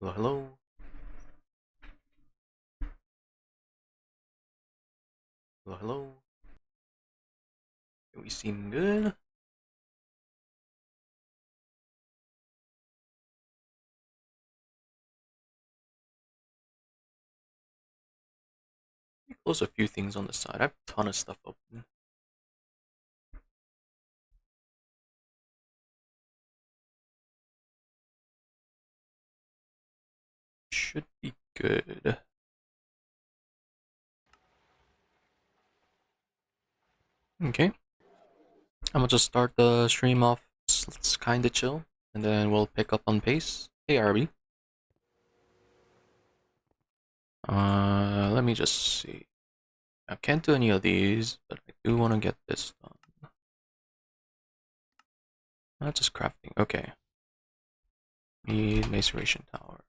Hello, hello. Hello, hello. We seem good. Close a few things on the side. I have a ton of stuff open. Should be good. Okay. I'm gonna just start the stream off. Let's kinda chill, and then we'll pick up on pace. Hey, RB. Let me just see. I can't do any of these, but I do want to get this done. That's just crafting. Okay. Need maceration tower.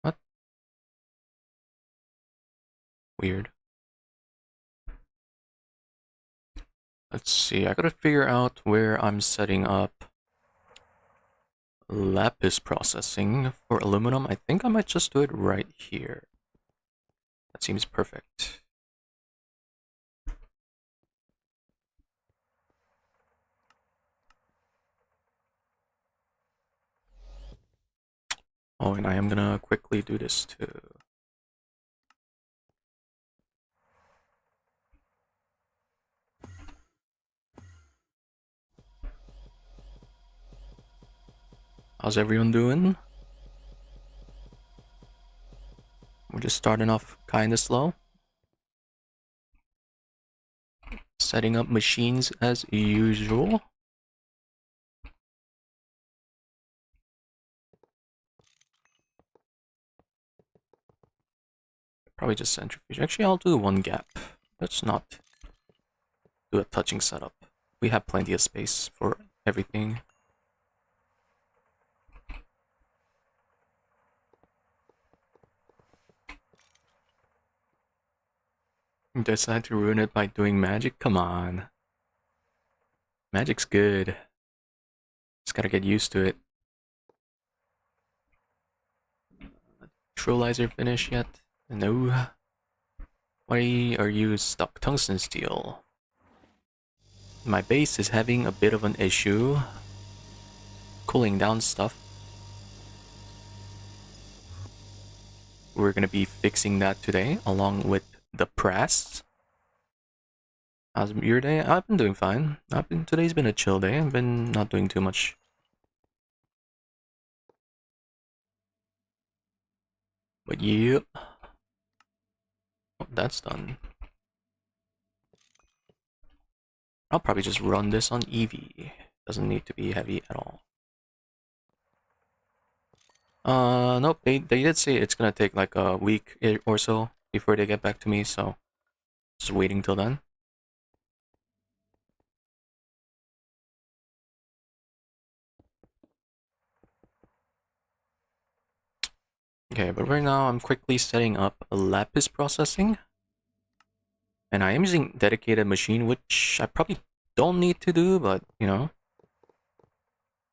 What? Weird. Let's see. I gotta figure out where I'm setting up lapis processing for aluminum. I think I might just do it right here. That seems perfect. Oh, and I am gonna quickly do this too. How's everyone doing? We're just starting off kinda slow. Setting up machines as usual. Probably just centrifuge. Actually, I'll do one gap. Let's not do a touching setup. We have plenty of space for everything. Decide to ruin it by doing magic? Come on. Magic's good. Just gotta get used to it. Neutralizer finish yet? No. Why are you stuck? Tungsten steel. My base is having a bit of an issue cooling down stuff. We're gonna be fixing that today along with the PrAss. How's your day? I've been doing fine. Today's been a chill day. I've been not doing too much. But yep. Oh, that's done. I'll probably just run this on EV. Doesn't need to be heavy at all. Nope, they did say it's gonna take like a week or so before they get back to me, so just waiting till then. Okay, but right now I'm quickly setting up a lapis processing. And I am using dedicated machine, which I probably don't need to do, but you know,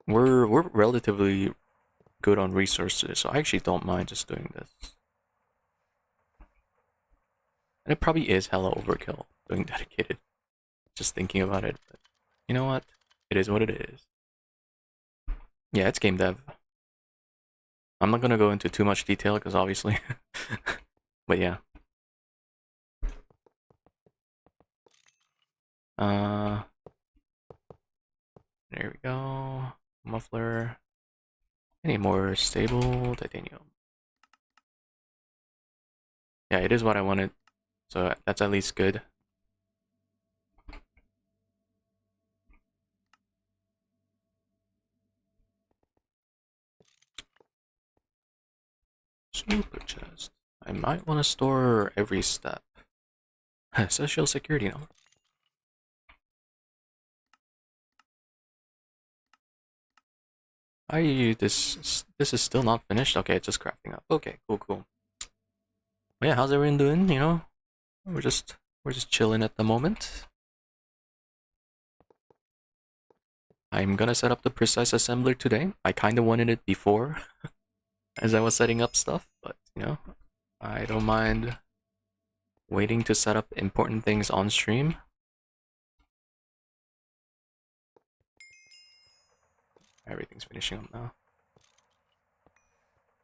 we're relatively good on resources, so I actually don't mind just doing this. And it probably is hella overkill doing dedicated. Just thinking about it, but you know what? It is what it is. Yeah, it's game dev. I'm not gonna go into too much detail because obviously, but yeah. Uh, there we go. Muffler. Any more stable titanium? Yeah, it is what I wanted, so that's at least good. Super chest. I might want to store every step. Social security number. This is still not finished? Okay, it's just crafting up. Okay, cool. But yeah, how's everyone doing? You know, We're just chilling at the moment. I'm gonna set up the precise assembler today. I kind of wanted it before as I was setting up stuff, but you know, I don't mind waiting to set up important things on stream. Everything's finishing up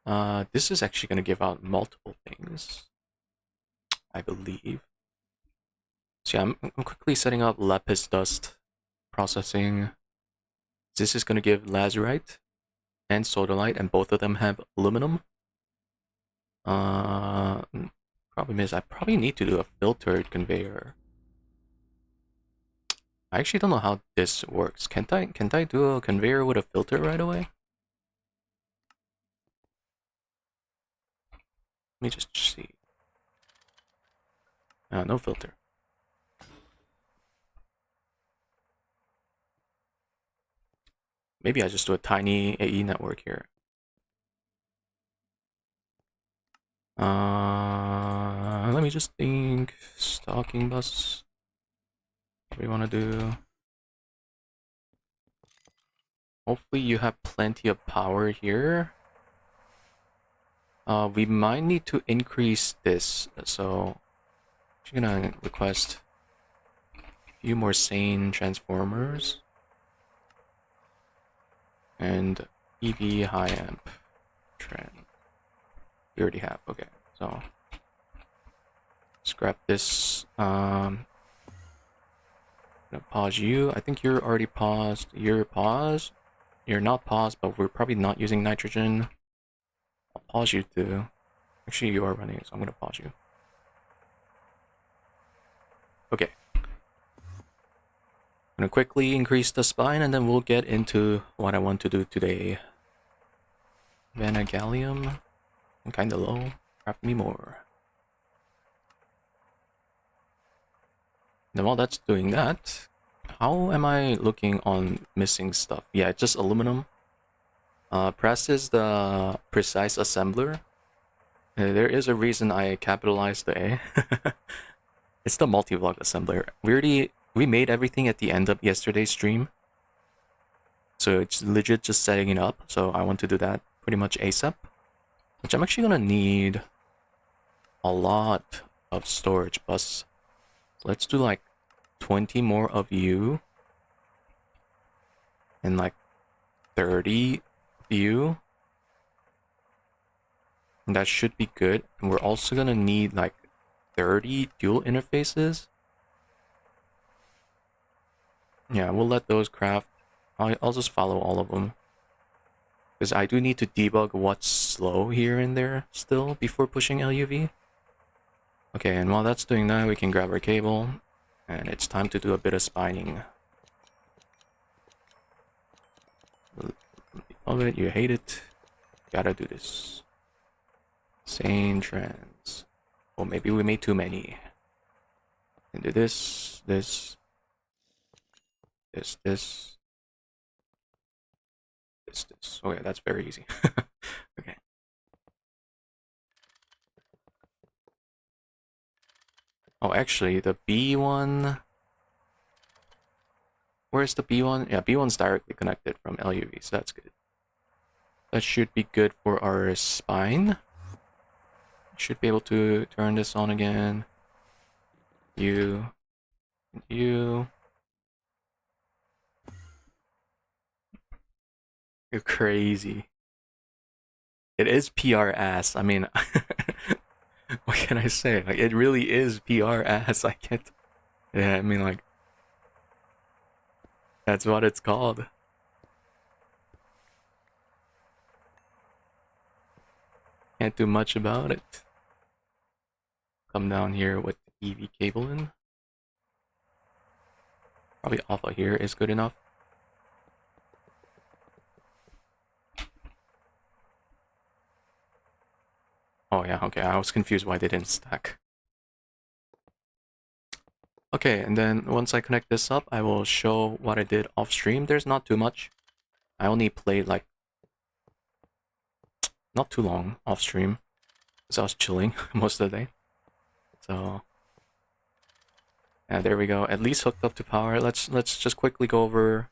now. This is actually gonna give out multiple things, I believe. So yeah, I'm quickly setting up lapis dust processing. This is gonna give lazurite and sodalite, and both of them have aluminum. Problem is, I probably need to do a filtered conveyor. I actually don't know how this works. Can't I do a conveyor with a filter right away? Let me just see. No filter. Maybe I just do a tiny AE network here. Let me just think. Stocking bus. What we want to do. Hopefully you have plenty of power here. We might need to increase this, so I'm gonna request a few more sane transformers and EV high amp trend. We already have. Okay, so scrap this. I'm gonna pause you. I think you're already paused. You're paused. You're not paused, but we're probably not using nitrogen. I'll pause you too. Actually, you are running, so I'm gonna pause you. Okay. I'm gonna quickly increase the spine, and then we'll get into what I want to do today. Vanagallium. I'm kinda low. Craft me more. Then while that's doing that, how am I looking on missing stuff? Yeah, it's just aluminum. PrAss is the precise assembler. There is a reason I capitalized the A. It's the multi-block assembler. We made everything at the end of yesterday's stream. So it's legit just setting it up. So I want to do that pretty much ASAP. Which I'm actually gonna need a lot of storage bus. Let's do like 20 more of you. And like 30 of you. And that should be good. And we're also gonna need like 30 dual interfaces. Yeah, we'll let those craft. I'll just follow all of them. Because I do need to debug what's slow here and there still before pushing LUV. Okay, and while that's doing that, we can grab our cable. And it's time to do a bit of spining. Love it, you hate it. Gotta do this. Sane trends. Or maybe we made too many. And do this. Okay, that's very easy. Okay. Oh, actually, the B one... Where's the B one? Yeah, B one's directly connected from LUV, so that's good. That should be good for our spine. Should be able to turn this on again. You. You're crazy. It is PrAss. I mean, what can I say? Like, it really is PrAss. I can't. Yeah, I mean, like, that's what it's called. Can't do much about it. Come down here with the EV cable in. Probably alpha here is good enough. Oh yeah, okay, I was confused why they didn't stack. Okay, and then once I connect this up, I will show what I did off stream. There's not too much. I only played like not too long off stream because I was chilling most of the day. So And there we go. At least hooked up to power. Let's just quickly go over a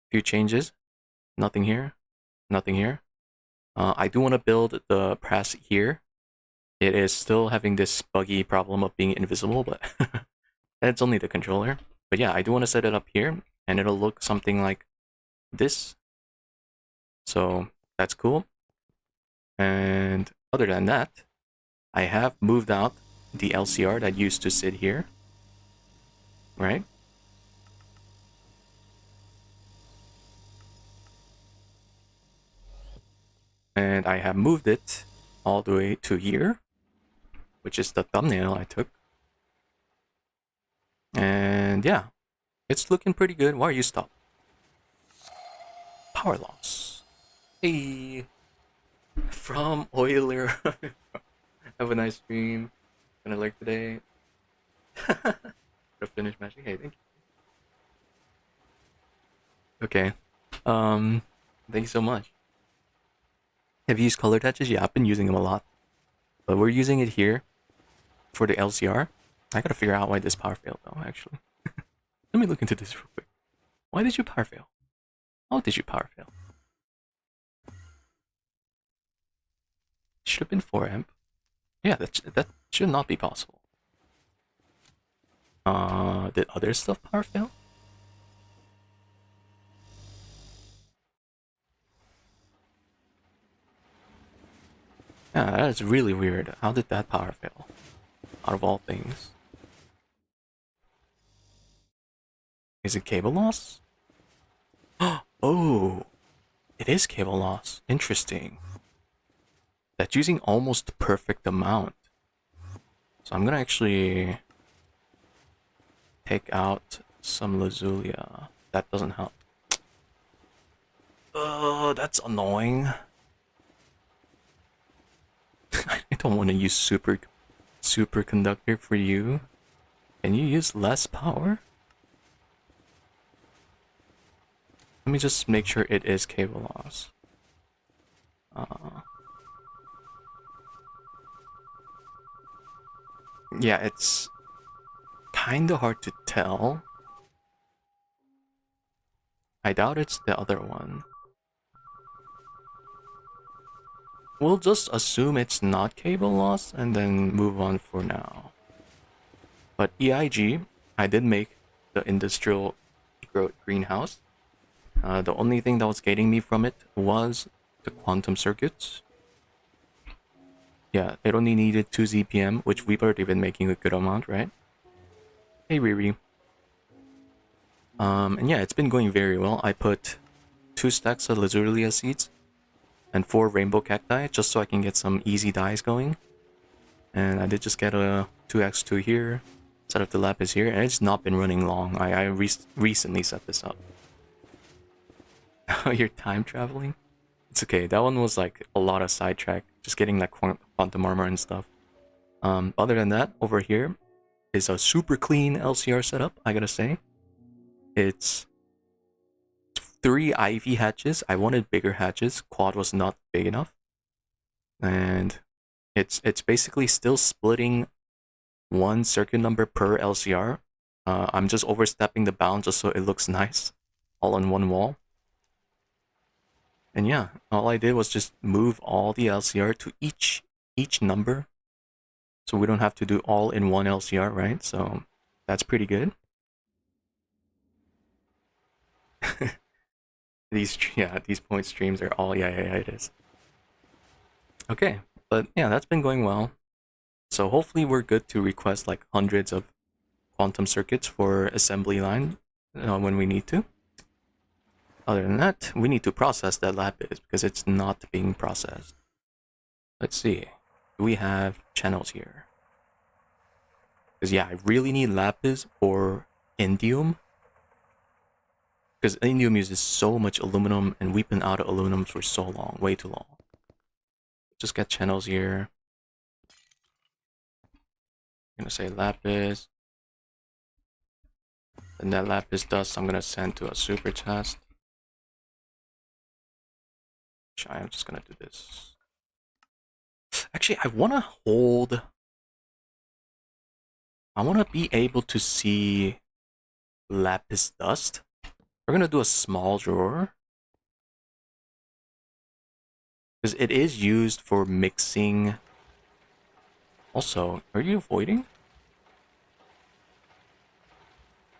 few changes. Nothing here. Nothing here. I do want to build the press here. It is still having this buggy problem of being invisible, but it's only the controller. But yeah, I do want to set it up here, and it'll look something like this. So that's cool. And other than that, I have moved out the LCR that used to sit here, right? And I have moved it all the way to here, which is the thumbnail I took. And yeah, it's looking pretty good. Why are you stopped? Power loss. Hey, from Oiler. Have a nice stream. Gonna lurk today. To finish matching. Hey, thank you. Okay. Thank you so much. Have you used color touches? Yeah, I've been using them a lot. But we're using it here for the LCR. I gotta figure out why this power failed though, actually. Let me look into this real quick. Why did you power fail? How did you power fail? Should have been 4 amp. Yeah, that should not be possible. Did other stuff power fail? Yeah, that is really weird. How did that power fail? Out of all things. Is it cable loss? Oh, it is cable loss. Interesting. That's using almost the perfect amount. So I'm gonna actually take out some Lazulia. That doesn't help. That's annoying. I don't want to use superconductor for you. Can you use less power? Let me just make sure it is cable loss. Yeah, it's kinda hard to tell. I doubt it's the other one. We'll just assume it's not cable loss and then move on for now. But EIG, I did make the industrial greenhouse. The only thing that was gating me from it was the quantum circuits. Yeah, it only needed 2 ZPM, which we've already been making a good amount, right? Hey Riri. And yeah, it's been going very well. I put 2 stacks of Lazulia seeds and 4 rainbow cacti just so I can get some easy dyes going. And I did just get a 2x2 here, set up the lapis here, and it's not been running long. I recently set this up. You're time traveling? It's okay, that one was like a lot of sidetrack, just getting that quantum armor and stuff. Other than that, over here is a super clean LCR setup, I gotta say. It's 3 Ivy hatches. I wanted bigger hatches. Quad was not big enough. And it's basically still splitting 1 circuit number per LCR. I'm just overstepping the bound just so it looks nice, all on one wall. And yeah, all I did was just move all the LCR to each number, so we don't have to do all in one LCR, right? So that's pretty good. these point streams are all yeah, it is. Okay, but yeah, that's been going well. So hopefully we're good to request like hundreds of quantum circuits for assembly line when we need to. Other than that, we need to process that lapis because it's not being processed. Let's see. Do we have channels here? Because yeah, I really need lapis for indium. Because indium uses so much aluminum and we've been out of aluminum for so long, way too long. Just get channels here. I'm gonna say lapis. And that lapis dust I'm gonna send to a super chest. I'm just gonna do this. Actually, I wanna hold I want to be able to see lapis dust. We're gonna do a small drawer because it is used for mixing. Also, are you avoiding?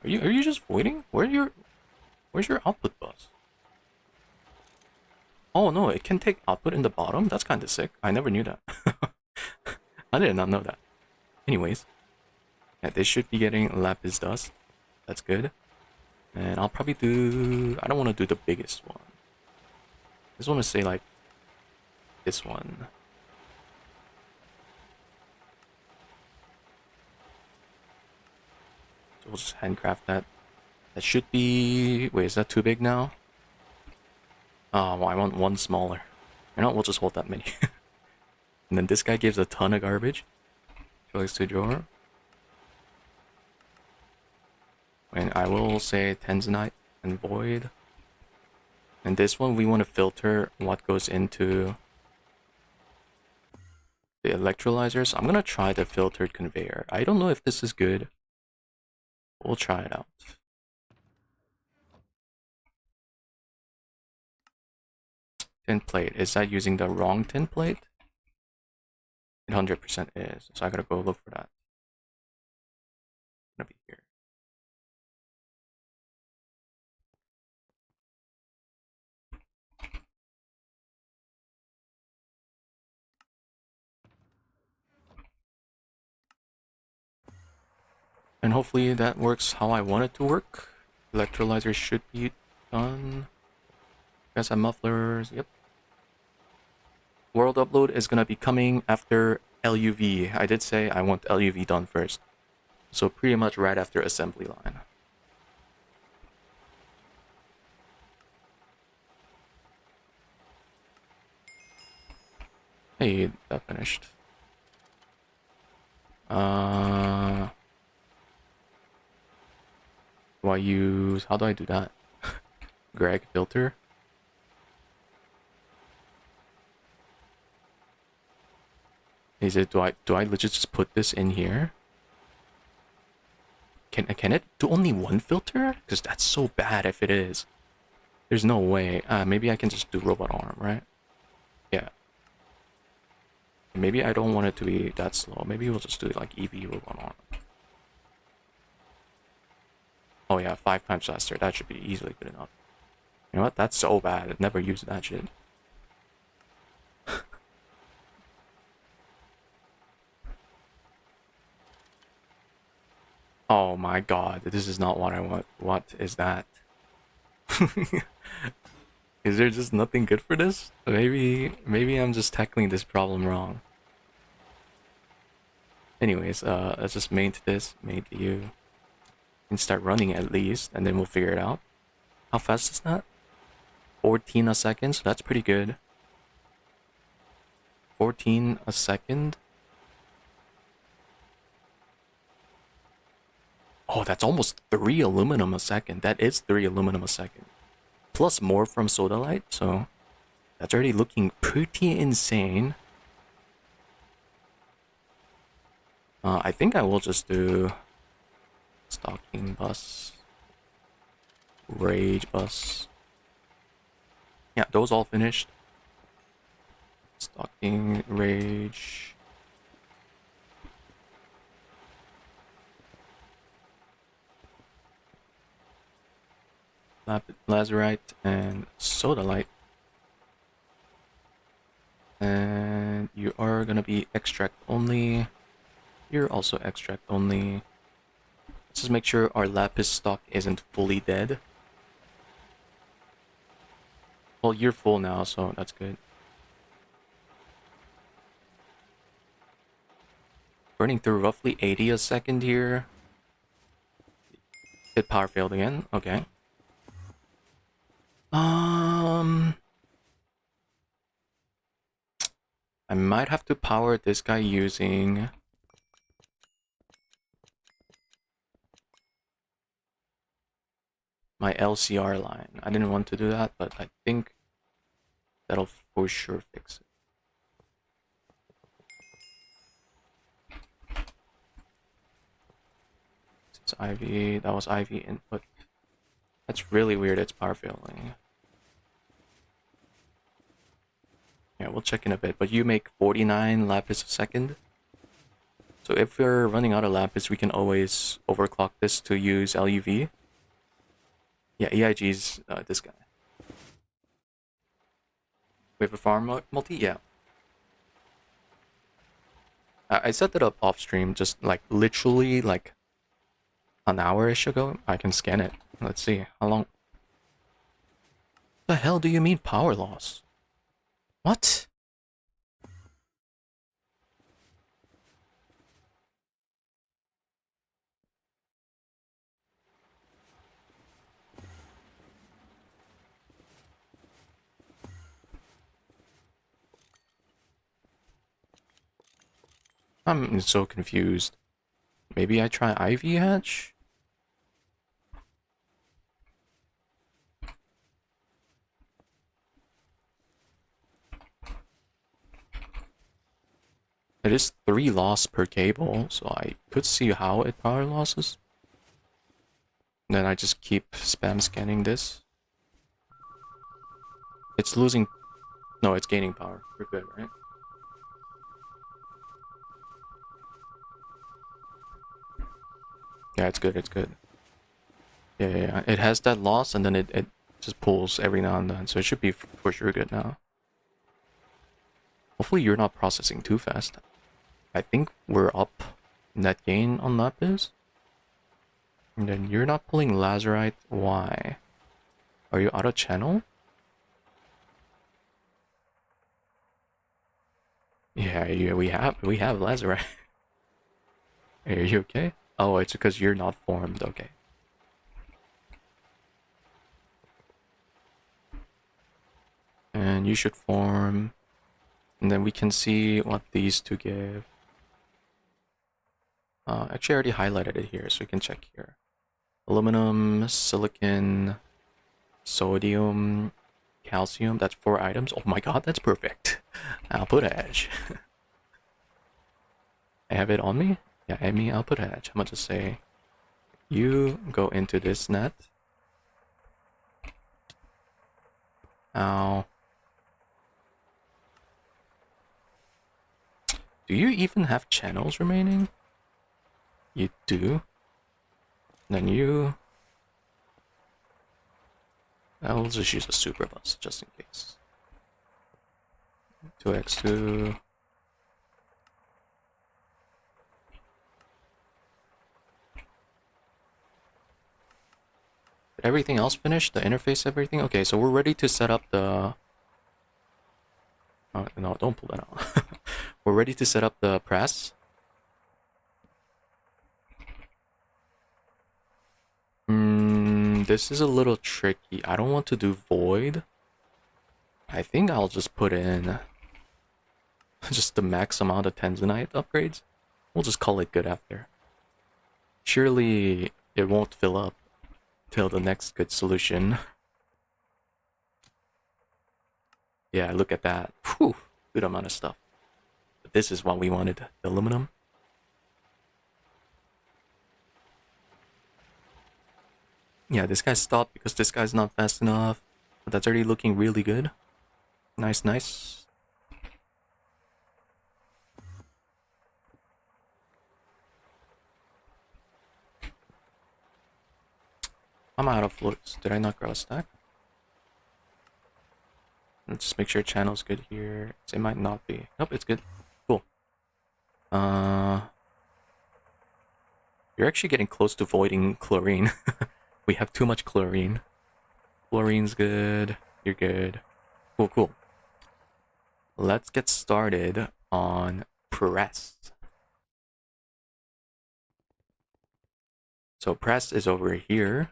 Are you just voiding? Where's your output bus? Oh no, it can take output in the bottom? That's kinda sick. I never knew that. I did not know that. Anyways, yeah, this should be getting lapis dust. That's good. And I'll probably do... I don't want to do the biggest one. I just want to say like this one. So we'll just handcraft that. That should be... Wait, is that too big now? Oh, well, I want one smaller. You know what, we'll just hold that many. And then this guy gives a ton of garbage. Choice to drawer. And I will say Tanzanite and Void. And this one, we want to filter what goes into the electrolyzer. So I'm going to try the filtered conveyor. I don't know if this is good. We'll try it out. Tin plate. Is that using the wrong tin plate? It 100% is. So I gotta go look for that. It's gonna be here. And hopefully that works how I want it to work. Electrolyzer should be done. Guess some mufflers. Yep. World upload is gonna be coming after LUV. I did say I want LUV done first. So pretty much right after assembly line. Hey, that finished. Do I use... How do I do that? Greg filter? Is it... Do I legit just put this in here? Can it do only one filter? Because that's so bad if it is. There's no way. Maybe I can just do robot arm, right? Yeah. Maybe I don't want it to be that slow. Maybe we'll just do like EV robot arm. Oh yeah, 5 times faster. That should be easily good enough. You know what? That's so bad. I've never used that shit. Oh my god, this is not what I want. What is that? Is there just nothing good for this? Maybe I'm just tackling this problem wrong. Anyways, let's just maint this, maint you. And start running at least, and then we'll figure it out. How fast is that? 14 a second, so that's pretty good. 14 a second? Oh, that's almost 3 aluminum a second. That is 3 aluminum a second. Plus more from Sodalite, so that's already looking pretty insane. I think I will just do stocking bus, rage bus. Yeah, those all finished. Stocking, rage. Lazurite and Sodalite. And you are gonna be extract only. You're also extract only. Let's just make sure our lapis stock isn't fully dead. Well, you're full now, so that's good. Burning through roughly 80 a second here. It power failed again. Okay. I might have to power this guy using my LCR line. I didn't want to do that, but I think that'll for sure fix it. That's IV. That was IV input. That's really weird. It's power failing. Yeah, we'll check in a bit. But you make 49 lapis a second. So if we're running out of lapis, we can always overclock this to use LUV. Yeah, EIG's this guy. We have a farm multi? Yeah. I set that up off stream just like literally like an hour-ish ago. I can scan it. Let's see. How long? The hell do you mean power loss? What? I'm so confused. Maybe I try Ivy Hatch? It is 3 loss per cable, so I could see how it power losses. Then I just keep spam scanning this. It's losing... No, it's gaining power. We're good, right? Yeah, it's good, it's good. Yeah. It has that loss, and then it just pulls every now and then, so it should be for sure good now. Hopefully you're not processing too fast. I think we're up net gain on lapis. And then you're not pulling lazerite. Why? Are you out of channel? Yeah, we have lazerite. Are you okay? Oh, it's because you're not formed. Okay. And you should form. And then we can see what these two give. Actually, I already highlighted it here, so we can check here. Aluminum, silicon, sodium, calcium. That's 4 items. Oh my god, that's perfect. I'll put edge. I have it on me? Yeah, I'll put edge. I'm gonna just say, you go into this net. Ow. Do you even have channels remaining? You do? Then you... I'll just use a super bus, just in case. 2x2... Did everything else finish? The interface, everything? Okay, so we're ready to set up the... no, don't pull that out. We're ready to set up the PrAss. This is a little tricky. I don't want to do void. I think I'll just put in just the max amount of Tanzanite upgrades. We'll just call it good after. Surely it won't fill up till the next good solution. Yeah, look at that. Whew, good amount of stuff. But this is what we wanted, the aluminum. Yeah, this guy stopped because this guy's not fast enough. But that's already looking really good. Nice, nice. I'm out of floats. Did I not grow a stack? Let's just make sure channel's good here. It might not be. Nope, it's good. Cool. You're actually getting close to voiding chlorine. We have too much chlorine. Chlorine's good. You're good. Cool, cool. Let's get started on PrAss. So PrAss is over here.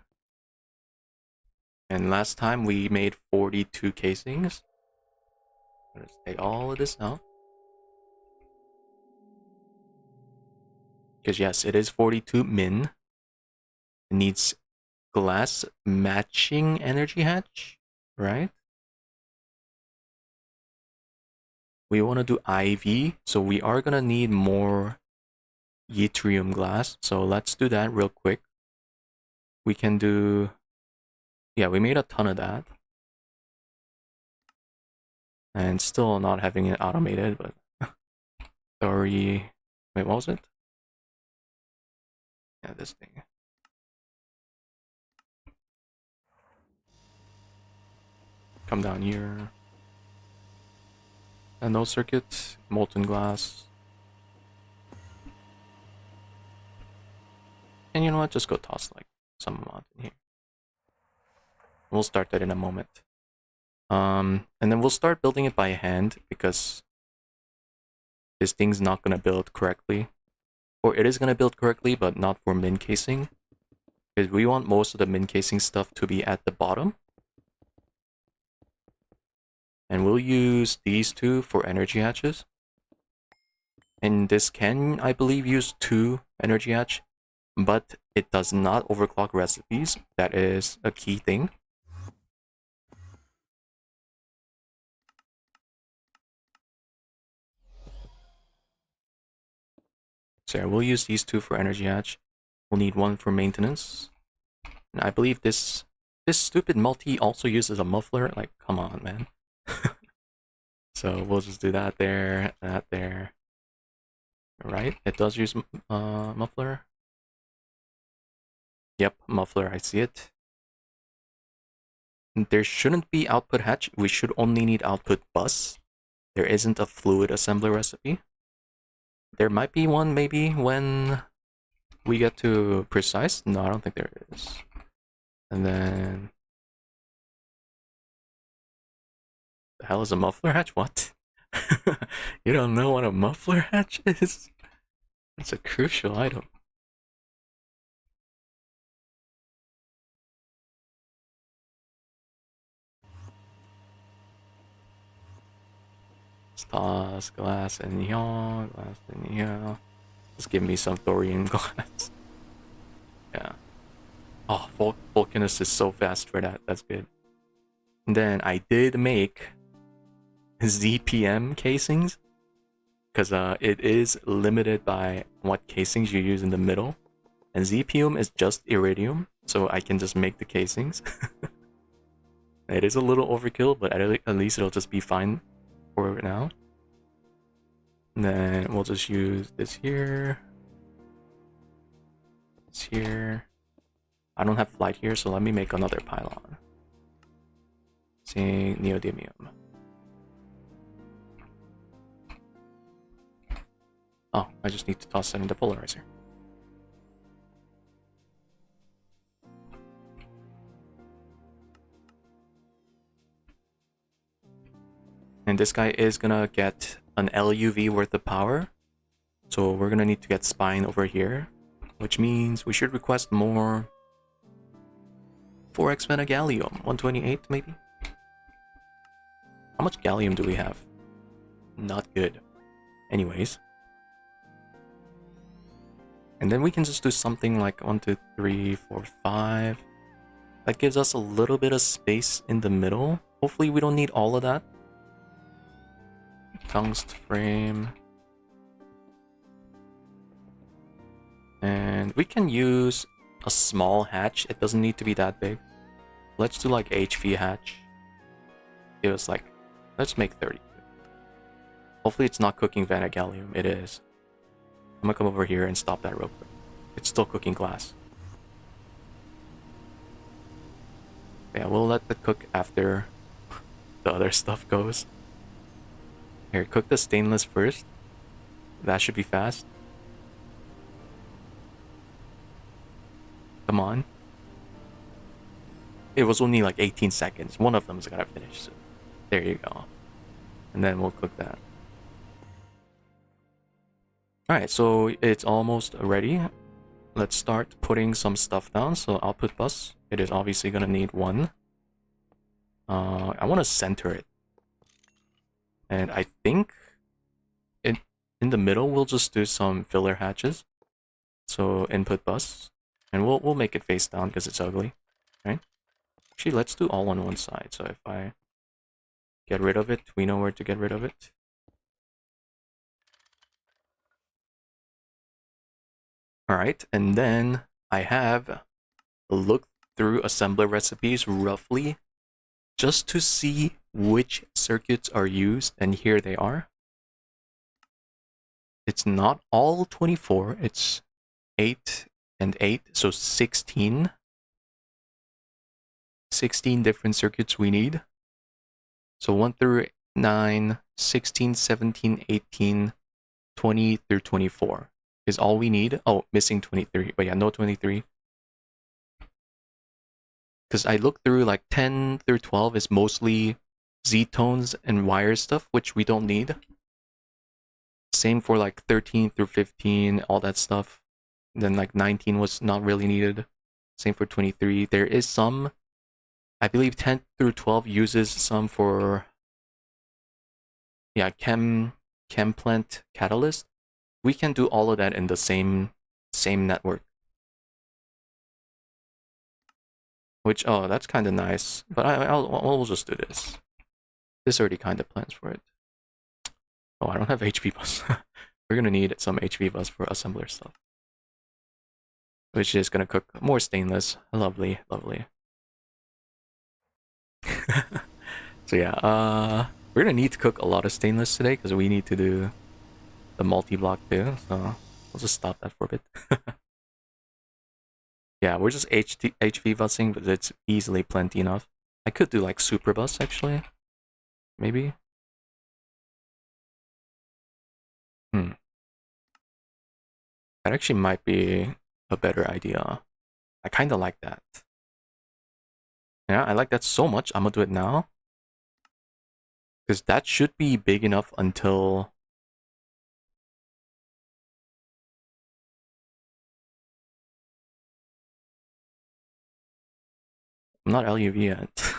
And last time we made 42 casings. I'm gonna take all of this out. Because yes, it is 42 min. It needs glass matching energy hatch, right? We want to do IV, so we are gonna need more yttrium glass. So let's do that real quick. we can do... Yeah, we made a ton of that. And still not having it automated, but... Sorry. Wait, what was it? Yeah, this thing. Come down here. And no circuit, molten glass. And you know what? Just go toss like some amount in here. We'll start that in a moment. And then we'll start building it by hand because this thing's not gonna build correctly. Or it is gonna build correctly, but not for min casing. Because we want most of the min casing stuff to be at the bottom. And we'll use these two for energy hatches. And this can, I believe, use 2 energy hatch, but it does not overclock recipes. That is a key thing. So yeah, we'll use these 2 for energy hatch. We'll need 1 for maintenance. And I believe this stupid multi also uses a muffler. Like, come on, man. So we'll just do that there, that there. Right? It does use muffler. Yep, muffler, I see it. There shouldn't be output hatch. We should only need output bus. There isn't a fluid assembler recipe. There might be one maybe when we get to precise. No, I don't think there is. And then... The hell is a muffler hatch? What? You don't know what a muffler hatch is? It's a crucial item. Toss glass in here, glass in here. Just give me some thorium glass. Yeah. Oh, Volcanus is so fast for that. That's good. And then I did make ZPM casings because it is limited by what casings you use in the middle, and ZPM is just iridium, so I can just make the casings. It is a little overkill, but at least it'll just be fine for now. And then we'll just use this here, this here. I don't have flight here, so let me make another pylon. Saying neodymium. Oh, I just need to toss that in the polarizer. And this guy is gonna get an LUV worth of power. So we're gonna need to get spine over here, which means we should request more 4x meta gallium. 128 maybe? How much gallium do we have? Not good. Anyways. And then we can just do something like 1, 2, 3, 4, 5. That gives us a little bit of space in the middle. Hopefully we don't need all of that. Tungst frame. And we can use a small hatch. It doesn't need to be that big. Let's do like HV hatch. Give us like, let's make 30. Hopefully it's not cooking vanagallium. It is. I'm gonna come over here and stop that real quick. It's still cooking glass. Yeah, we'll let it cook after the other stuff goes. Here, cook the stainless first. That should be fast. Come on. It was only like 18 seconds. One of them's gotta finish. So there you go. And then we'll cook that. Alright, so it's almost ready. Let's start putting some stuff down. So output bus. It is obviously gonna need 1. I want to center it. And I think in the middle we'll just do some filler hatches. So input bus. And we'll make it face down because it's ugly. Right? Actually, let's do all on one side. So if I get rid of it, we know where to get rid of it. Alright, and then I have look through assembler recipes roughly just to see which circuits are used, and here they are. It's not all 24, it's 8 and 8, so 16. 16 different circuits we need. So 1 through 9, 16, 17, 18, 20 through 24 is all we need. Oh, missing 23, but yeah, no 23. Because I looked through like 10 through 12 is mostly Z-tones and wire stuff, which we don't need. Same for like 13 through 15, all that stuff. Then like 19 was not really needed. Same for 23. There is some, I believe 10 through 12 uses some for, yeah, chem plant catalyst. We can do all of that in the same network. Which, oh, that's kind of nice. But we'll just do this. This already kind of plans for it. Oh, I don't have HP bus. We're gonna need some HP bus for assembler stuff. Which is gonna cook more stainless. Lovely, lovely. So yeah, we're gonna need to cook a lot of stainless today because we need to do the multi-block too. So I'll just stop that for a bit. Yeah, we're just HV busing, but it's easily plenty enough. I could do like super bus actually, maybe. That actually might be a better idea. I kind of like that. Yeah, I like that so much. I'm gonna do it now. Because that should be big enough until... I'm not LUV yet.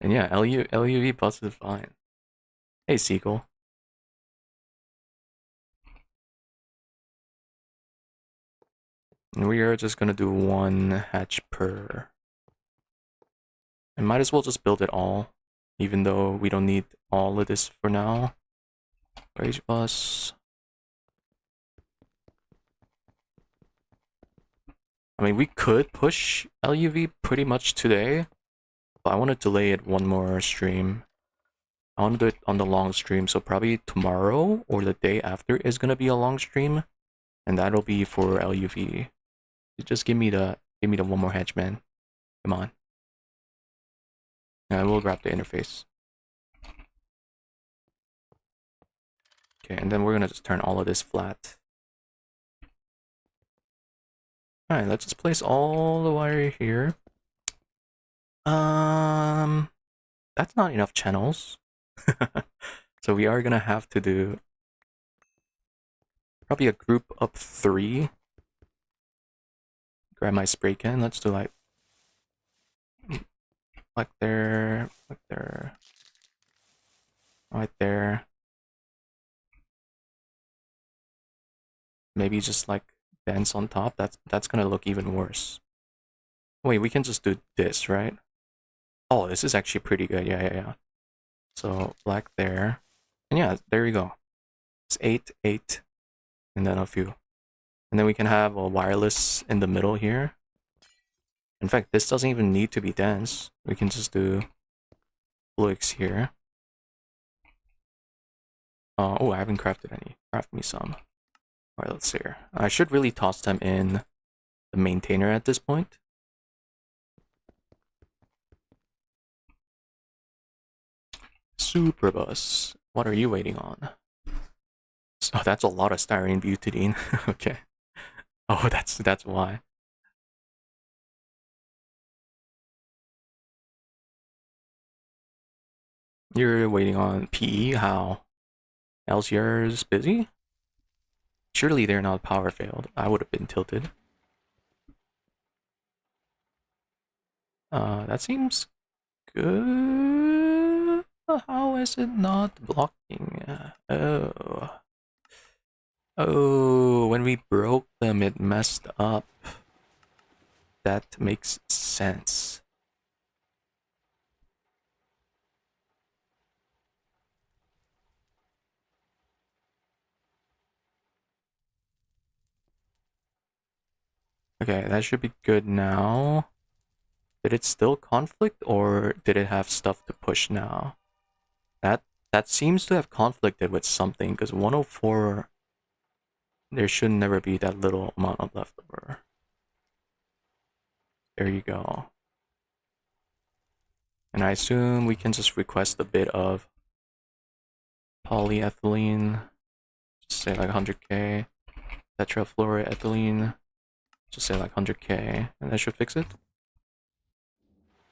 And yeah, LUV bus is fine. Hey, Seagull. And we are just gonna do one hatch per. And might as well just build it all, even though we don't need all of this for now. Rage bus. I mean, we could push LUV pretty much today, but I want to delay it one more stream. I want to do it on the long stream, so probably tomorrow or the day after is gonna be a long stream, and that'll be for LUV. Just give me the one more hatch, man. Come on. And I will grab the interface. Okay, and then we're gonna just turn all of this flat. Alright, let's just place all the wire here. That's not enough channels. So we are gonna have to do probably a group of 3. Grab my spray can. Let's do like there, right there. Maybe just like vents on top. That's gonna look even worse. Wait, we can just do this, right? Oh, this is actually pretty good. Yeah. So black there, and yeah, there you go. It's 8, 8, and then a few, and then we can have a wireless in the middle here. In fact, this doesn't even need to be dense. We can just do Fluix here. Oh, I haven't crafted any. Craft me some. Alright, let's see here. I should really toss them in the maintainer at this point. Superbus. What are you waiting on? Oh, that's a lot of styrene butadiene. Okay. Oh, that's why. You're waiting on PE? How? Else yours busy? Surely they're not power failed. I would have been tilted. That seems good. How is it not blocking? Oh, when we broke them, it messed up. That makes sense. Okay, that should be good now. Did it still conflict or did it have stuff to push now? That seems to have conflicted with something because 104, there should never be that little amount of leftover. There you go. And I assume we can just request a bit of polyethylene, just say like 100k, tetrafluoroethylene, just say like 100k, and that should fix it.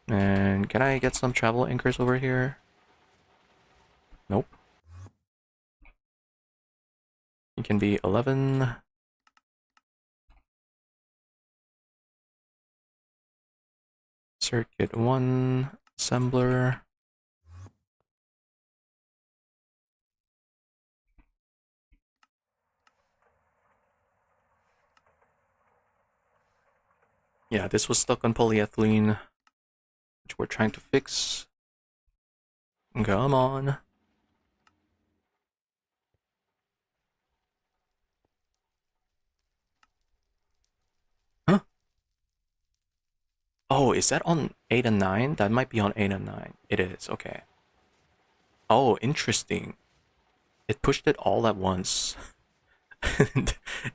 And can I get some travel anchors over here? Nope. It can be 11. Circuit 1 assembler. Yeah, this was stuck on polyethylene, which we're trying to fix. Come on. Huh? Oh, is that on 8 and 9? That might be on 8 and 9. It is, okay. Oh, interesting. It pushed it all at once.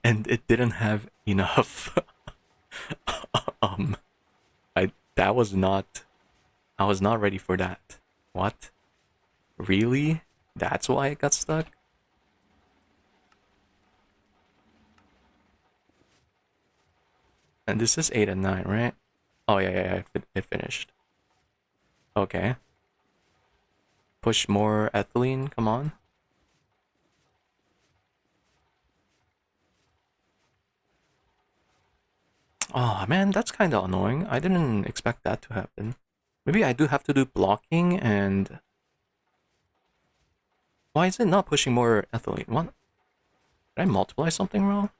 and it didn't have enough. um, that was not... I was not ready for that. What? Really? That's why it got stuck? And this is 8 and 9, right? Oh, yeah, it finished. Okay. Push more ethylene, come on. Oh man, that's kind of annoying. I didn't expect that to happen. Maybe I do have to do blocking and... Why is it not pushing more ethylene? What? Did I multiply something wrong?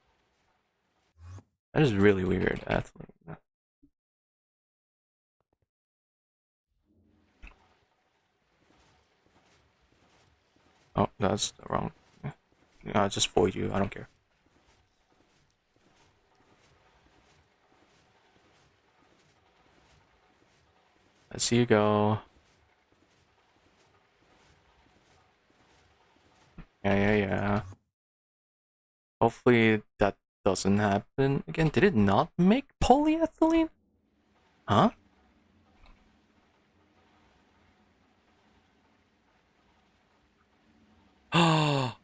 That is really weird, ethylene. Oh, that's wrong. I'll just void you, I don't care. I see you go. Yeah. Hopefully that doesn't happen again. Did it not make polyethylene? Huh? Oh.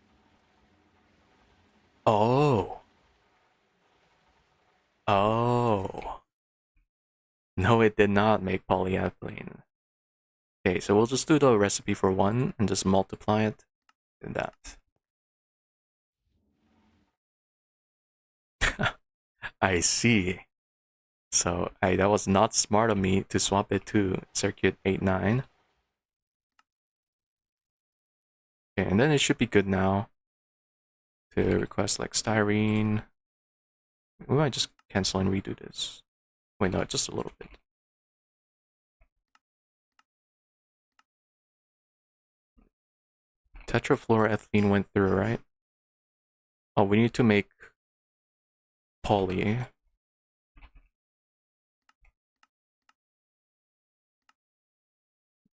Oh. Oh. No, it did not make polyethylene. Okay, so we'll just do the recipe for one and just multiply it in that. I see. So that was not smart of me to swap it to circuit 8-9. Okay, and then it should be good now to request like styrene. We might just cancel and redo this. Wait, no, just a little bit. Tetrafluoroethylene went through, right? Oh, we need to make poly.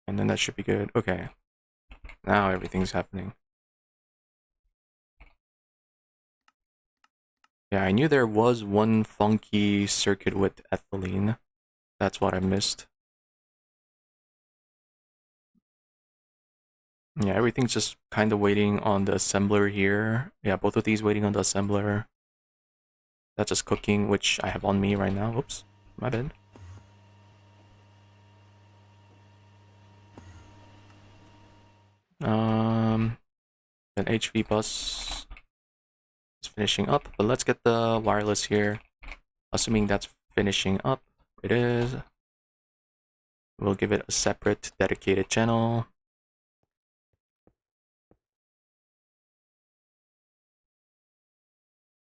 And then that should be good. Okay. Now everything's happening. Yeah, I knew there was one funky circuit with ethylene. That's what I missed. Yeah, everything's just kind of waiting on the assembler here. Yeah, both of these waiting on the assembler. That's just cooking, which I have on me right now. Oops, my bad. An HV bus is finishing up, but let's get the wireless here. Assuming that's finishing up, it is. We'll give it a separate dedicated channel.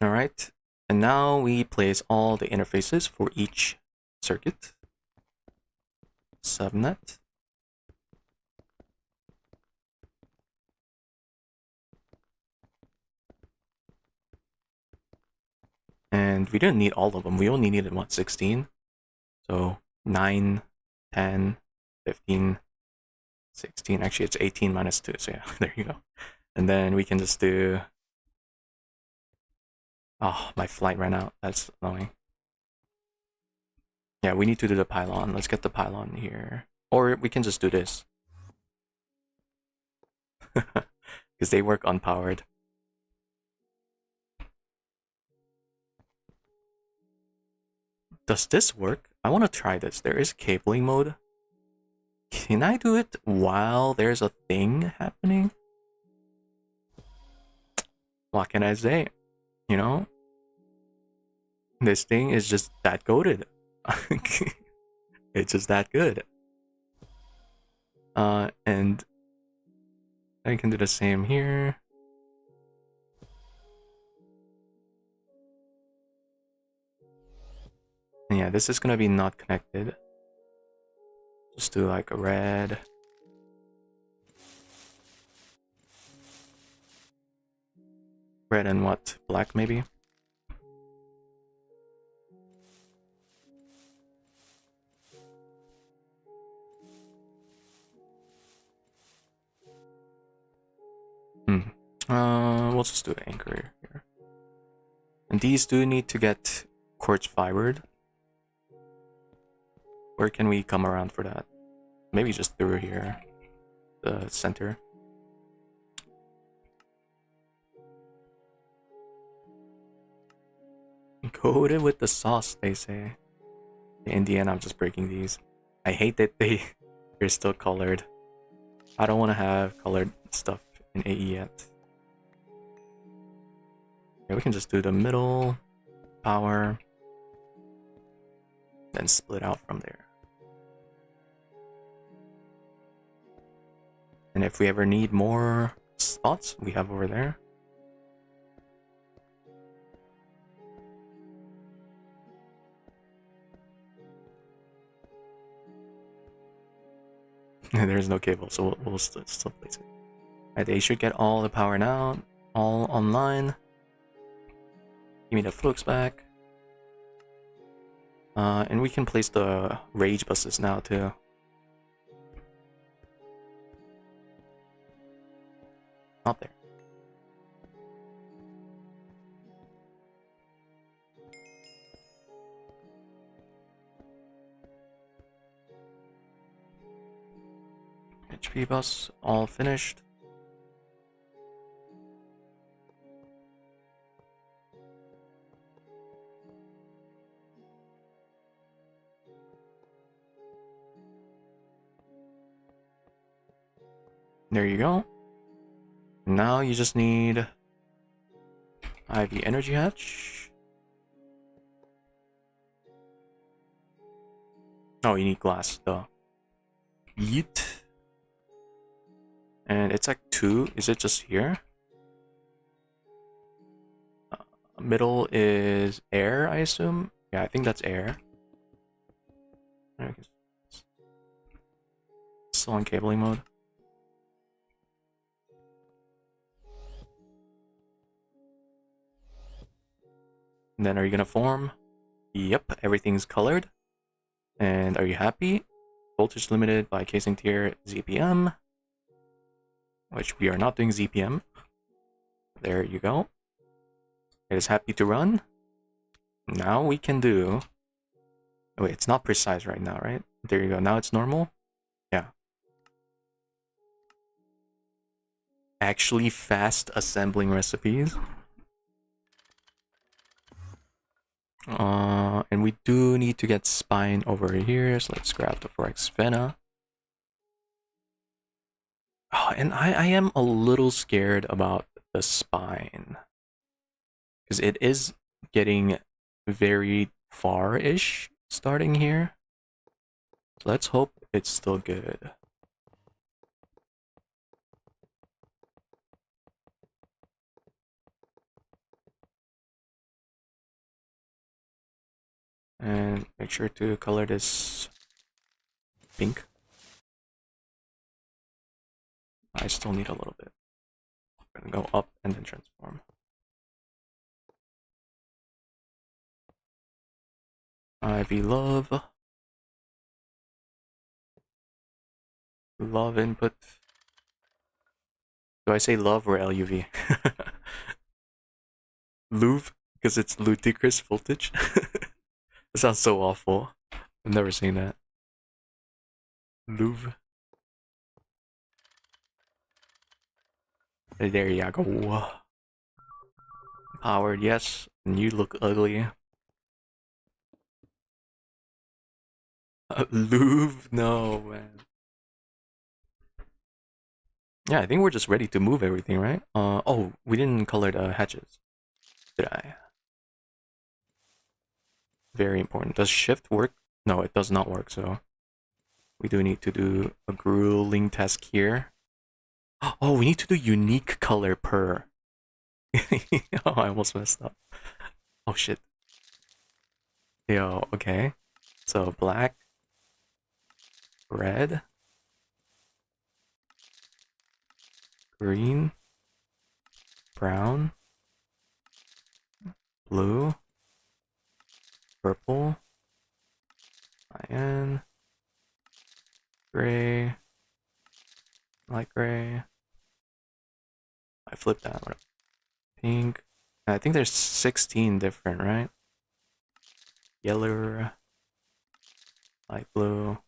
All right, and now we place all the interfaces for each circuit. Subnet. And we didn't need all of them. We only needed, what, 16? So 9, 10, 15, 16. Actually, it's 18 minus 2. So yeah, there you go. And then we can just do... Oh, my flight ran out. That's annoying. Yeah, we need to do the pylon. Let's get the pylon here. Or we can just do this. Because they work unpowered. Does this work? I want to try this. There is cabling mode. Can I do it while there's a thing happening? What can I say? You know? This thing is just that goated. It's just that good. And I can do the same here. And yeah, this is gonna be not connected. Just do like a red. Red and what? Black maybe? We'll just do an anchor here. And these do need to get quartz fibered. Where can we come around for that? Maybe just through here. The center. Coated with the sauce, they say. In the end, I'm just breaking these. I hate that they're still colored. I don't want to have colored stuff in AE yet. Yeah, we can just do the middle, power, then split out from there. And if we ever need more spots, we have over there. There's no cable, so we'll still place it. Right, they should get all the power now, all online. Give me the flux back. And we can place the rage buses now too. Not there. HP bus all finished. There you go. Now you just need IV energy hatch. Oh, you need glass, duh. Yeet. And it's like 2. Is it just here? Middle is air, I assume. Yeah, I think that's air. Still on cabling mode. And then are you gonna form? Yep, everything's colored. And are you happy? Voltage limited by casing tier ZPM. Which we are not doing ZPM. There you go. It is happy to run. Now we can do... Oh, wait, it's not precise right now, right? There you go. Now it's normal. Yeah. Actually fast assembling recipes. And we do need to get spine over here, so let's grab the Forex Vena. Oh, and I am a little scared about the spine. Because it is getting very far-ish starting here. So let's hope it's still good. And make sure to color this pink. I still need a little bit. I'm gonna go up and then transform. Ivy love. Love input. Do I say love or LUV? Luv, because it's ludicrous voltage. It sounds so awful. I've never seen that. Luv. There you go. Powered, yes. And you look ugly. Luv? No, man. Yeah, I think we're just ready to move everything, right? Oh, we didn't color the hatches, did I? Very important. Does shift work? No, it does not work, so we do need to do a grueling task here. Oh, we need to do unique color per. Oh, I almost messed up. Oh shit. Yo, okay. So black, red, green, brown, blue, purple, cyan, gray, light gray. I flipped that one. Pink. I think there's 16 different, right? Yellow, light blue.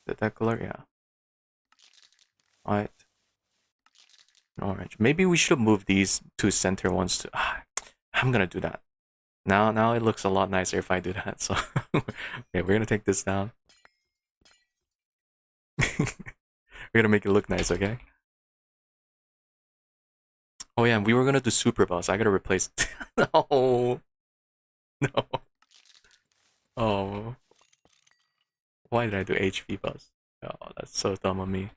Is it that color? Yeah. White. And orange. Maybe we should move these two center ones to. I'm gonna do that. Now it looks a lot nicer if I do that. So yeah, we're gonna take this down. We're gonna make it look nice, okay? Oh yeah, we were gonna do super bus. I gotta replace. No, no. Oh, why did I do HV bus? Oh, that's so dumb of me.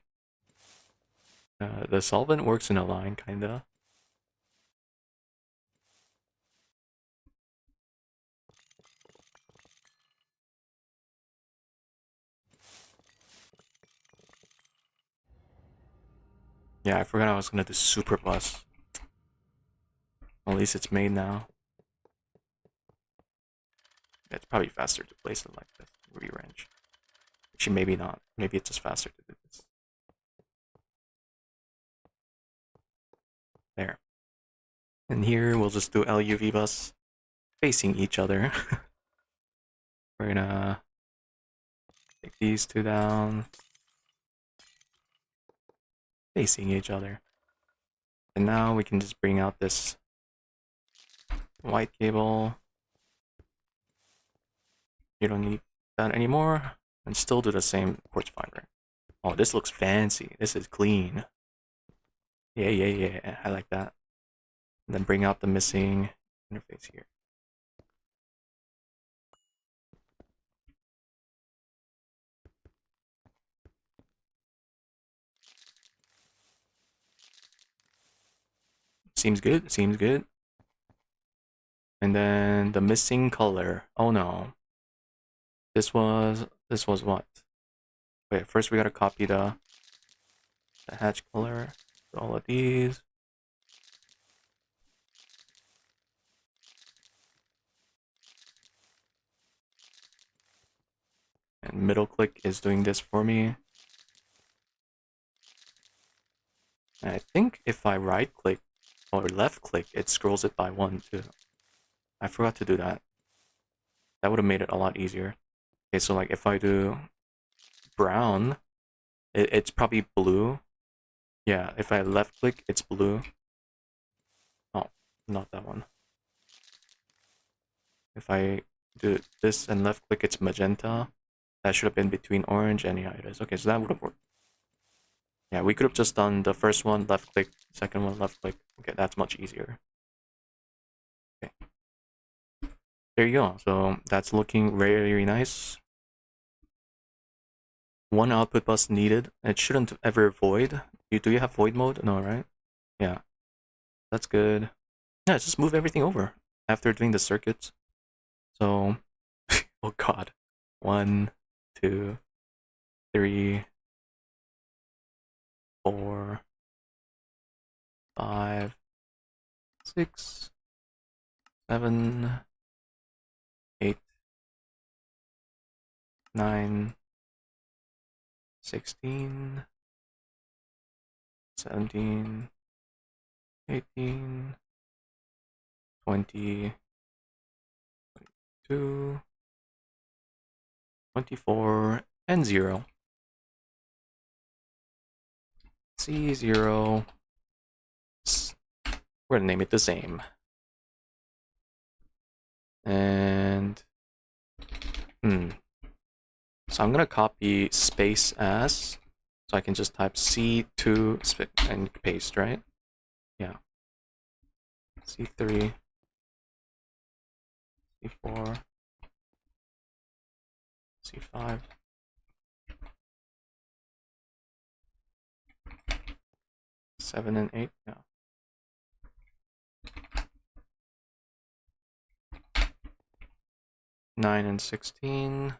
The solvent works in a line, kinda. Yeah, I forgot I was gonna do super bus. At least it's made now. It's probably faster to place it like this. Rearrange. Actually, maybe not. Maybe it's just faster to do this. There. And here we'll just do LUV bus facing each other. We're gonna take these two down, facing each other. And now we can just bring out this white cable. You don't need that anymore. And still do the same quartz fiber. Oh, this looks fancy. This is clean. Yeah. I like that. And then bring out the missing interface here. Seems good. Seems good. And then the missing color. Oh no. This was what? Wait, first we gotta copy the hatch color. All of these. And middle click is doing this for me. And I think if I right click or left click, it scrolls it by one too. I forgot to do that. That would have made it a lot easier. Okay, so like if I do brown, it's probably blue. Yeah, if I left click, it's blue. Oh, not that one. If I do this and left click, it's magenta. That should have been between orange and yeah, it is. Okay, so that would have worked. Yeah, we could have just done the first one, left click, second one, left click. Okay, that's much easier. Okay. There you go. So that's looking very, very nice. One output bus needed. It shouldn't ever void. Do you have void mode? No, right? Yeah. That's good. Yeah, just move everything over after doing the circuits. So, oh god. 1, 2, 3, 4, 5, 6, 7, 8, 9, 16, 17, 18, 20, 22, 24, and 0. C0. We're gonna name it the same. And so I'm gonna copy space as, so I can just type C2 and paste, right? Yeah. C3, C4, C5. Seven and 8, yeah. Nine and 16.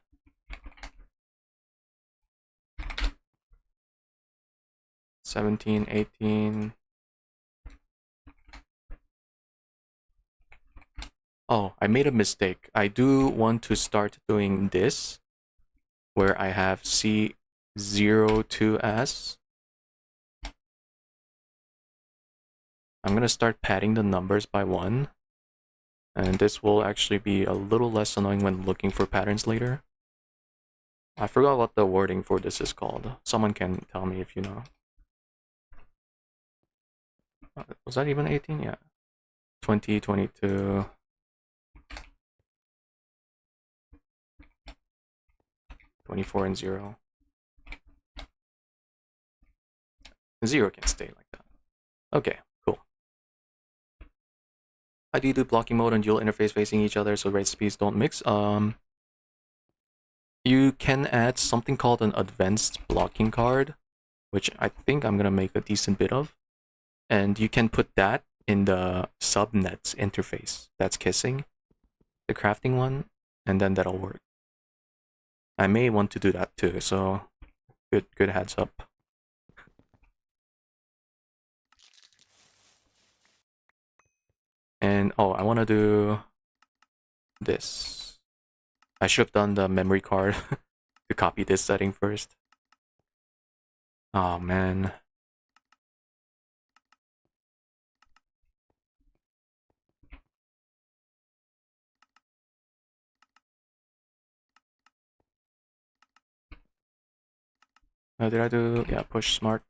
17, 18. Oh, I made a mistake. I do want to start doing this, where I have C0 to S. I'm gonna start padding the numbers by 1. And this will actually be a little less annoying when looking for patterns later. I forgot what the wording for this is called. Someone can tell me if you know. Was that even 18? Yeah. 20, 22. 24 and 0. 0 can stay like that. Okay, cool. How do you do blocking mode and dual interface facing each other so rate speeds don't mix? You can add something called an advanced blocking card, which I think I'm gonna make a decent bit of. And you can put that in the subnets interface that's kissing, the crafting one, and then that'll work. I may want to do that too, so good heads up. And oh, I want to do this. I should have done the memory card to copy this setting first. Oh man. Did I do? Yeah, push smart.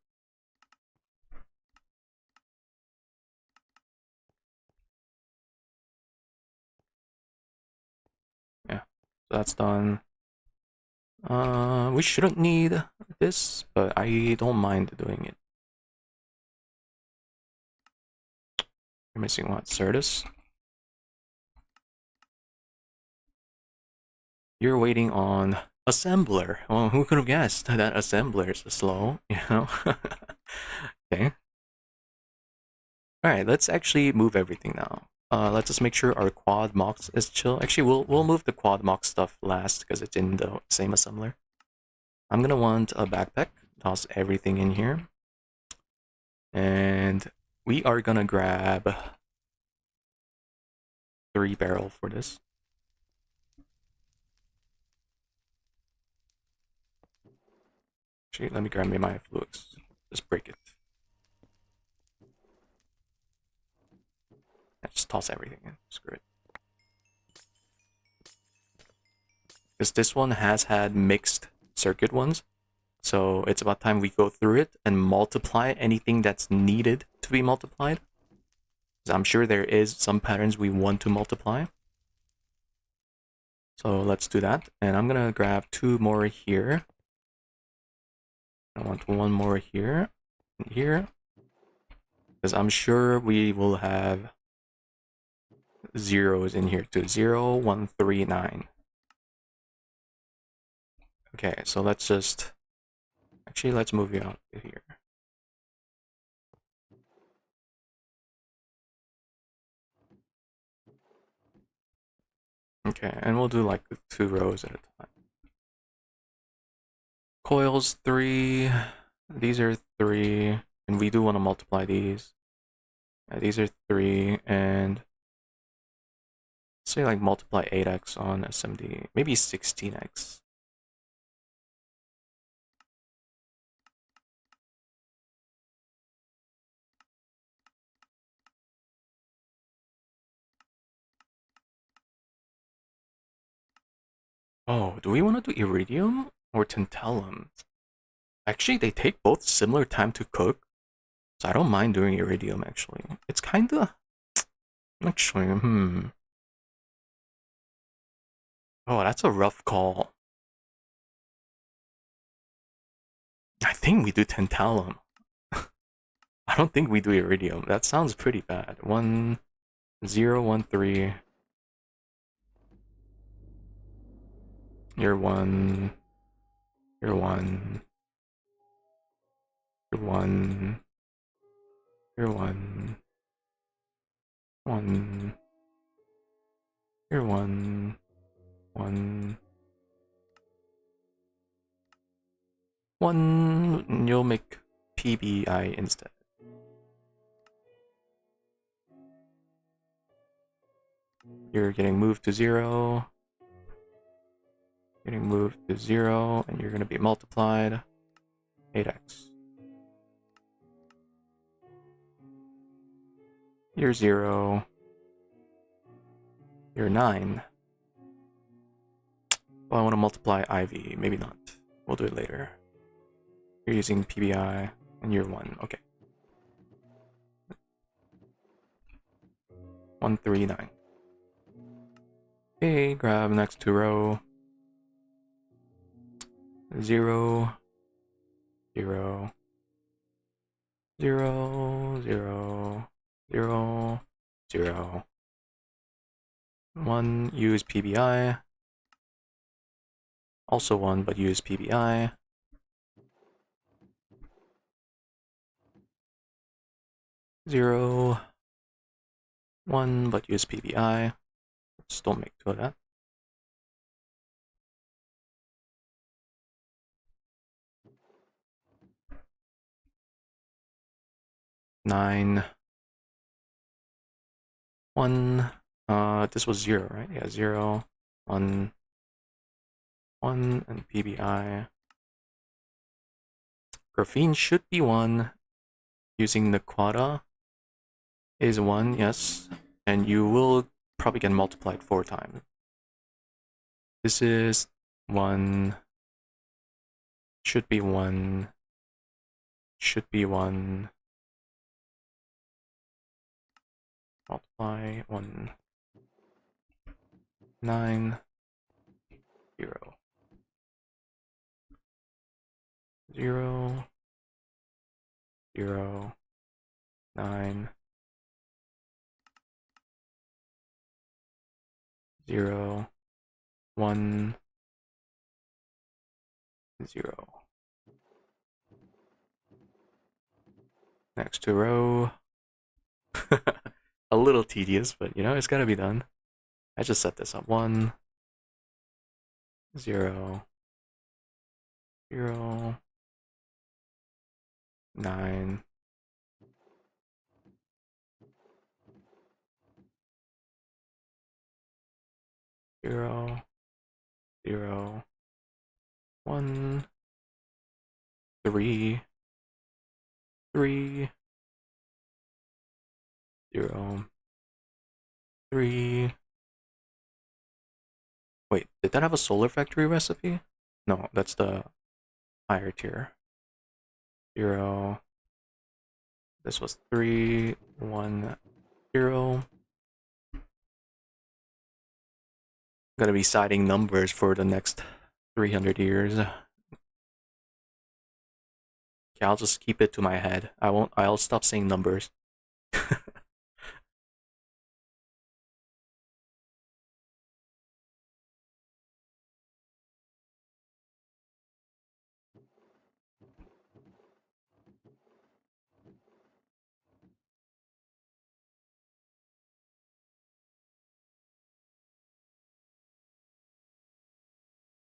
Yeah, so that's done. We shouldn't need this, but I don't mind doing it. You're missing what? Certus? You're waiting on assembler. Well, who could have guessed that assembler is slow, you know? Okay. Alright, let's actually move everything now. Let's just make sure our quad mox is chill. Actually, we'll move the quad mox stuff last because it's in the same assembler. I'm gonna want a backpack. Toss everything in here. And we are gonna grab 3 barrel for this. Actually, let me grab me my flux. Just break it. Just toss everything in. Screw it. Because this one has had mixed circuit ones. So it's about time we go through it and multiply anything that's needed to be multiplied. Because I'm sure there is some patterns we want to multiply. So let's do that. And I'm going to grab 2 more here. I want 1 more here. And here. Because I'm sure we will have zeros in here too. 0, 1, 3, 9. Okay, so let's just... Actually, let's move you out to here. Okay, and we'll do like 2 rows at a time. Coils 3. These are 3. And we do want to multiply these. These are 3, and Say like multiply 8x on SMD, maybe 16x. Oh, do we want to do iridium or tantalum? Actually, they take both similar time to cook, so I don't mind doing iridium actually. It's kinda actually, Oh, that's a rough call. I think we do tantalum. I don't think we do iridium. That sounds pretty bad. 1 0 1 3. You're one. You're one. You're one. You're one. One. You're one. One. One. You'll make PBI instead. You're getting moved to 0. Getting moved to 0, and you're going to be multiplied 8x. You're 0. You're 9. Well, I want to multiply IV. Maybe not. We'll do it later. You're using PBI, and you're 1. Okay. 1 3 9. Okay, grab next to row. 0 0 0 0 0 0 1. Use PBI. Also 1, but use PBI. 0 1, but use PBI. Let's don't make 2 of that. Nine. 1. This was 0, right? Yeah, 0 1 1 and PBI. Graphene should be 1. Using the quota is 1, yes. And you will probably get multiplied 4 times. This is 1. Should be 1. Should be 1. Multiply 1. 9. 0. 0. 0. 9. 0. 1. 0. Next to row. A little tedious, but you know, it's gotta be done. I just set this up. 1 0 0 9 0 0 1 3 3 0 3. Wait, did that have a solar factory recipe? No, that's the higher tier. 0. This was 3 1 0. Gonna be citing numbers for the next 300 years. Okay, I'll just keep it to my head. I'll stop saying numbers.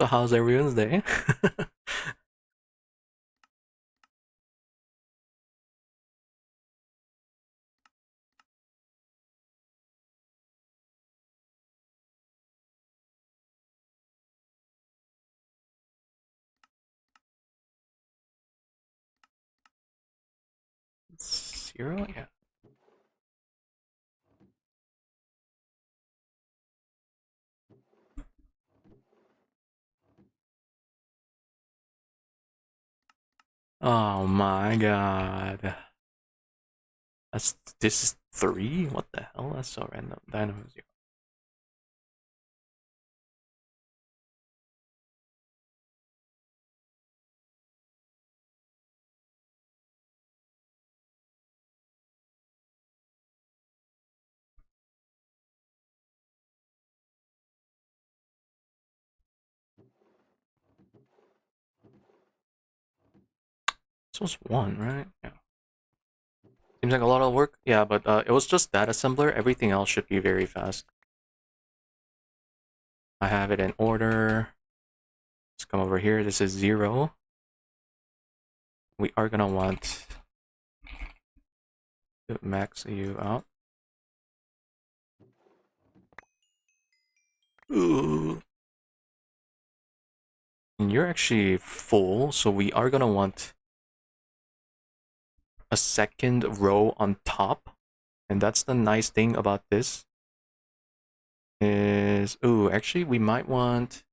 So how's everyone's day? 0? Yeah. Oh my god. This is 3? What the hell? That's so random. Dynamo 0. This was 1, right? Yeah. Seems like a lot of work. Yeah, but it was just that assembler. Everything else should be very fast. I have it in order. Let's come over here. This is 0. We are gonna want to max you out. Ooh. And you're actually full, so we are gonna want a second row on top. And that's the nice thing about this. Is, ooh, actually we might want,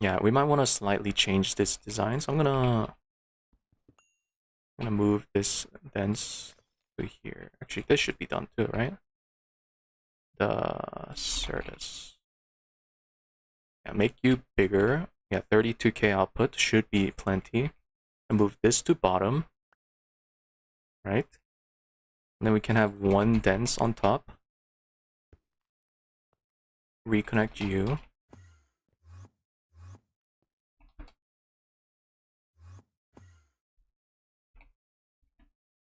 yeah, we might want to slightly change this design. So I'm gonna move this dense to here. Actually, this should be done too, right? The Certus. Yeah, make you bigger. Yeah, 32K output should be plenty. And move this to bottom, right? And then we can have one dense on top. Reconnect you.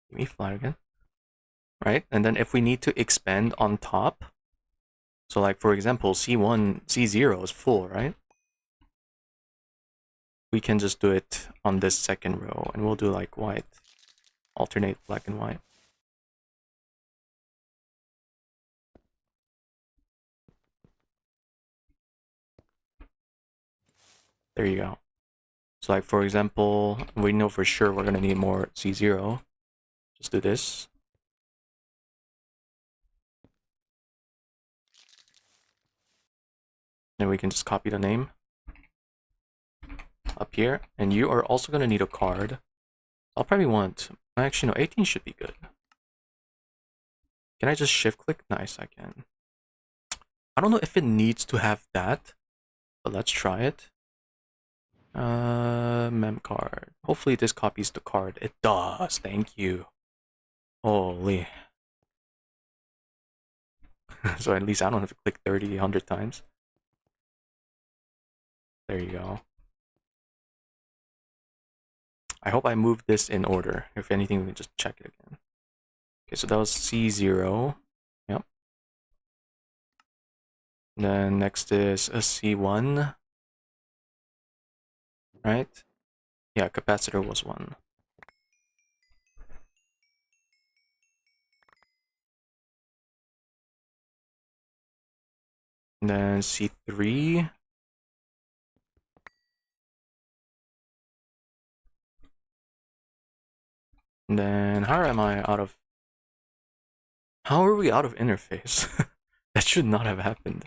Give me fly again. Right? And then if we need to expand on top, so like for example, C1, C0 is full, right? We can just do it on this second row, and we'll do like white. Alternate black and white. There you go. So like for example, we know for sure we're gonna need more C0. Just do this. And we can just copy the name up here. And you are also gonna need a card. I'll probably want, actually no, 18 should be good. Can I just shift click? Nice, I can. I don't know if it needs to have that, but let's try it. Mem card. Hopefully this copies the card. It does, thank you. Holy. So at least I don't have to click 30, 100 times. There you go. I hope I moved this in order. If anything, we can just check it again. Okay, so that was C0. Yep. And then next is a C1. Right? Yeah, capacitor was 1. And then C3. And then how am I out of... How are we out of interface? That should not have happened.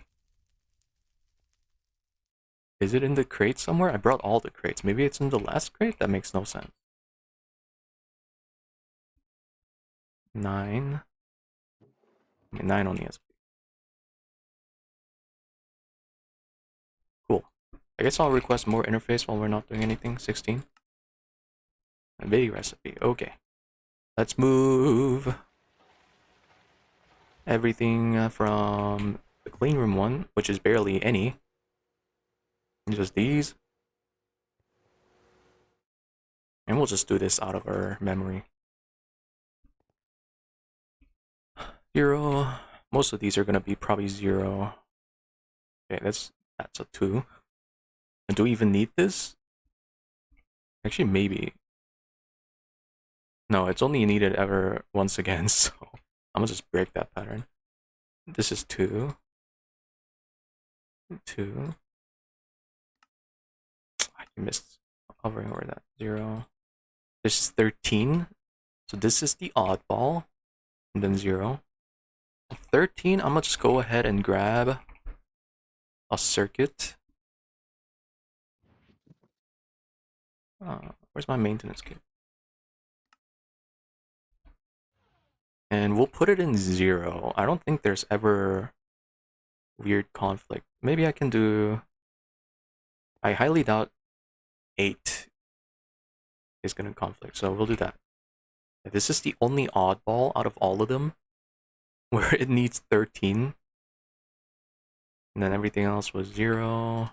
Is it in the crate somewhere? I brought all the crates. Maybe it's in the last crate? That makes no sense. 9. I mean, 9 only has... Cool. I guess I'll request more interface while we're not doing anything. 16. A big recipe. Okay. Let's move everything from the clean room one, which is barely any. Just these. And we'll just do this out of our memory. 0. Most of these are going to be probably 0. Okay, that's a 2. And do we even need this? Actually, maybe. No, it's only needed ever once again, so I'm gonna just break that pattern. This is 2. 2. I missed hovering over that. 0. This is 13. So this is the oddball, and then 0. 13, I'm gonna just go ahead and grab a circuit. Where's my maintenance kit? And we'll put it in 0. I don't think there's ever weird conflict. Maybe I can do... I highly doubt 8 is going to conflict, so we'll do that. This is the only oddball out of all of them where it needs 13. And then everything else was 0.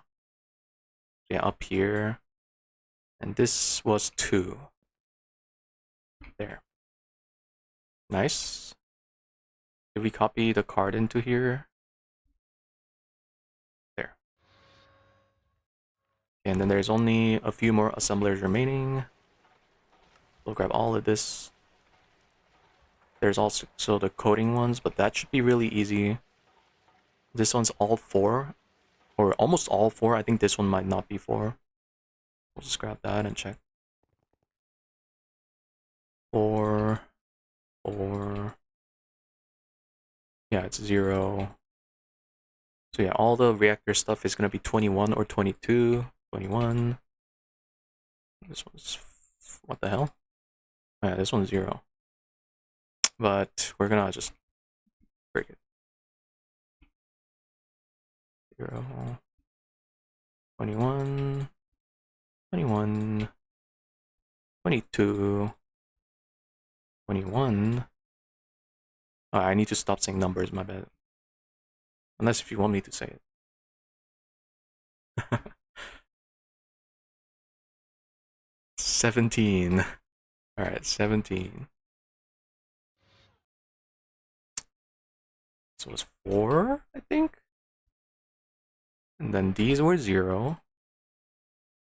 Yeah, up here. And this was 2. There. Nice. Did we copy the card into here? There. And then there's only a few more assemblers remaining. We'll grab all of this. There's also the coding ones, but that should be really easy. This one's all 4, or almost all 4. I think this one might not be 4. We'll just grab that and check. 4, 4. Yeah, it's 0. So yeah, all the reactor stuff is gonna be 21 or 22. 21. This one's... what the hell? Oh, yeah, this one's 0. But we're gonna just break it. 0. 21. 21. 22. 21. Oh, I need to stop saying numbers, my bad. Unless if you want me to say it. 17. Alright, 17. So it was 4, I think? And then these were 0.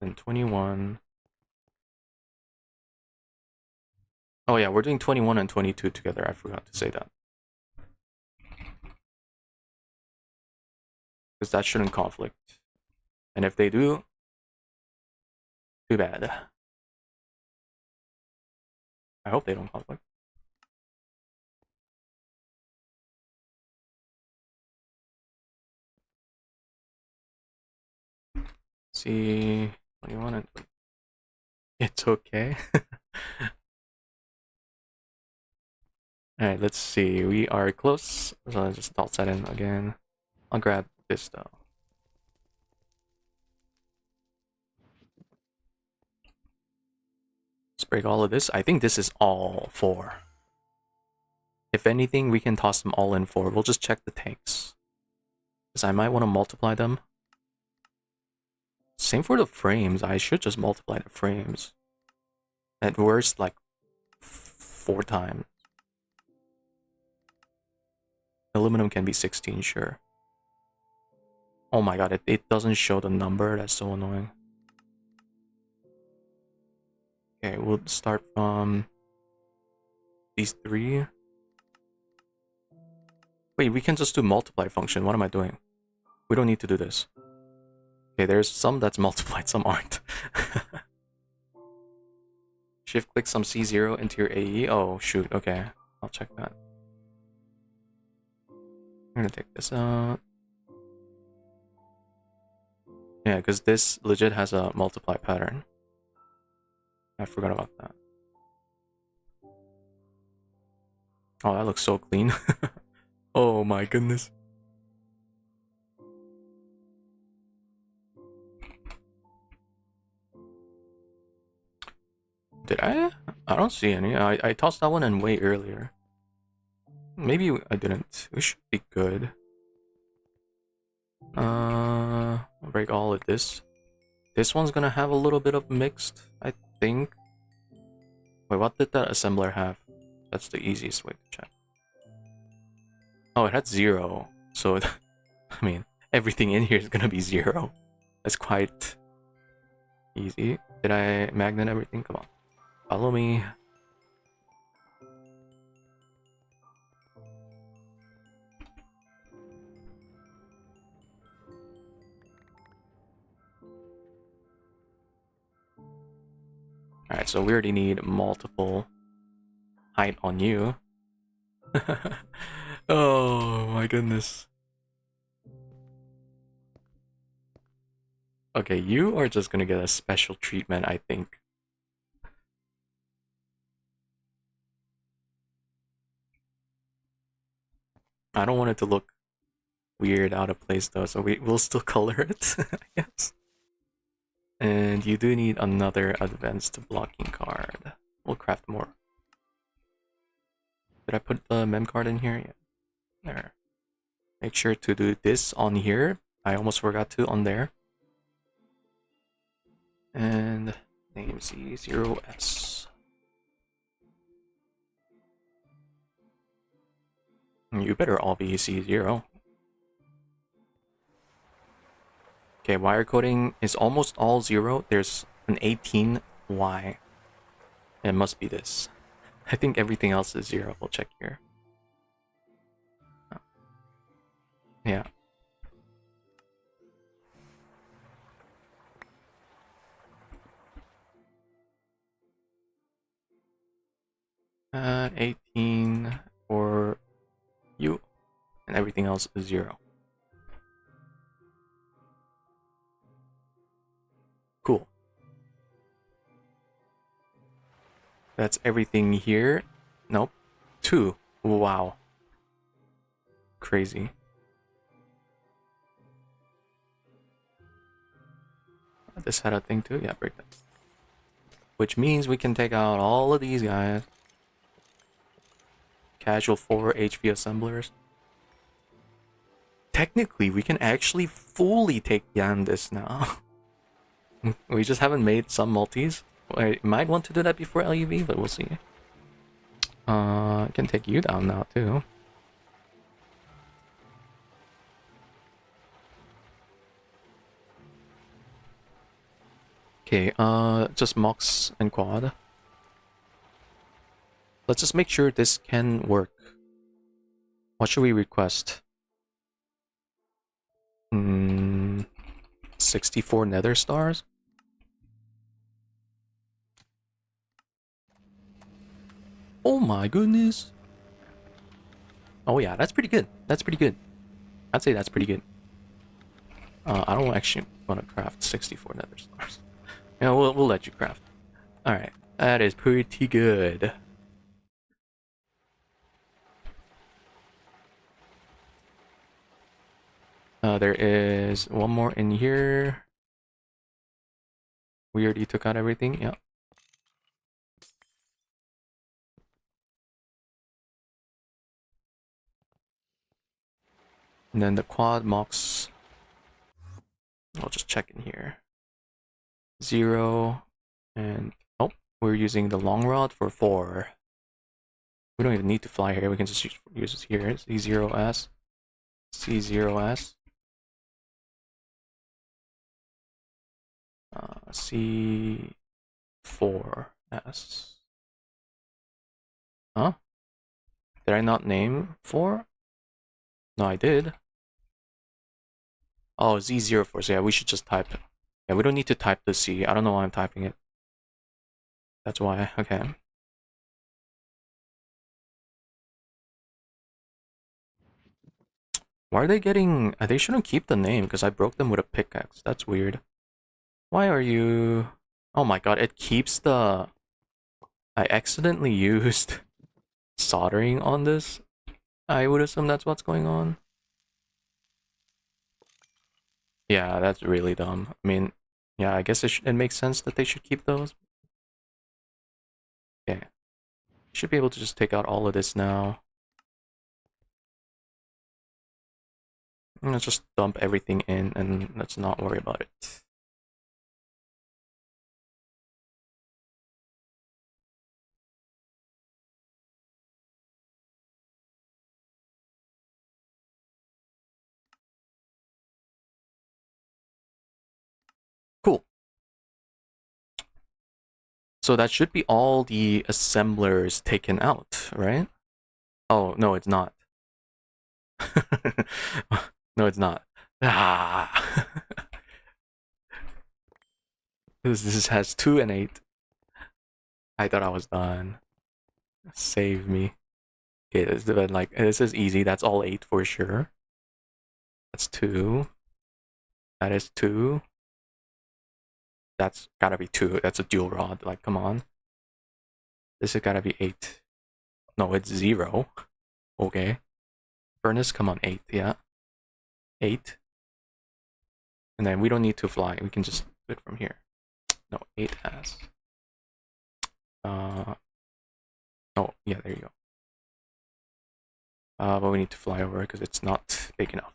Then 21. Oh yeah, we're doing 21 and 22 together. I forgot to say that. Because that shouldn't conflict. And if they do, too bad. I hope they don't conflict. See, 21 and 20. It's okay. Alright, let's see. We are close. So I'll just toss that in again. I'll grab this though. Let's break all of this. I think this is all 4. If anything, we can toss them all in 4. We'll just check the tanks. Because I might want to multiply them. Same for the frames. I should just multiply the frames. At worst, like 4 times. Aluminum can be 16, sure. Oh my god, it doesn't show the number. That's so annoying. Okay, we'll start from these 3. Wait, we can just do multiply function. What am I doing? We don't need to do this. Okay, there's some that's multiplied, some aren't. Shift click some C0 into your AE. Oh, shoot. Okay, I'll check that. I'm gonna take this out. Yeah, because this legit has a multiply pattern. I forgot about that. Oh, that looks so clean. Oh my goodness. Did I? I don't see any. I tossed that one in way earlier. Maybe I didn't. We should be good. I'll break all of this. This one's gonna have a little bit of mixed, I think. Wait, what did that assembler have? That's the easiest way to check. Oh, it had 0. So, I mean, everything in here is gonna be 0. That's quite easy. Did I magnet everything? Come on. Follow me. Alright, so we already need multiple height on you. Oh my goodness. Okay, you are just gonna get a special treatment, I think. I don't want it to look weird out of place though, so we'll still color it, I guess. And you do need another advanced blocking card. We'll craft more. Did I put the mem card in here? Yeah. There. Make sure to do this on here. I almost forgot to on there. And name Z0S. You better all be C0. Okay, wire coding is almost all 0. There's an 18Y. It must be this. I think everything else is 0. We'll check here. Yeah. Uh, 18 for you, and everything else is 0. Cool. That's everything here. Nope. 2. Wow. Crazy. This had a thing too? Yeah, break that. Which means we can take out all of these guys. Casual 4 HV assemblers. Technically, we can actually fully take down this now. We just haven't made some multis. I might want to do that before LUV, but we'll see. I can take you down now too. Okay, just Mox and Quad. Let's just make sure this can work. What should we request? 64 nether stars? Oh my goodness. Oh yeah, that's pretty good. That's pretty good. I'd say that's pretty good. I don't actually want to craft 64 nether stars. Yeah, we'll let you craft. Alright, that is pretty good. There is one more in here. We already took out everything, yeah. And then the quad mox. I'll just check in here. 0. And oh, we're using the long rod for 4. We don't even need to fly here. We can just use it here. C0S. C0S. C4S. Huh? Did I not name 4? No, I did. Oh, Z04. So yeah, we should just type it. Yeah, we don't need to type the C. I don't know why I'm typing it. That's why. Okay. Why are they getting... They shouldn't keep the name because I broke them with a pickaxe. That's weird. Why are you... Oh my god, it keeps the... I accidentally used soldering on this. I would assume that's what's going on. Yeah, that's really dumb. I mean, yeah, I guess it makes sense that they should keep those. Okay. Should be able to just take out all of this now. Let's just dump everything in and let's not worry about it. Cool. So that should be all the assemblers taken out, right? Oh, no, it's not. No, it's not. Ah. This has 2 and 8. I thought I was done. Save me. Okay, this is easy. That's all 8 for sure. That's 2. That is 2. That's gotta be 2. That's a dual rod. Like, come on. This has gotta be 8. No, it's 0. Okay. Furnace, come on, 8. Yeah. 8. And then we don't need to fly. We can just do it from here. No, 8S. Oh, yeah, there you go. But we need to fly over because it's not big enough.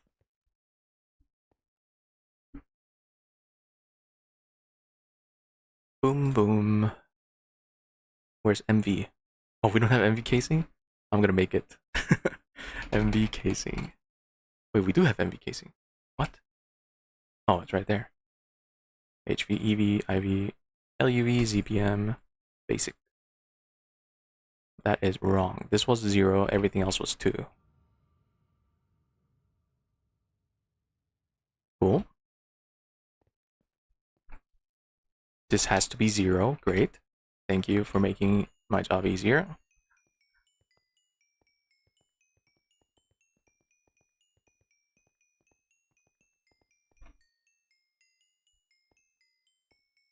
Boom, boom. Where's MV? Oh, we don't have MV casing? I'm gonna make it. MV casing. Wait, we do have MV casing. What? Oh, it's right there. HV, EV, IV, LUV, ZPM, basic. That is wrong. This was 0, everything else was 2. Cool. This has to be 0. Great. Thank you for making my job easier.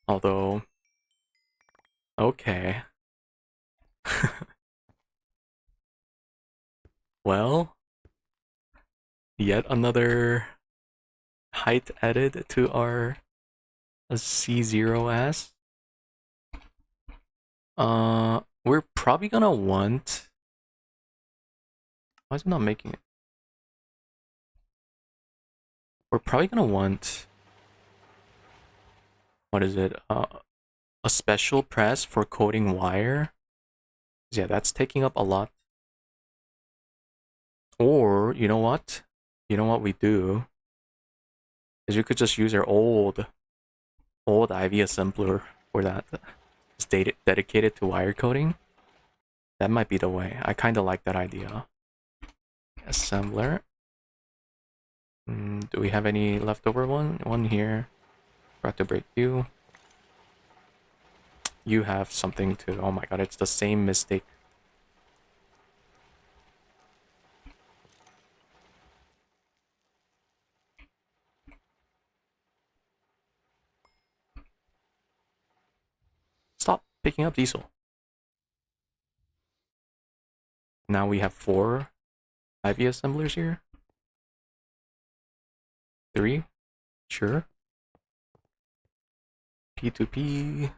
Although, okay. Well, yet another height added to our C0S. We're probably gonna want. Why is it not making it? We're probably gonna want. What is it? A special press for coating wire. Yeah, that's taking up a lot. Or you know what? You know what we do is we could just use our old IV assembler for that. It's dedicated to wire coating. That might be the way. I kind of like that idea. Assembler. Do we have any leftover one? One here. Forgot to break you. You have something to. Oh my god, it's the same mistake. Stop picking up diesel. Now we have 4 IV assemblers here. 3. Sure. P2P.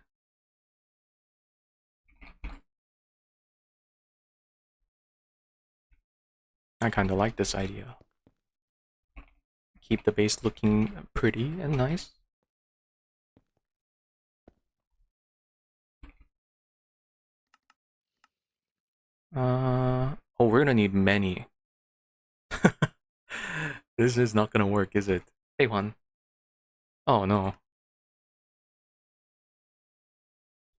I kind of like this idea. Keep the base looking pretty and nice. Oh, we're gonna need many. This is not gonna work, is it? Hey, Juan. Oh no.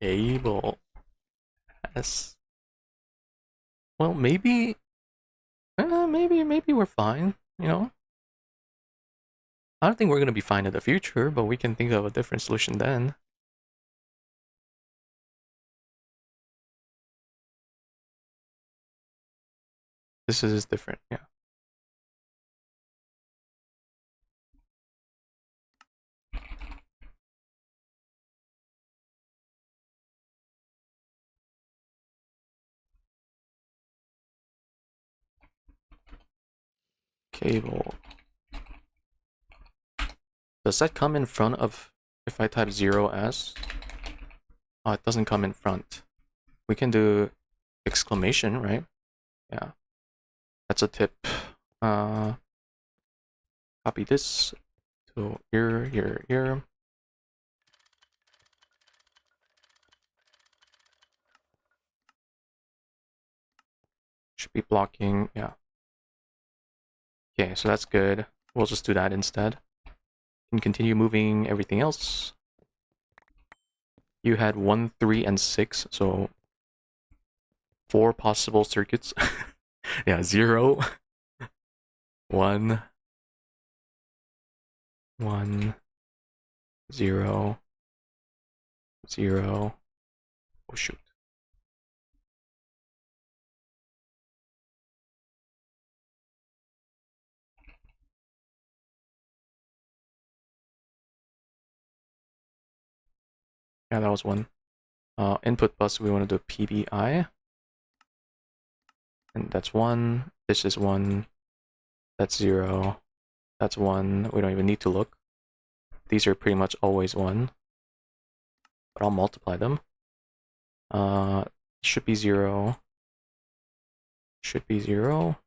Cable. Yes. Well, maybe. Maybe we're fine. You know. I don't think we're gonna be fine in the future, but we can think of a different solution then. This is different, yeah. Cable. Does that come in front of if I type 0S? Oh, it doesn't come in front. We can do exclamation, right? Yeah. That's a tip. Copy this to here. Should be blocking, yeah. Okay, so that's good. We'll just do that instead. And continue moving everything else. You had 1, 3, and 6, so 4 possible circuits. Yeah, 0, 1, 1, 0, 0. Oh shoot. Yeah, that was one. Input bus, we want to do PBI. And that's 1. This is 1. That's 0. That's 1. We don't even need to look. These are pretty much always 1. But I'll multiply them. Should be 0. Should be 0.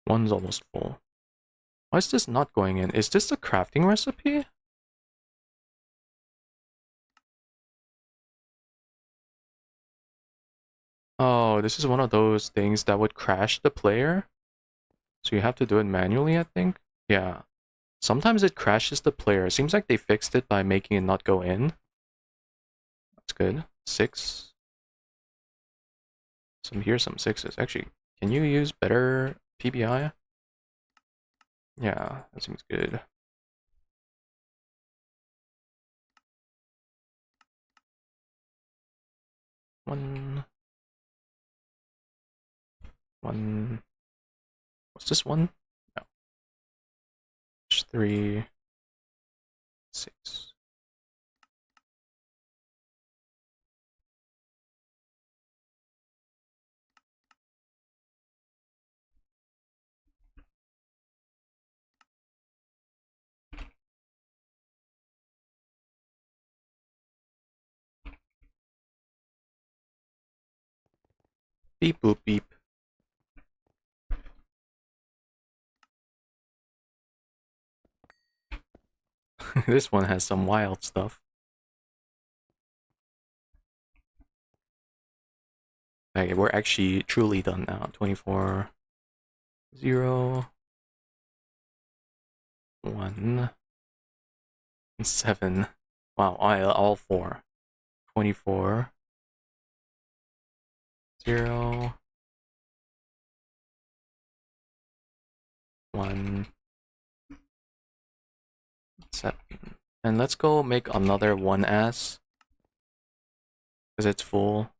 One's almost full. Why is this not going in? Is this the crafting recipe? Oh, this is one of those things that would crash the player. So you have to do it manually, I think. Yeah. Sometimes it crashes the player. It seems like they fixed it by making it not go in. That's good. 6. Here's some 6s. Actually, can you use better PBI? Yeah, that seems good. One. What's this one? No. 3. 6. Beep boop beep. This one has some wild stuff. Okay, we're actually truly done now. 24. 0. 1. 7. Wow, all 4. 24. 0. 1. 7. And let's go make another 1S. Because it's full.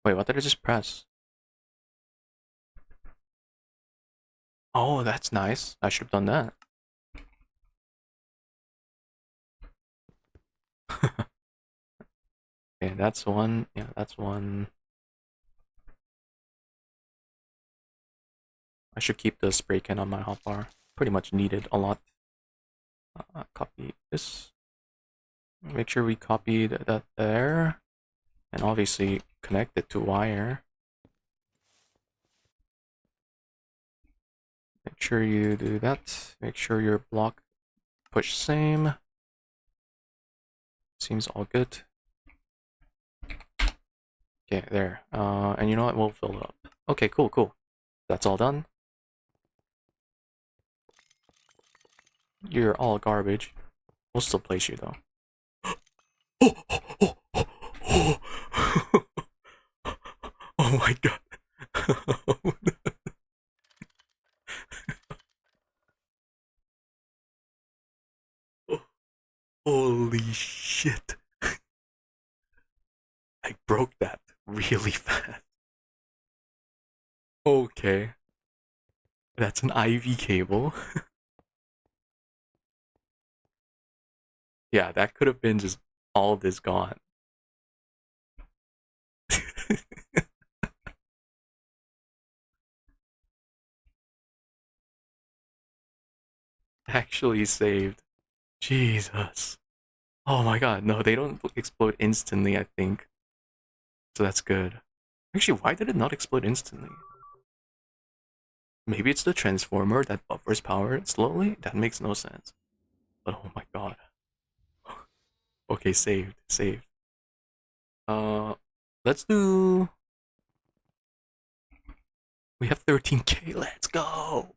Wait, what did I just press? Oh, that's nice. I should have done that. Okay, that's 1. Yeah, that's 1. I should keep the spray can on my hotbar. Pretty much needed a lot. Copy this. Make sure we copy that there. And obviously connect it to wire. Make sure you do that. Make sure your block push same. Seems all good. Okay, there. And you know what? We'll fill it up. Okay, cool, cool. That's all done. You're all garbage. We'll still place you though. Oh, oh, oh, oh, oh. Oh my god. Holy shit. I broke that really fast. Okay. That's an IV cable. Yeah, that could have been just all this gone. Actually saved. Jesus. Oh my god, no, they don't explode instantly, I think. So that's good. Actually, why did it not explode instantly? Maybe it's the transformer that buffers power slowly? That makes no sense. But oh my god. Okay, saved, saved. Uh, let's do... We have 13k, let's go!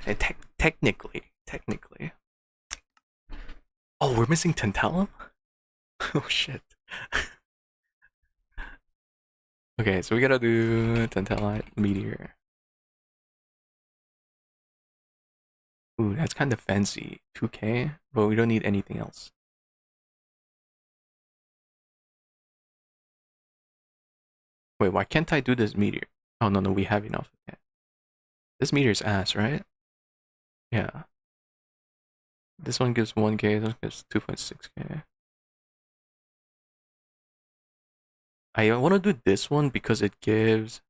And technically... Oh, we're missing tantalum? Oh shit. Okay, so we gotta do tantalite meteor. Ooh, that's kind of fancy. 2K, but we don't need anything else. Wait, why can't I do this meteor? Oh, no, we have enough. Okay. This meteor's ass, right? Yeah. This one gives 1K, this one gives 2.6K. I want to do this one because it gives...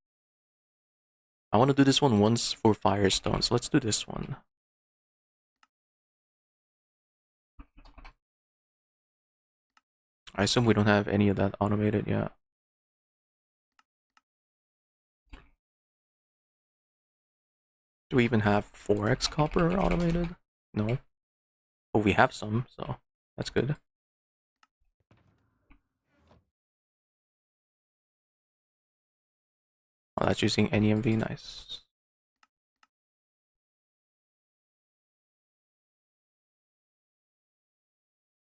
I want to do this one once for Firestone, so let's do this one. I assume we don't have any of that automated yet. Do we even have 4x copper automated? No. But we have some, so that's good. Oh, that's using NEMV, nice.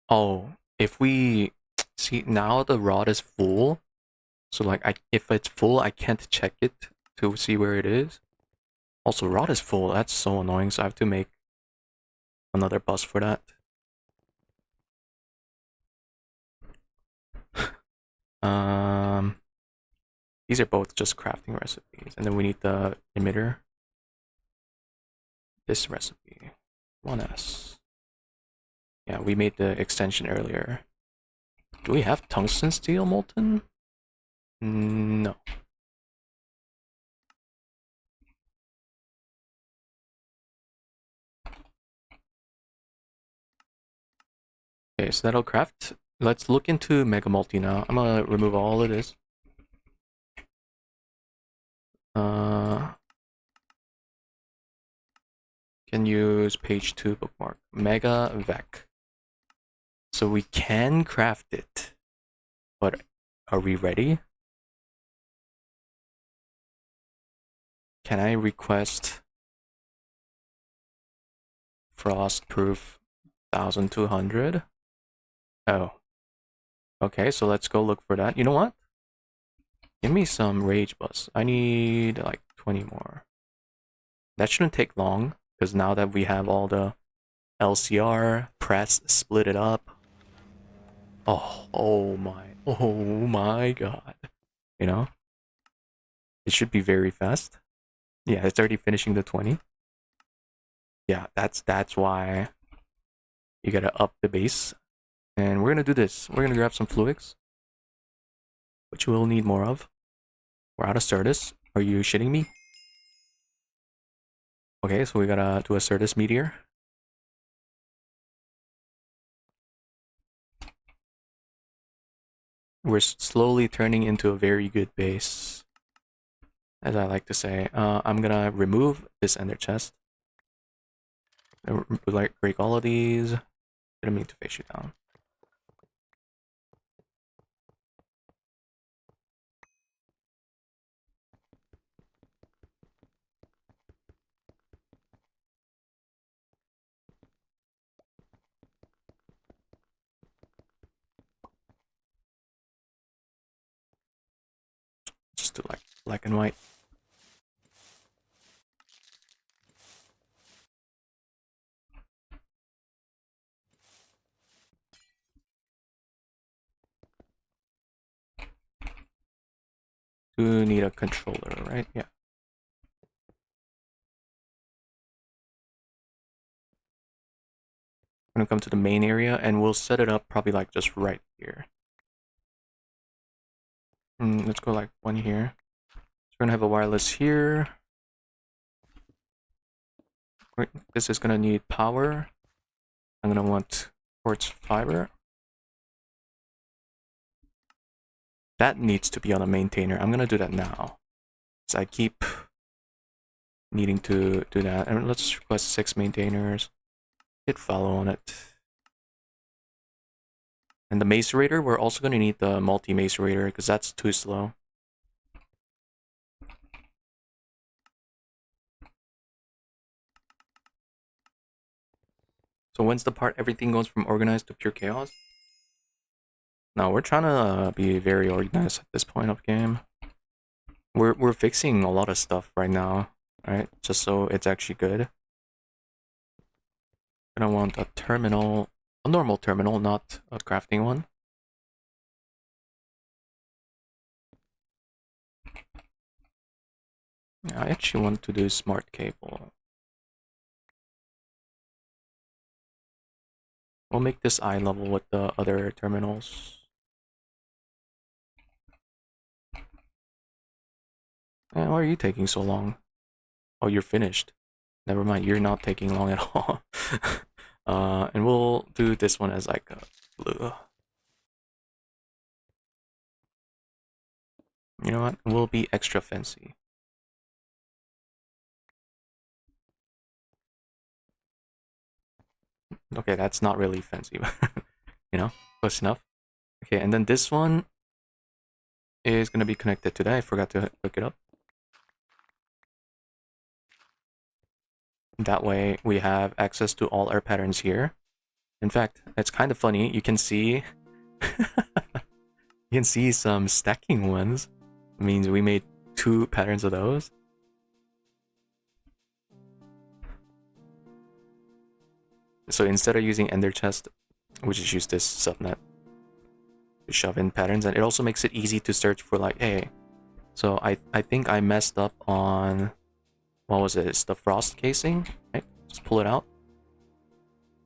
Oh, if we see now the rod is full, so like if it's full, I can't check it to see where it is. Also, rod is full. That's so annoying. So I have to make another bus for that. These are both just crafting recipes, and then we need the emitter. This recipe, 1S. Yeah, we made the extension earlier. Do we have tungsten steel molten? No. Okay, so that'll craft. Let's look into Mega Multi now. I'm gonna remove all of this. Can use page 2 bookmark. Mega Vec. So we can craft it. But are we ready? Can I request frost proof 1200? Oh. Okay, so let's go look for that. You know what? Give me some rage bus. I need like 20 more. That shouldn't take long, because now that we have all the LCR, PrAss split it up. Oh my god. You know? It should be very fast. Yeah, it's already finishing the 20. Yeah, that's why you gotta up the base. And we're gonna do this. We're gonna grab some fluids, which we'll need more of. We're out of Certus. Are you shitting me? Okay, so we gotta do a Certus meteor. We're slowly turning into a very good base, as I like to say. I'm gonna remove this ender chest. Like break all of these. Didn't mean to face you down. Just do like black and white. Do need a controller, right? Yeah. We're gonna come to the main area and we'll set it up probably like just right here. Let's go like one here. So we're gonna have a wireless here. This is gonna need power. I'm gonna want quartz fiber. That needs to be on a maintainer. I'm gonna do that now. So I keep needing to do that. And let's request 6 maintainers. Hit follow on it. And the macerator, we're also gonna need the multi-macerator because that's too slow. So when's the part everything goes from organized to pure chaos? No, we're trying to be very organized at this point of game. We're fixing a lot of stuff right now, right? Just so it's actually good. Gonna want a terminal, a normal terminal, not a crafting one. I actually want to do smart cable. We'll make this eye level with the other terminals. Why are you taking so long? Oh, you're finished. Never mind, you're not taking long at all. And we'll do this one as like a blue. You know what? We'll be extra fancy. Okay, that's not really fancy, but you know, close enough. Okay, and then this one is gonna be connected to that. I forgot to look it up. That way we have access to all our patterns here. In fact, it's kind of funny. You can see you can see some stacking ones. It means we made 2 patterns of those. So instead of using ender chest, we just use this subnet to shove in patterns, and it also makes it easy to search for like, hey, so I think I messed up on, what was it? It's the frost casing, right? Just pull it out.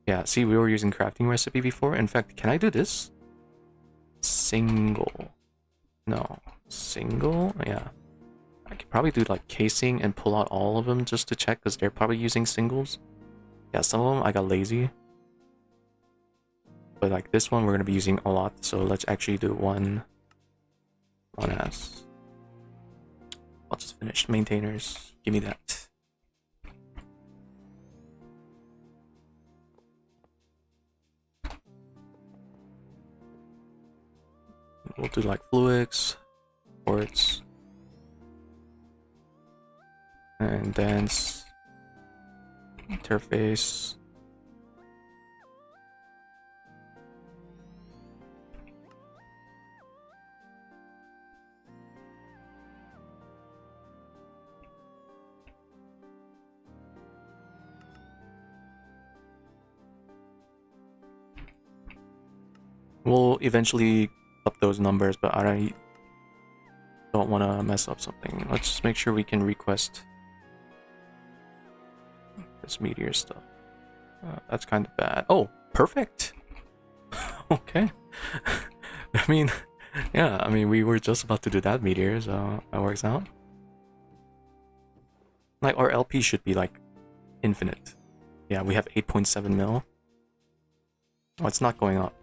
Yeah, see, we were using crafting recipe before. In fact, can I do this? Single. No. Single? Yeah. I could probably do like casing and pull out all of them just to check, because they're probably using singles. Yeah, some of them I got lazy. But like this one we're going to be using a lot, so let's actually do one as. I'll just finish maintainers. Give me that. We'll do like fluids, ports, and dense, interface. We'll eventually up those numbers, but I don't want to mess up something. Let's just make sure we can request this meteor stuff. That's kind of bad. Oh, perfect. Okay. I mean, yeah, I mean, we were just about to do that meteor, so that works out. Like, our LP should be like infinite. Yeah, we have 8.7 mil. Oh, it's not going up.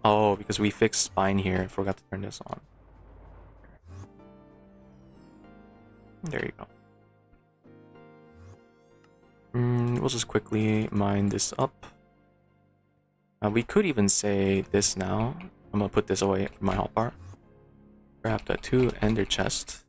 Oh, because we fixed spine here. I forgot to turn this on. There you go. We'll just quickly mine this up. We could even say this now. I'm gonna put this away from my hotbar. Grab the 2 ender chest.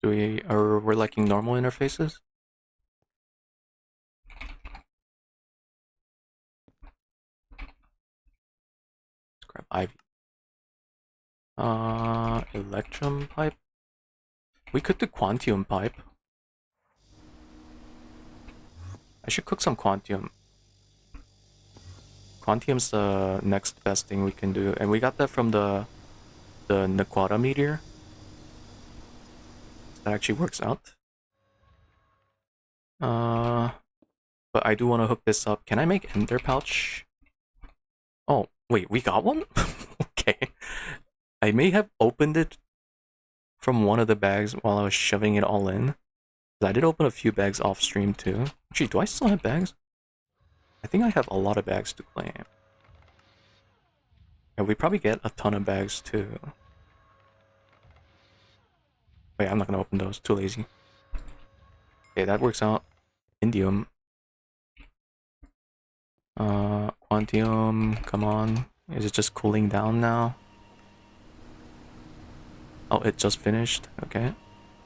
We're liking normal interfaces? Let's grab ivy. Electrum pipe. We could do quantium pipe. I should cook some quantium. Quantium's the next best thing we can do, and we got that from the Naquata meteor. That actually works out. But I do want to hook this up. Can I make ender pouch? Oh, wait, we got one? Okay. I may have opened it from one of the bags while I was shoving it all in. I did open a few bags off stream too. Actually, do I still have bags? I think I have a lot of bags to claim. And we probably get a ton of bags too. Wait, I'm not gonna open those. Too lazy. Okay, that works out. Indium. Quantium, come on. Is it just cooling down now? Oh, it just finished. Okay.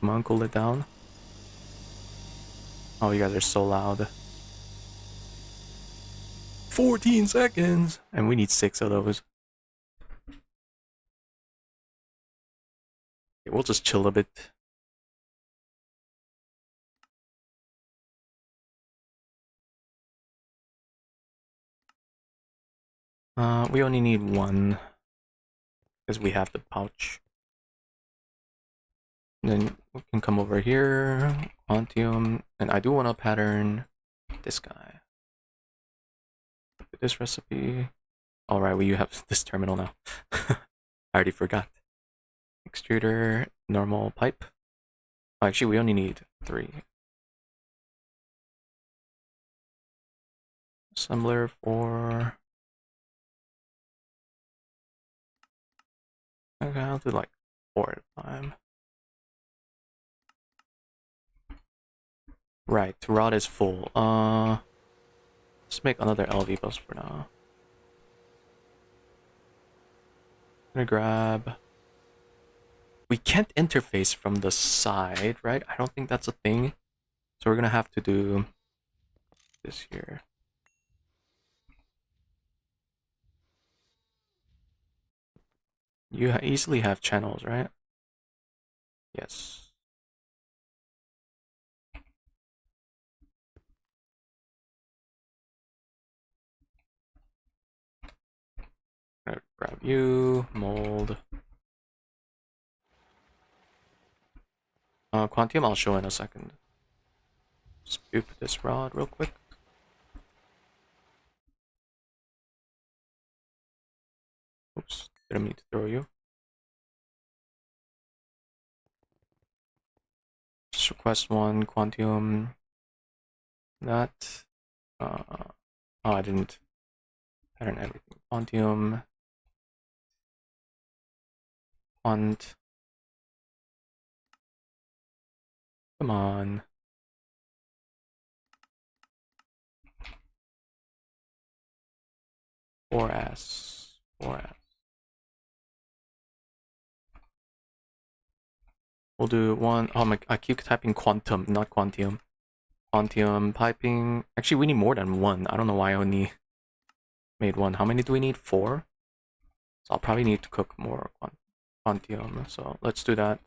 Come on, cool it down. Oh, you guys are so loud. 14 seconds! And we need 6 of those. we'll just chill a bit. We only need one because we have the pouch. And then we can come over here, Quantium, and I do want to pattern this guy. This recipe. Alright, we have this terminal now. I already forgot. Extruder, normal pipe. Oh, actually, we only need 3. Assembler for... Okay, I'll do like 4 at a time. Right, rod is full. Let's make another LV bus for now. I'm gonna grab... We can't interface from the side, right? I don't think that's a thing. So we're gonna have to do this here. You easily have channels, right? Yes. Grab you, mold. Quantium I'll show in a second. Scoop this rod real quick. Oops, didn't mean to throw you. Just request 1 Quantium. That. Oh, I didn't pattern everything. Quantium. Quant. Come on. PrAss. We'll do 1. Oh my! I keep typing quantum, not quantium. Quantium piping. Actually, we need more than 1. I don't know why I only made 1. How many do we need? 4. So I'll probably need to cook more quantium. So let's do that.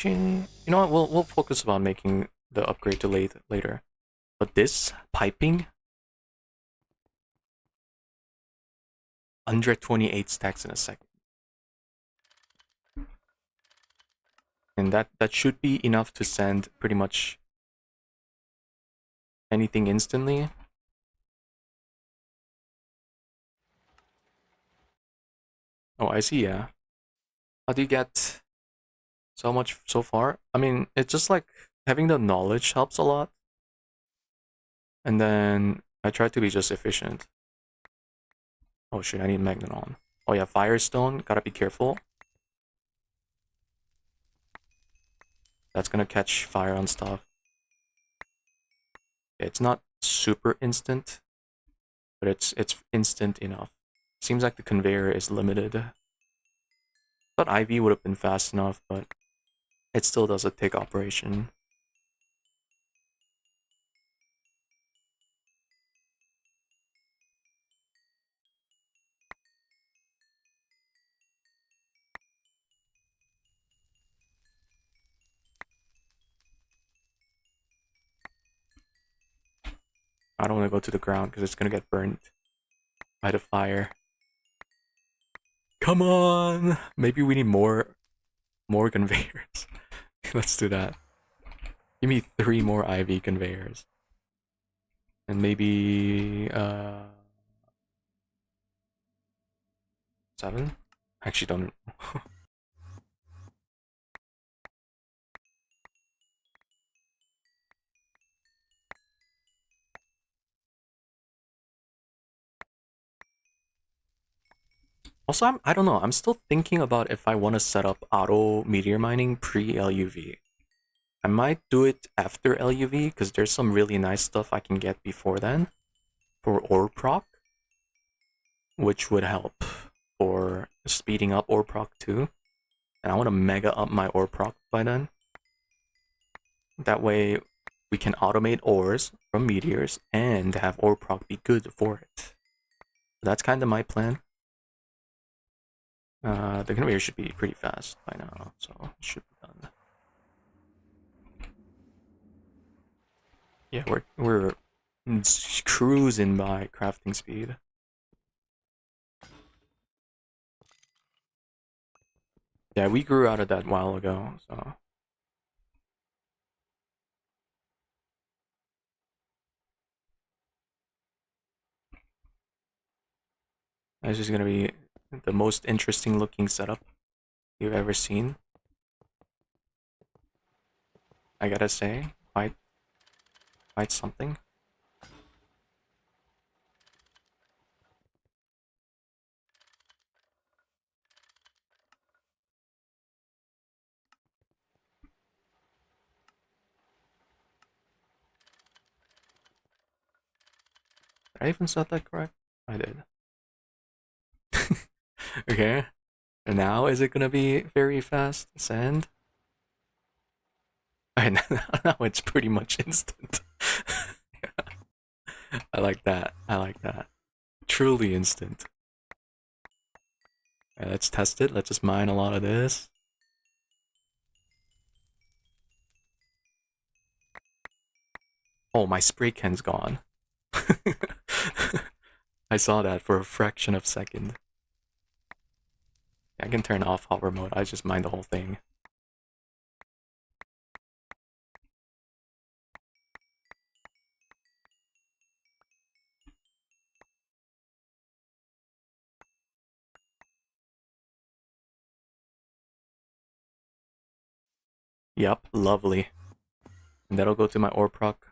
You know what? We'll focus on making the upgrade to lathe later. But this piping, 128 stacks in a second, and that should be enough to send pretty much anything instantly. Oh, I see. Yeah. How do you get so much so far? I mean, it's just like having the knowledge helps a lot. And then I try to be just efficient. Oh shit, I need Magneton. Oh yeah, Firestone, gotta be careful. That's gonna catch fire on stuff. It's not super instant, but it's instant enough. Seems like the conveyor is limited. But IV would have been fast enough, but it still does a tick operation. I don't want to go to the ground because it's gonna get burnt by the fire. Come on! Maybe we need more conveyors. Let's do that. Give me 3 more IV conveyors. And maybe 7? I actually don't. Also, I don't know. I'm still thinking about if I want to set up auto meteor mining pre-LUV. I might do it after LUV because there's some really nice stuff I can get before then for ore proc, which would help for speeding up ore proc too. And I want to mega up my ore proc by then. That way we can automate ores from meteors and have ore proc be good for it. That's kind of my plan. The conveyor should be pretty fast by now, so it should be done. Yeah, we're cruising by crafting speed. Yeah, we grew out of that a while ago, so. This is gonna be the most interesting looking setup you've ever seen. I gotta say, quite something. Did I even set that correct? I did. Okay. And now is it gonna be very fast send? And now it's pretty much instant. I like that. I like that. Truly instant. Alright, let's test it. Let's just mine a lot of this. Oh, my spray can's gone. I saw that for a fraction of a second. I can turn off hover mode. I just mine the whole thing. Yep, lovely. And that'll go to my ore proc.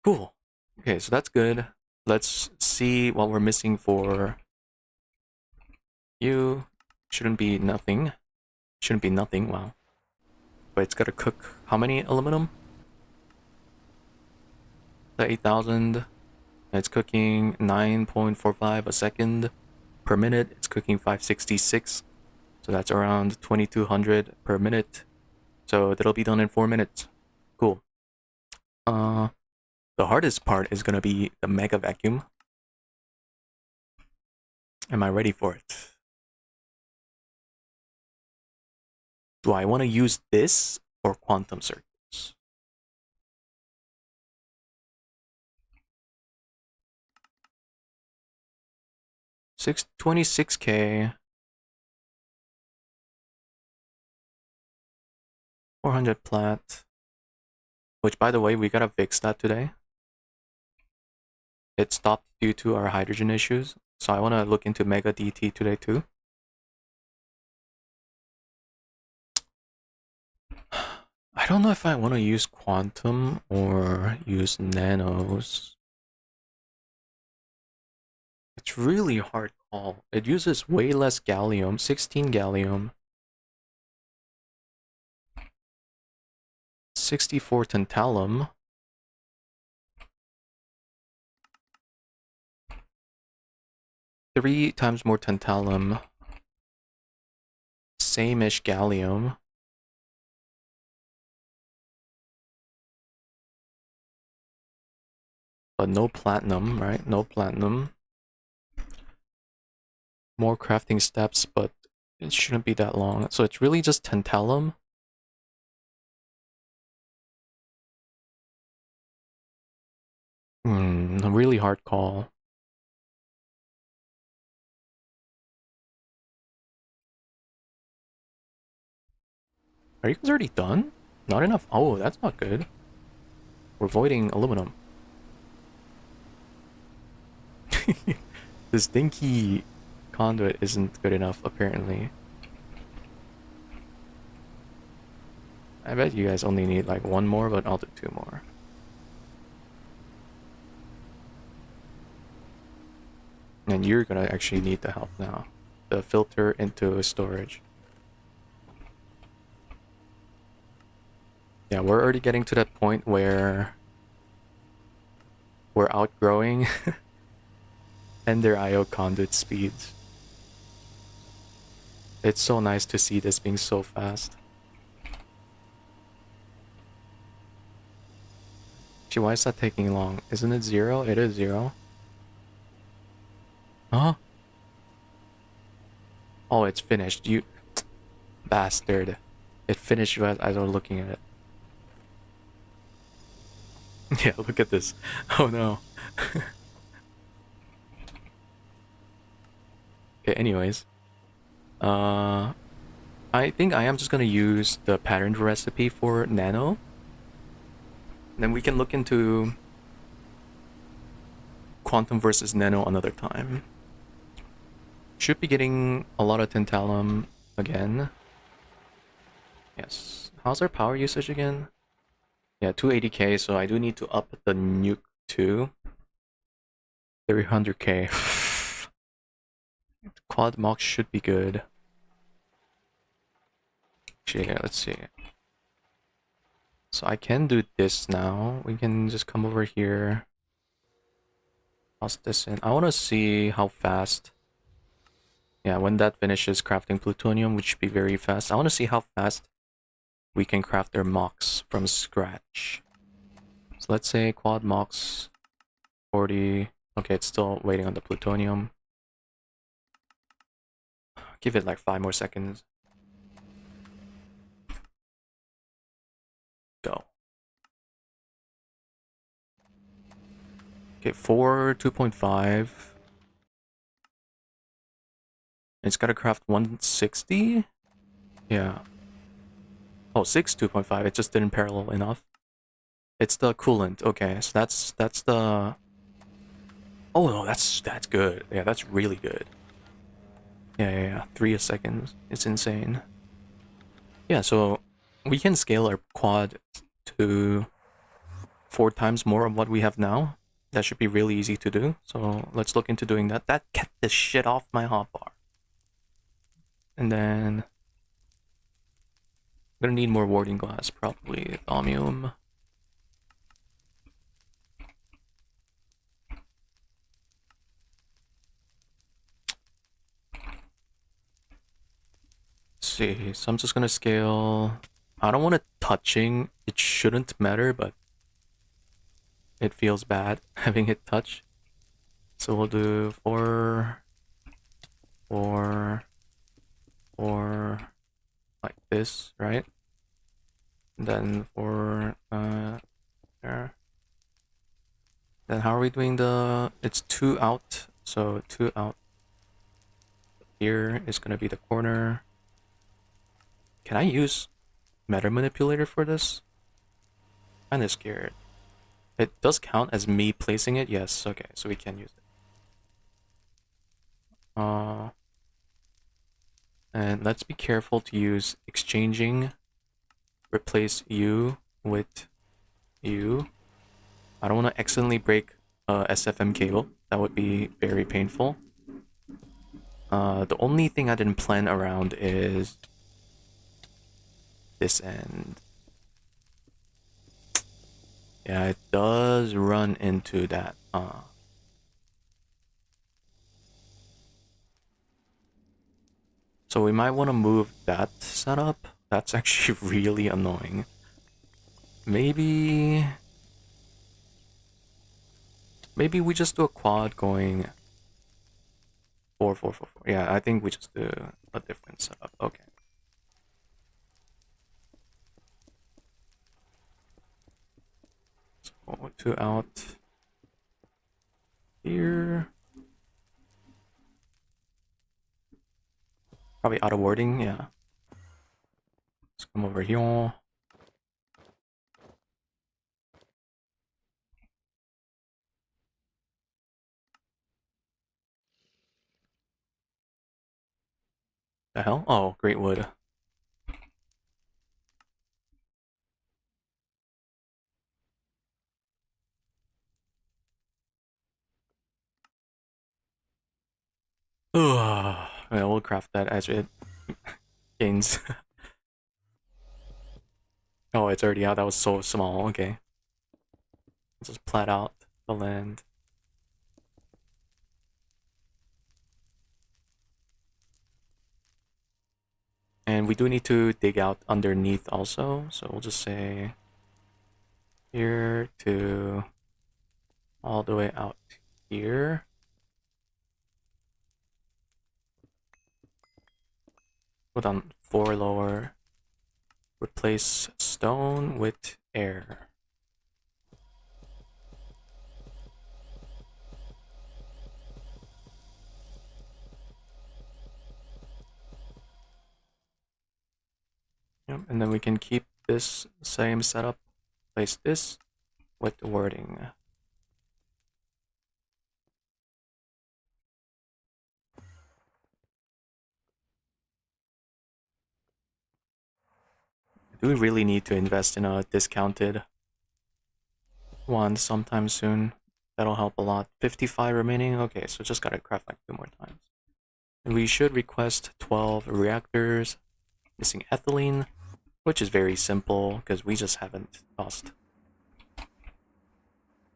Cool. Okay, so that's good. Let's see what we're missing for you. Shouldn't be nothing. Shouldn't be nothing, wow. But it's gotta cook how many aluminum? The 8,000. It's cooking 9.45 a second per minute. It's cooking 566. So that's around 2200 per minute. So that'll be done in 4 minutes. Cool. The hardest part is gonna be the mega vacuum. Am I ready for it? Do I want to use this or quantum circuits? $26K. 400 plat. Which, by the way, we gotta fix that today. It stopped due to our hydrogen issues. So I want to look into Mega DT today too. I don't know if I want to use quantum or use nanos. It's really hard call. It uses way less gallium, 16 gallium. 64 tantalum. Three times more tantalum. Same-ish gallium. But no platinum, right? No platinum. More crafting steps, but it shouldn't be that long. So it's really just tantalum. A really hard call. Are you guys already done? Not enough. Oh, that's not good. We're voiding aluminum. This dinky conduit isn't good enough, apparently. I bet you guys only need like one more, but I'll do two more. And you're gonna actually need the help now. The filter into storage. Yeah, we're already getting to that point where we're outgrowing Ender IO conduit speeds. It's so nice to see this being so fast. Gee, why is that taking long? Isn't it 0? It is 0. Huh? Oh, it's finished. You bastard. It finished as I was looking at it. Yeah, look at this. Oh no. Okay, anyways. Uh, I think I am just gonna use the patterned recipe for nano. Then we can look into quantum versus nano another time. Should be getting a lot of tantalum again. Yes. How's our power usage again? Yeah, 280k, so I do need to up the nuke to 300k. Quad mox should be good. Actually, yeah, let's see. So I can do this now. We can just come over here. Toss this in. I want to see how fast. Yeah, when that finishes crafting plutonium, which should be very fast. I want to see how fast we can craft their mox from scratch. So let's say quad mox 40. Okay, it's still waiting on the plutonium. Give it like 5 more seconds. Go. Okay, 4, 2.5. It's gotta craft 160? Yeah. Oh, 6, 2.5. It just didn't parallel enough. It's the coolant. Okay, so that's the... Oh no, that's good. Yeah, that's really good. Yeah. 3 a second. It's insane. Yeah, so we can scale our quad to 4 times more of what we have now. That should be really easy to do. So let's look into doing that. That kept the shit off my hotbar. And then I'm gonna need more warding glass, probably thaumium. Let's see, so I'm just gonna scale. I don't want it touching. It shouldn't matter, but it feels bad having it touch. So we'll do 4, 4, 4, like this, right? And then 4, there. Then how are we doing the... It's 2 out, so 2 out. Here is gonna be the corner. Can I use Meta Manipulator for this? Kinda scared. It does count as me placing it, yes, okay, so we can use it. And let's be careful to use exchanging, replace you with you. I don't want to accidentally break a SFM cable. That would be very painful. The only thing I didn't plan around is this end. Yeah, it does run into that. So we might want to move that setup. That's actually really annoying. Maybe we just do a quad going 4, 4, 4, 4. Yeah, I think we just do a different setup. Okay. So 2 out here. Probably out of wording, yeah. Let's come over here. The hell? Oh, great wood. Ugh. Yeah, we'll craft that as it gains. Oh, it's already out. That was so small. Okay. Let's just plat out the land. And we do need to dig out underneath also. So we'll just say here to all the way out here. Go down 4 lower. Replace stone with air. Yep, and then we can keep this same setup. Place this with the wording. Do we really need to invest in a discounted one sometime soon? That'll help a lot. 55 remaining. Okay, so just gotta craft like 2 more times. And we should request 12 reactors. Missing ethylene, which is very simple because we just haven't tossed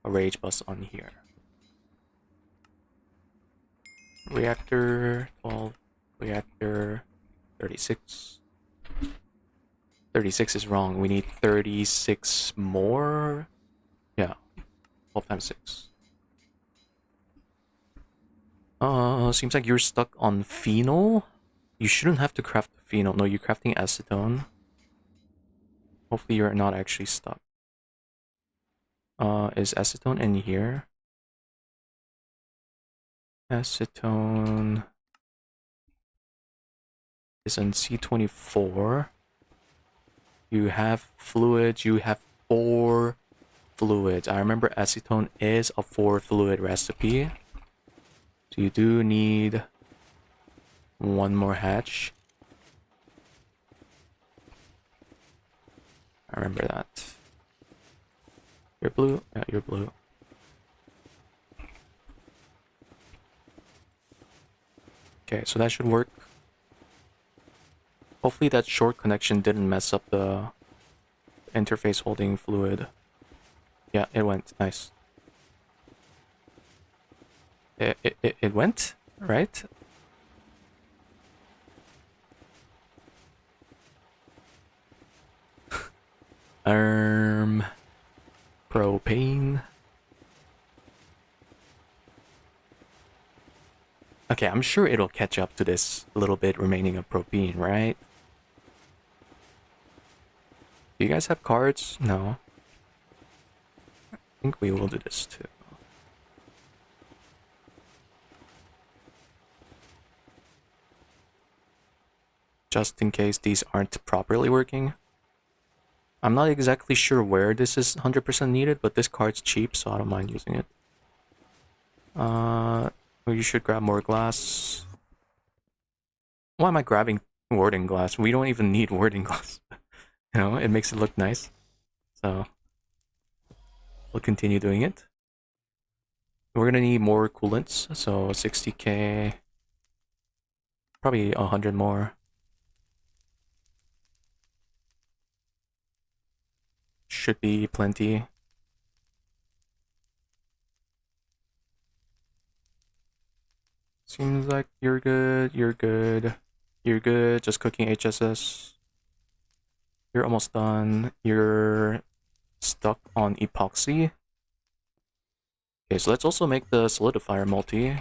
a rage bus on here. Reactor 12, reactor 36. 36 is wrong. We need 36 more. Yeah, 12 times 6. Seems like you're stuck on phenol. You shouldn't have to craft phenol. No, you're crafting acetone. Hopefully you're not actually stuck. Is acetone in here? Acetone is on C24. You have fluids. You have 4 fluids. I remember acetone is a 4 fluid recipe. So you do need 1 more hatch. I remember that. You're blue? Yeah, you're blue. Okay, so that should work. Hopefully that short connection didn't mess up the interface holding fluid. Yeah, it went. Nice. It went, right? Propane. Okay, I'm sure it'll catch up to this little bit remaining of propane, right? Do you guys have cards? No. I think we will do this too. Just in case these aren't properly working. I'm not exactly sure where this is 100% needed, but this card's cheap, so I don't mind using it. You should grab more glass. Why am I grabbing warding glass? We don't even need warding glass. You know, it makes it look nice. So, we'll continue doing it. We're gonna need more coolants, so 60k. Probably 100 more. Should be plenty. Seems like you're good, you're good. You're good, just cooking HSS. You're almost done. You're stuck on epoxy. Okay, so let's also make the solidifier multi.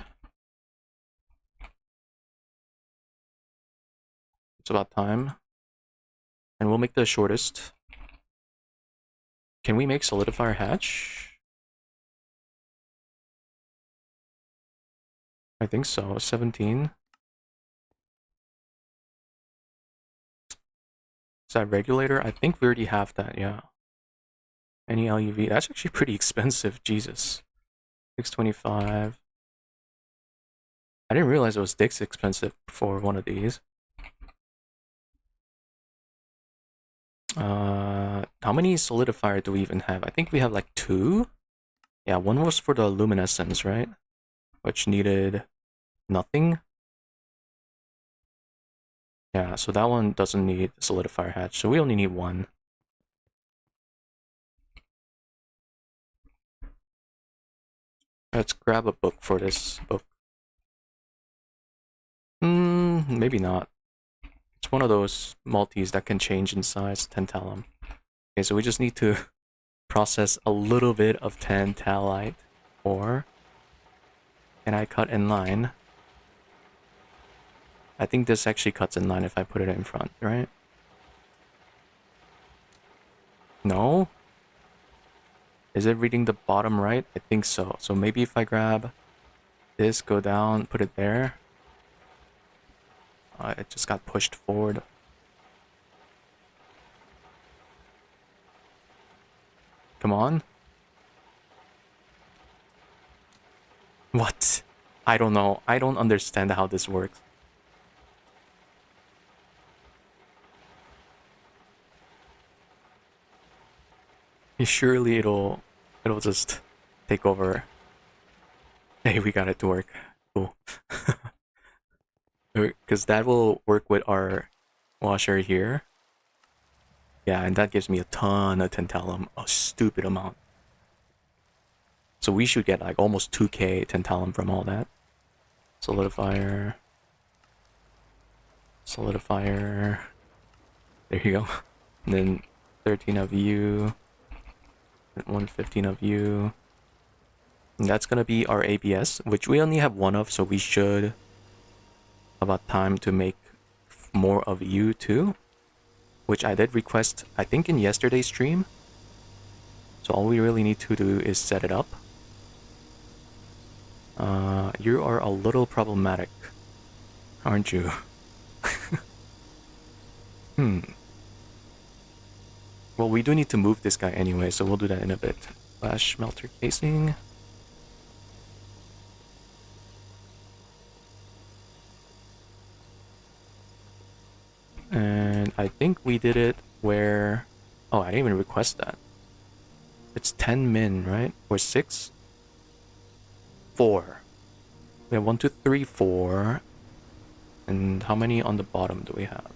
It's about time. And we'll make the shortest. Can we make solidifier hatch? I think so. 17. Is that regulator? I think we already have that, yeah. Any LUV? That's actually pretty expensive, Jesus. 625. I didn't realize it was this expensive for one of these. How many solidifier do we even have? I think we have like 2. Yeah, one was for the luminescence, right? Which needed nothing. Yeah, so that one doesn't need solidifier hatch, so we only need 1. Let's grab a book for this book. Maybe not. It's one of those multis that can change in size, tantalum. Okay, so we just need to process a little bit of tantalite, or can I cut in line? I think this actually cuts in line if I put it in front, right? No? Is it reading the bottom right? I think so. So maybe if I grab this, go down, put it there. It just got pushed forward. Come on. What? I don't know. I don't understand how this works. Surely it'll just take over. Hey, we got it to work. Cool. Because that will work with our washer here. Yeah, and that gives me a ton of tantalum, a stupid amount. So we should get like almost 2k tantalum from all that. Solidifier. Solidifier. There you go. And then 13 of you. 115 of you. And that's gonna be our ABS, which we only have one of, so we should have about time to make more of you too. Which I did request, I think, in yesterday's stream. So all we really need to do is set it up. You are a little problematic, aren't you? Well, we do need to move this guy anyway, so we'll do that in a bit. Flash melter casing. And I think we did it where... Oh, I didn't even request that. It's 10 min, right? Or 6? 4. We have 1, 2, 3, 4. And how many on the bottom do we have?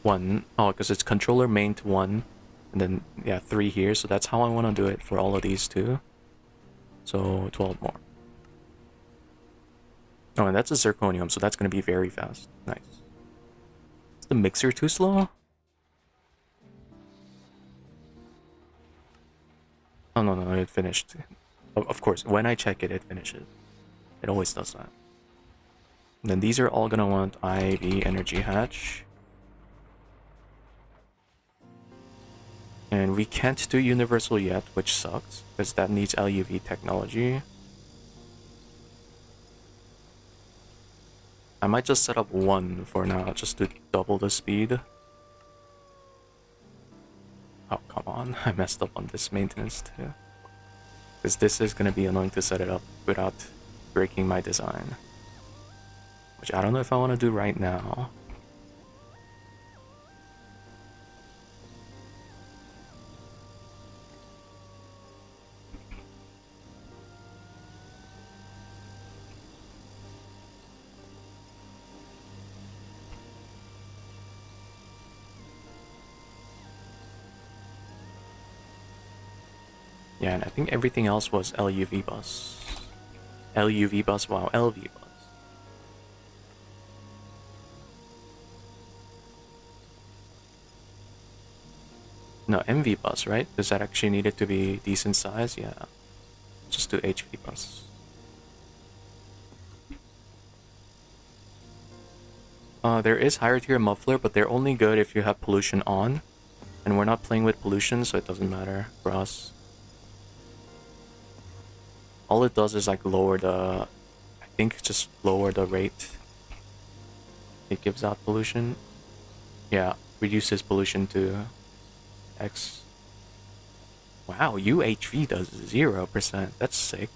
1. Oh, because it's controller main to 1. And then, yeah, 3 here. So that's how I want to do it for all of these too. So 12 more. Oh, and that's a zirconium, so that's going to be very fast. Nice. Is the mixer too slow? Oh, no, it finished. Of course, when I check it, it finishes. It always does that. And then these are all going to want IV energy hatch. And we can't do universal yet, which sucks, because that needs LUV technology. I might just set up 1 for now, just to double the speed. Oh, come on. I messed up on this maintenance too. Because this is going to be annoying to set it up without breaking my design. Which I don't know if I want to do right now. Yeah, and I think everything else was LUV bus. LUV bus, wow, LV bus. No, MV bus, right? Does that actually need it to be decent size? Yeah. Just do HV bus. There is higher tier muffler, but they're only good if you have pollution on. And we're not playing with pollution, so it doesn't matter for us. All it does is like lower the... I think just lower the rate it gives out pollution. Yeah, reduces pollution to X. Wow, UHV does 0%. That's sick.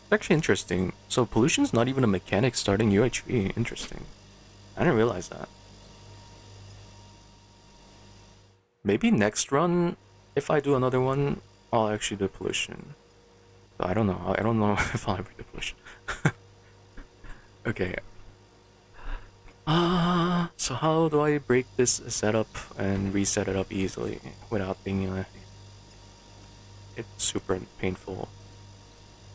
It's actually interesting. So pollution's not even a mechanic starting UHV. Interesting. I didn't realize that. Maybe next run, if I do another one, I'll actually do pollution. So I don't know. I don't know if I'll ever do pollution. Okay. So how do I break this setup and reset it up easily without being it's super painful?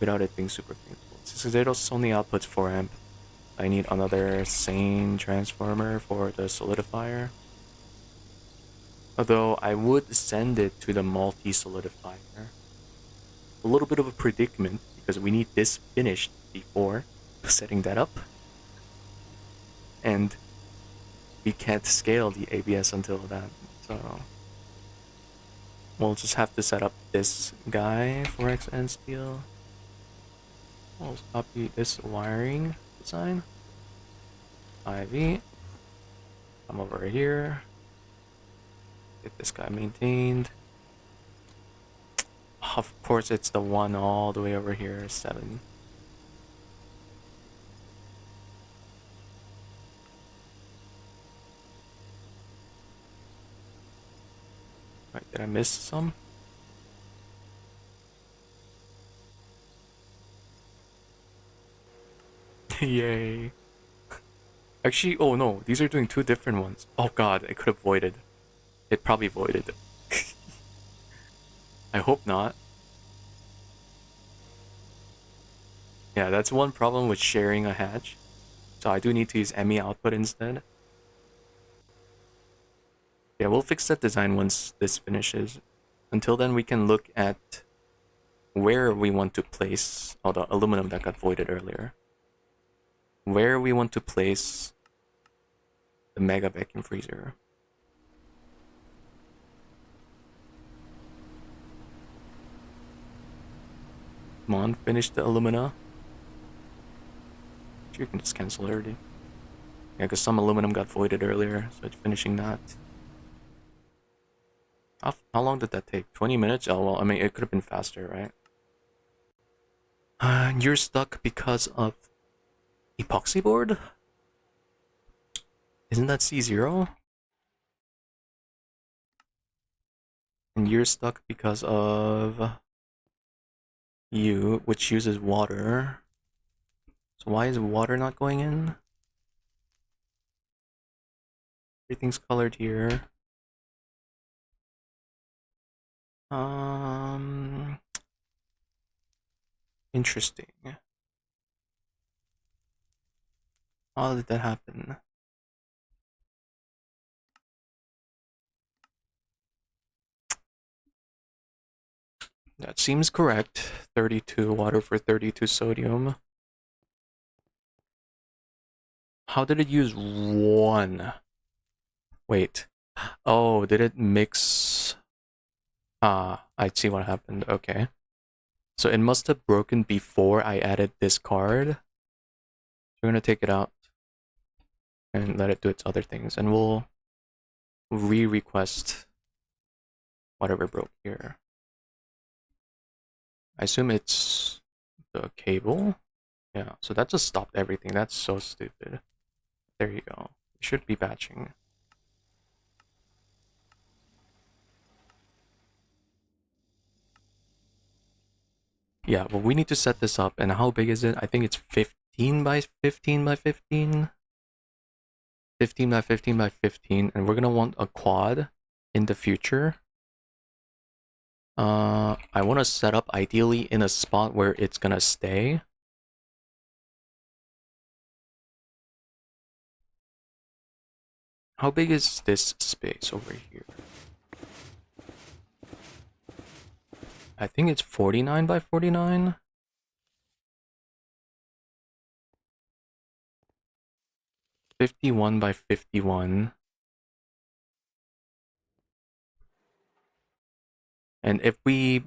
Without it being super painful. Since Zeros only outputs 4 amp, I need another sane transformer for the solidifier. Although I would send it to the multi-solidifier. A little bit of a predicament because we need this finished before setting that up. And we can't scale the ABS until then. So we'll just have to set up this guy for XN steel. We'll copy this wiring design. IV. Come over here. Get this guy maintained. Of course, it's the one all the way over here, 7. Right, did I miss some? Yay. Actually, oh no, these are doing 2 different ones. Oh god, it could have voided. It probably voided. I hope not. Yeah, that's one problem with sharing a hatch. So I do need to use ME output instead. Yeah, we'll fix that design once this finishes. Until then, we can look at where we want to place... Oh, the aluminum that got voided earlier. Where we want to place the mega vacuum freezer. Come on, finish the alumina. You can just cancel already. Yeah, because some aluminum got voided earlier, so it's finishing that. How long did that take? 20 minutes? Oh, well, I mean, it could have been faster, right? You're stuck because of epoxy board? Isn't that C0? And you're stuck because of you, which uses water. So why is water not going in? Everything's colored here. Interesting. How did that happen? That seems correct. 32 water for 32 sodium. How did it use 1? Wait. Oh, did it mix? Ah, I see what happened. Okay. So it must have broken before I added this card. We're gonna take it out and let it do its other things, and we'll re-request whatever broke here. I assume it's the cable. Yeah, so that just stopped everything. That's so stupid. There you go. It should be batching. Yeah, but we need to set this up. And how big is it? I think it's 15 by 15 by 15. 15 by 15 by 15. And we're going to want a quad in the future. I want to set up ideally in a spot where it's going to stay. How big is this space over here? I think it's 49 by 49. 51 by 51. And if we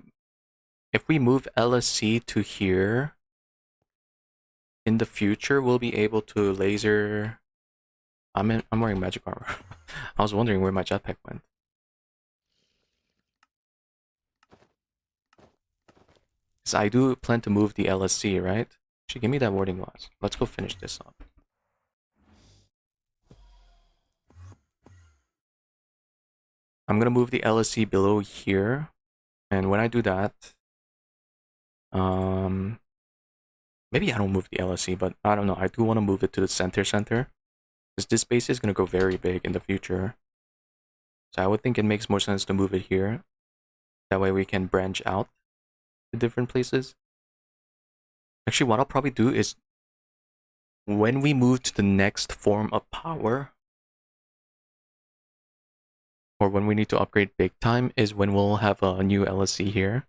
move LSC to here, in the future we'll be able to laser. I'm wearing magic armor. I was wondering where my jetpack went. Because I do plan to move the LSC, right? Actually, give me that warding glass. Let's go finish this up. I'm gonna move the LSC below here, and when I do that, maybe I don't move the LSC, but I don't know. I do want to move it to the center, because this base is gonna go very big in the future. So I would think it makes more sense to move it here. That way we can branch out to different places. Actually, what I'll probably do is when we move to the next form of power, or when we need to upgrade big time, is when we'll have a new LSC here.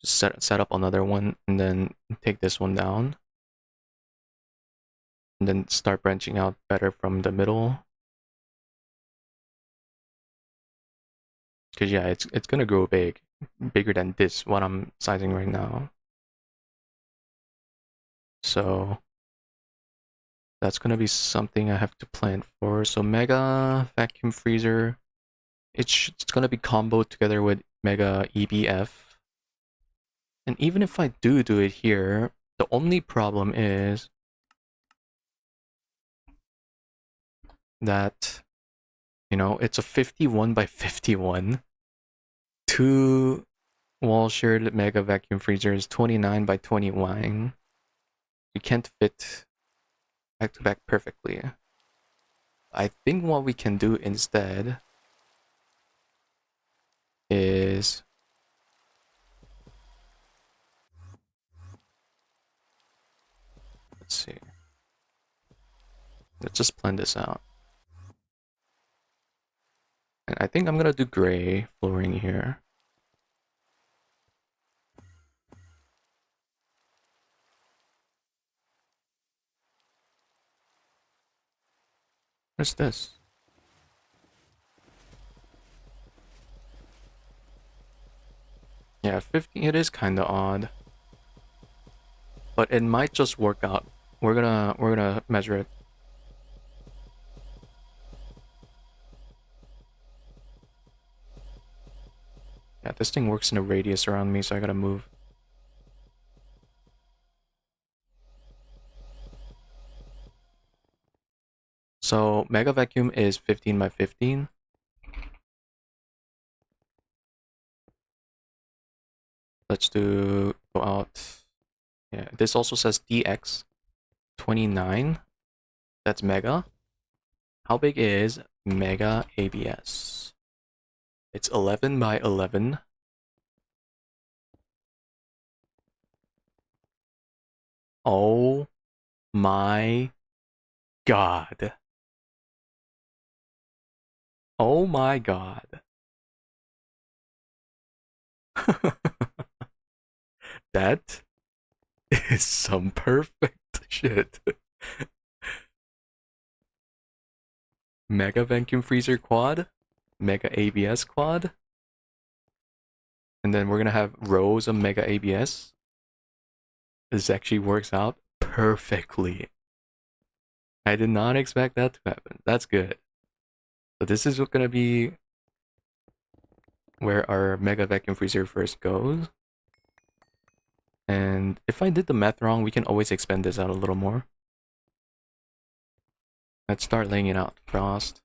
Just set up another one and then take this one down. And then start branching out better from the middle. Because yeah, it's gonna grow big. Bigger than this, what I'm sizing right now. So that's gonna be something I have to plan for. So Mega Vacuum Freezer, it's gonna be comboed together with Mega EBF. And even if I do it here, the only problem is that, you know, it's a 51 by 51. 2 wall shared Mega Vacuum Freezers, 29 by 21. You can't fit back to back perfectly. I think what we can do instead is let's see. Let's just plan this out. And I think I'm gonna do gray flooring here. What's this? Yeah, 50, it is kinda odd. But it might just work out. We're gonna measure it. Yeah, this thing works in a radius around me, so I gotta move. So Mega Vacuum is 15 by 15. Let's go out. Yeah, this also says DX 29. That's Mega. How big is Mega ABS? It's 11 by 11. Oh my god. Oh my god. That is some perfect shit. Mega Vacuum Freezer quad, Mega ABS quad, and then we're gonna have rows of Mega ABS. This actually works out perfectly. I did not expect that to happen. That's good. So this is gonna be where our Mega Vacuum Freezer first goes. And if I did the math wrong, we can always expand this out a little more. Let's start laying it out. Frost.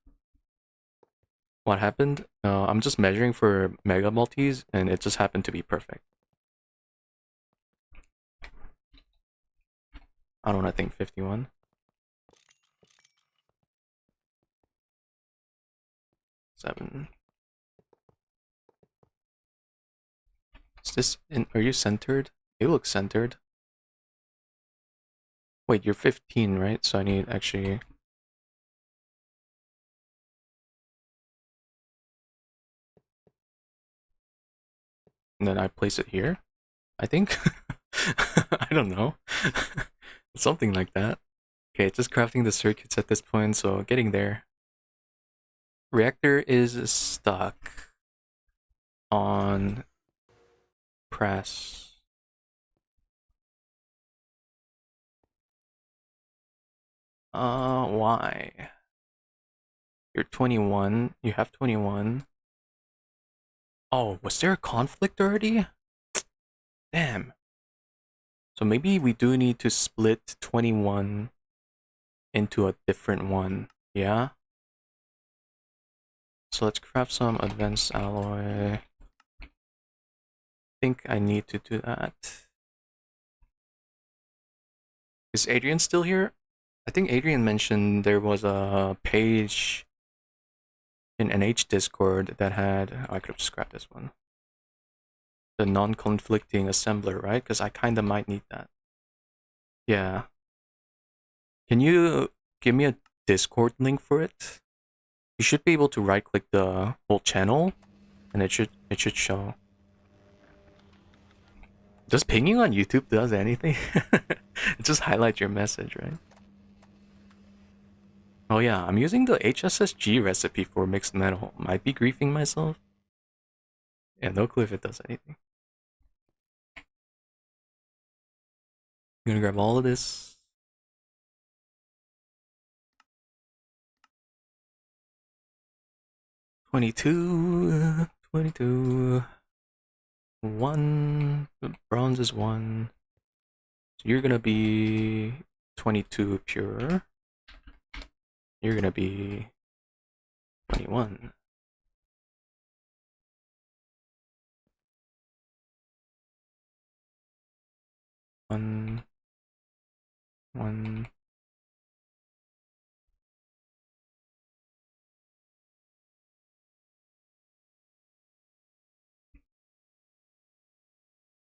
What happened? I'm just measuring for Mega Multis, and it just happened to be perfect. I don't know, I think 51. Seven. Is this in, are you centered? You look centered. Wait, you're 15, right? So I need actually. And then I place it here, I think. I don't know. Something like that. Okay, just crafting the circuits at this point, so getting there. Reactor is stuck on PrAss. Why? You're 21. You have 21. Oh, was there a conflict already? Damn. So maybe we do need to split 21 into a different one. Yeah? So let's craft some advanced alloy. I think I need to do that. Is Adrian still here? I think Adrian mentioned there was a page in NH Discord that had. Oh, I could have just grabbed this one. The non-conflicting assembler, right? Because I kind of might need that. Yeah. Can you give me a Discord link for it? You should be able to right click the whole channel and it should show. Does pinging on YouTube does anything? It just highlights your message, right? Oh yeah, I'm using the HSSG recipe for mixed metal. Might be griefing myself. Yeah, no clue if it does anything. I'm gonna grab all of this. $22, $22. 1, bronze is 1. So you're gonna be 22 pure. You're gonna be 21. One.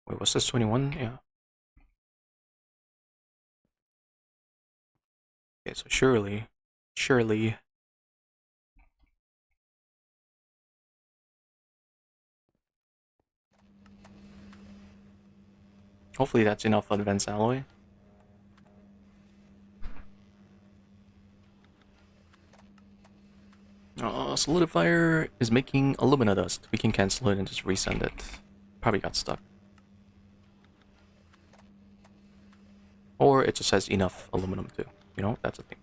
Wait, what's this? 21? Yeah. Okay, so surely. Hopefully that's enough advanced alloy. Solidifier is making alumina dust. We can cancel it and just resend it. Probably got stuck. Or it just has enough aluminum too. You know, that's a thing.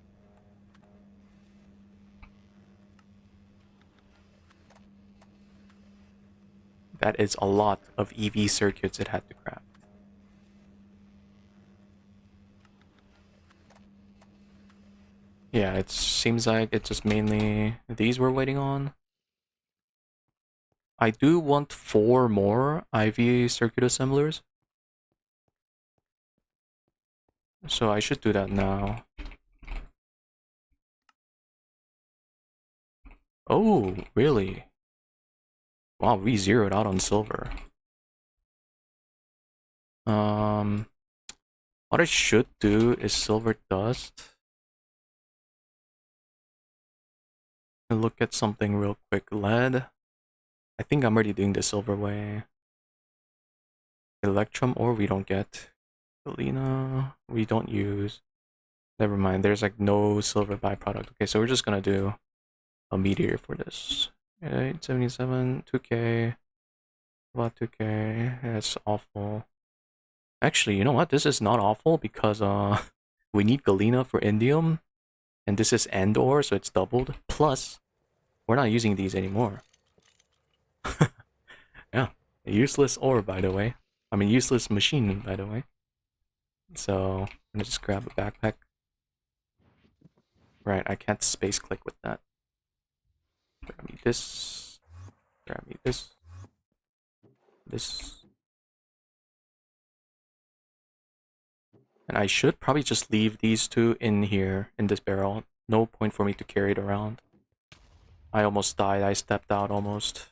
That is a lot of EV circuits it had to craft. Yeah, it seems like it's just mainly these we're waiting on. I do want 4 more IV circuit assemblers. So I should do that now. Oh, really? Wow, we zeroed out on silver. What I should do is silver dust. And look at something real quick. Lead. I think I'm already doing the silver way. Electrum ore we don't get. Galena we don't use. Never mind, there's like no silver byproduct. Okay, so we're just gonna do a meteor for this. 877, 2k, about 2k. That's awful. Actually, you know what? This is not awful because we need galena for indium, and this is end ore, so it's doubled. Plus, we're not using these anymore. Yeah, a useless ore, by the way. I mean, useless machine, by the way. So I'm gonna just grab a backpack. Right, I can't space click with that. Grab me this. Grab me this. This. And I should probably just leave these two in here, in this barrel. No point for me to carry it around. I almost died, I stepped out almost.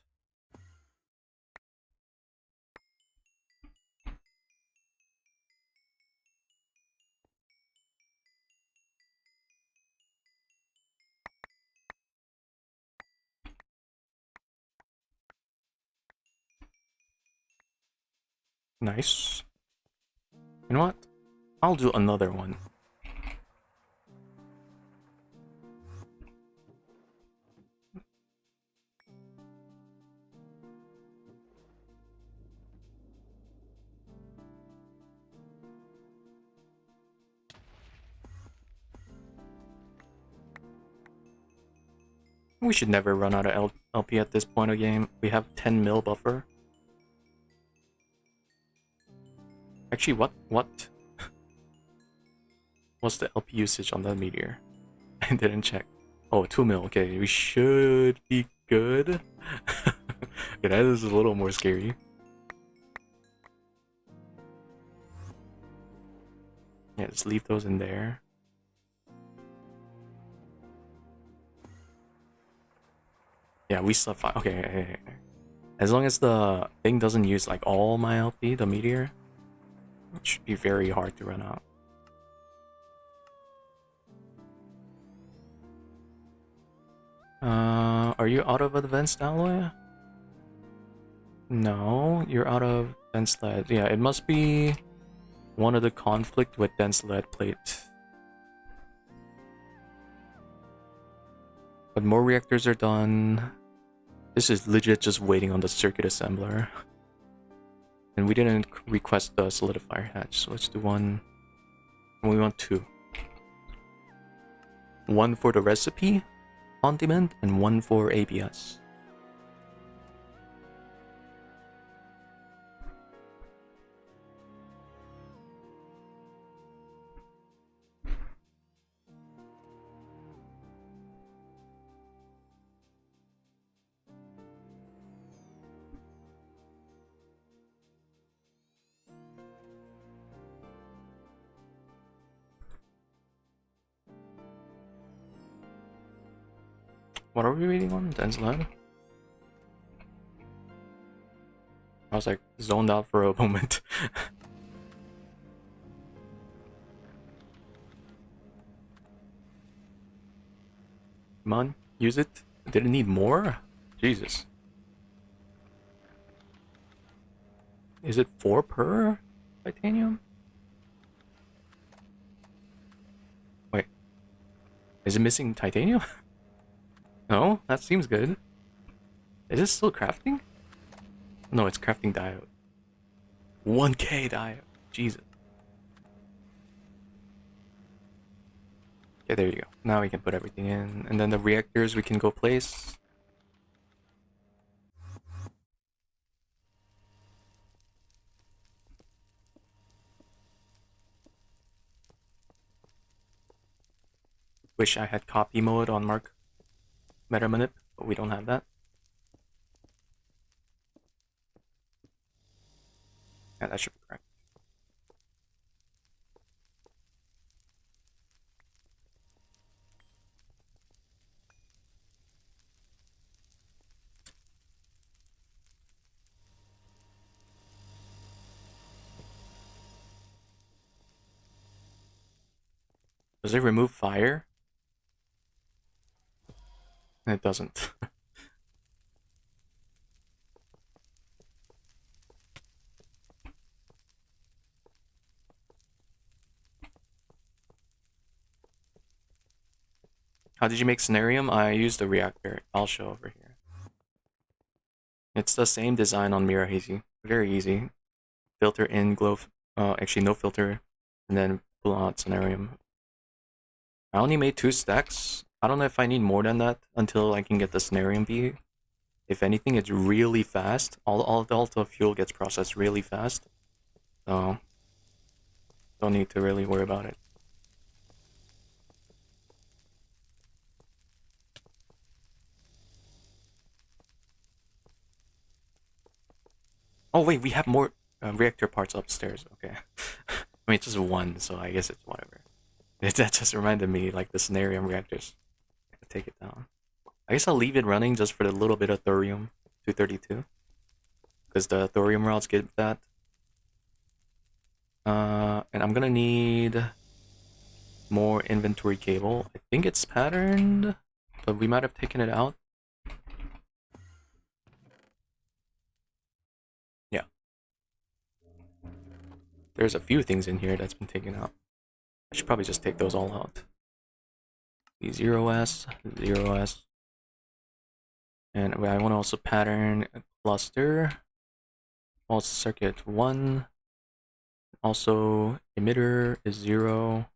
Nice. You know what? I'll do another one. We should never run out of LP at this point of game. We have 10 mil buffer. Actually, what? What's the LP usage on that meteor? I didn't check. Oh, 2 mil. Okay, we should be good. Okay, that is a little more scary. Yeah, just leave those in there. Yeah, we still fine. Okay. As long as the thing doesn't use like all my LP, the meteor, it should be very hard to run out. Are you out of advanced alloy? No, you're out of dense lead. Yeah, it must be one of the conflict with dense lead plate. But more reactors are done. This is legit just waiting on the circuit assembler. And we didn't request the solidifier hatch, so let's do one. We want two. One for the recipe on demand and one for ABS. What are we reading on? Dense lead? I was like zoned out for a moment. Come on, use it. Did it need more? Jesus. Is it 4 per titanium? Wait. Is it missing titanium? No, that seems good. Is it still crafting? No, it's crafting diode. 1k diode. Jesus. Okay, there you go. Now we can put everything in. And then the reactors we can go place. Wish I had copy mode on Mark Meta Manip, but we don't have that. Yeah, that should be correct. Does it remove fire? It doesn't. How did you make Cenarium? I used the reactor. I'll show over here. It's the same design on Mira Hazy. Very easy. Filter in, glow. Actually, no filter. And then pull out Cenarium. I only made 2 stacks. I don't know if I need more than that until I can get the Cenarium B. If anything, it's really fast. All the fuel gets processed really fast. So, don't need to really worry about it. Oh wait, we have more reactor parts upstairs. Okay. I mean, it's just one, so I guess it's whatever. That just reminded me, like, the Cenarium reactors. I could take it down. I guess I'll leave it running just for the little bit of thorium 232. Because the thorium rods get that. And I'm gonna need more inventory cable. I think it's patterned, but we might have taken it out. Yeah. There's a few things in here that's been taken out. I should probably just take those all out. The 0S, 0S. And I want to also pattern a cluster. Also circuit 1. Also emitter is 0.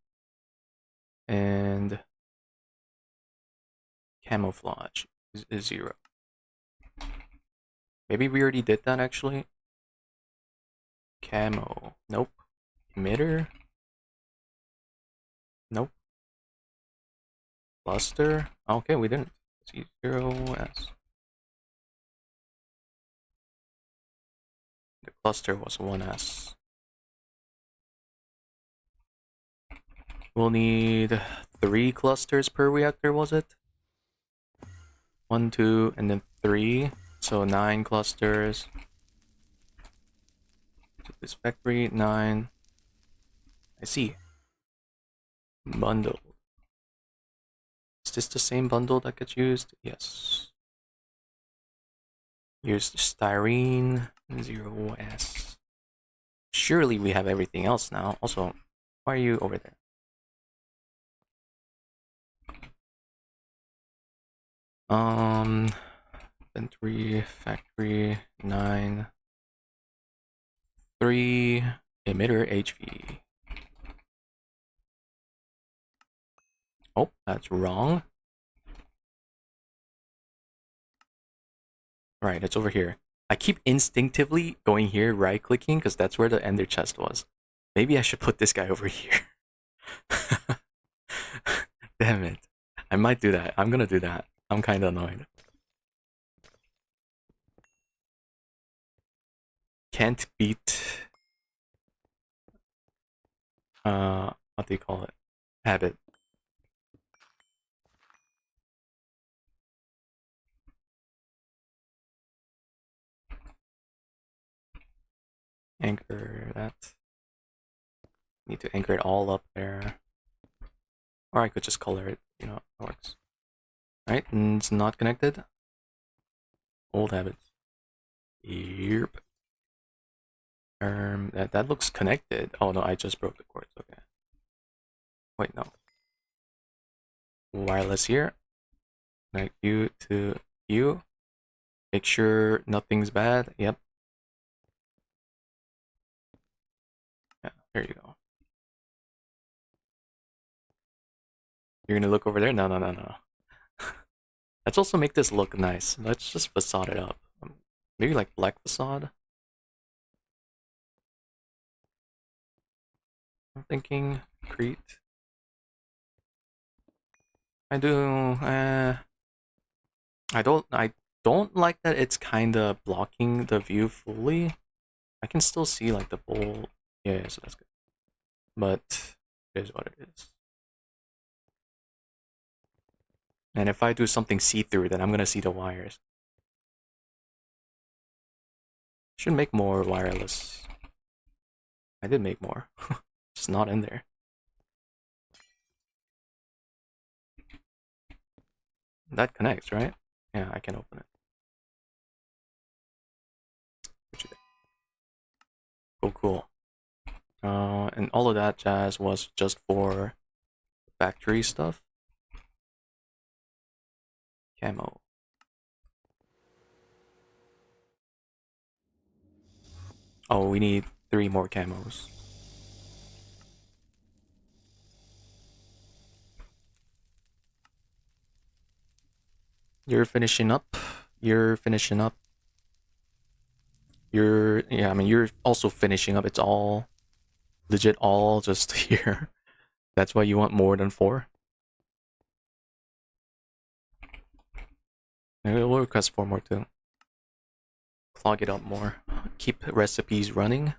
And camouflage is 0. Maybe we already did that actually. Camo. Nope. Emitter. Nope. Cluster. Okay, we didn't. C0S. The cluster was 1S. We'll need 3 clusters per reactor, was it? 1, 2, and then 3. So 9 clusters. To this factory, 9. I see. Bundle. Is this the same bundle that gets used? Yes. Use styrene 0S. Surely we have everything else now. Also, why are you over there? Inventory, factory, 9, 3, emitter HV. Oh, that's wrong. Right, it's over here. I keep instinctively going here, right-clicking, because that's where the ender chest was. Maybe I should put this guy over here. Damn it. I might do that. I'm gonna do that. I'm kind of annoyed. Can't beat... what do you call it? Habit. Anchor that. Need to anchor it all up there. Or I could just color it, you know, it works. Right, and it's not connected. Old habits. Yep. That looks connected. Oh no, I just broke the cords, okay. Wait, no. Wireless here. Connect you to you. Make sure nothing's bad. Yep. Yeah, there you go. You're gonna look over there? No, no, no, no. Let's also make this look nice. Let's just facade it up. Maybe like black facade. I'm thinking Crete. I do. I don't like that it's kind of blocking the view fully. I can still see like the bowl. Yeah, so that's good. But it is what it is. And if I do something see-through, then I'm gonna see the wires. Should make more wireless. I did make more. It's not in there. That connects, right? Yeah, I can open it. What you think? Cool, cool. And all of that jazz was just for factory stuff. Camo. Oh, we need 3 more camos. You're finishing up. You're finishing up. Yeah, I mean, you're also finishing up. It's all legit, all just here. That's why you want more than 4. Maybe we'll request 4 more too. Clog it up more. Keep recipes running.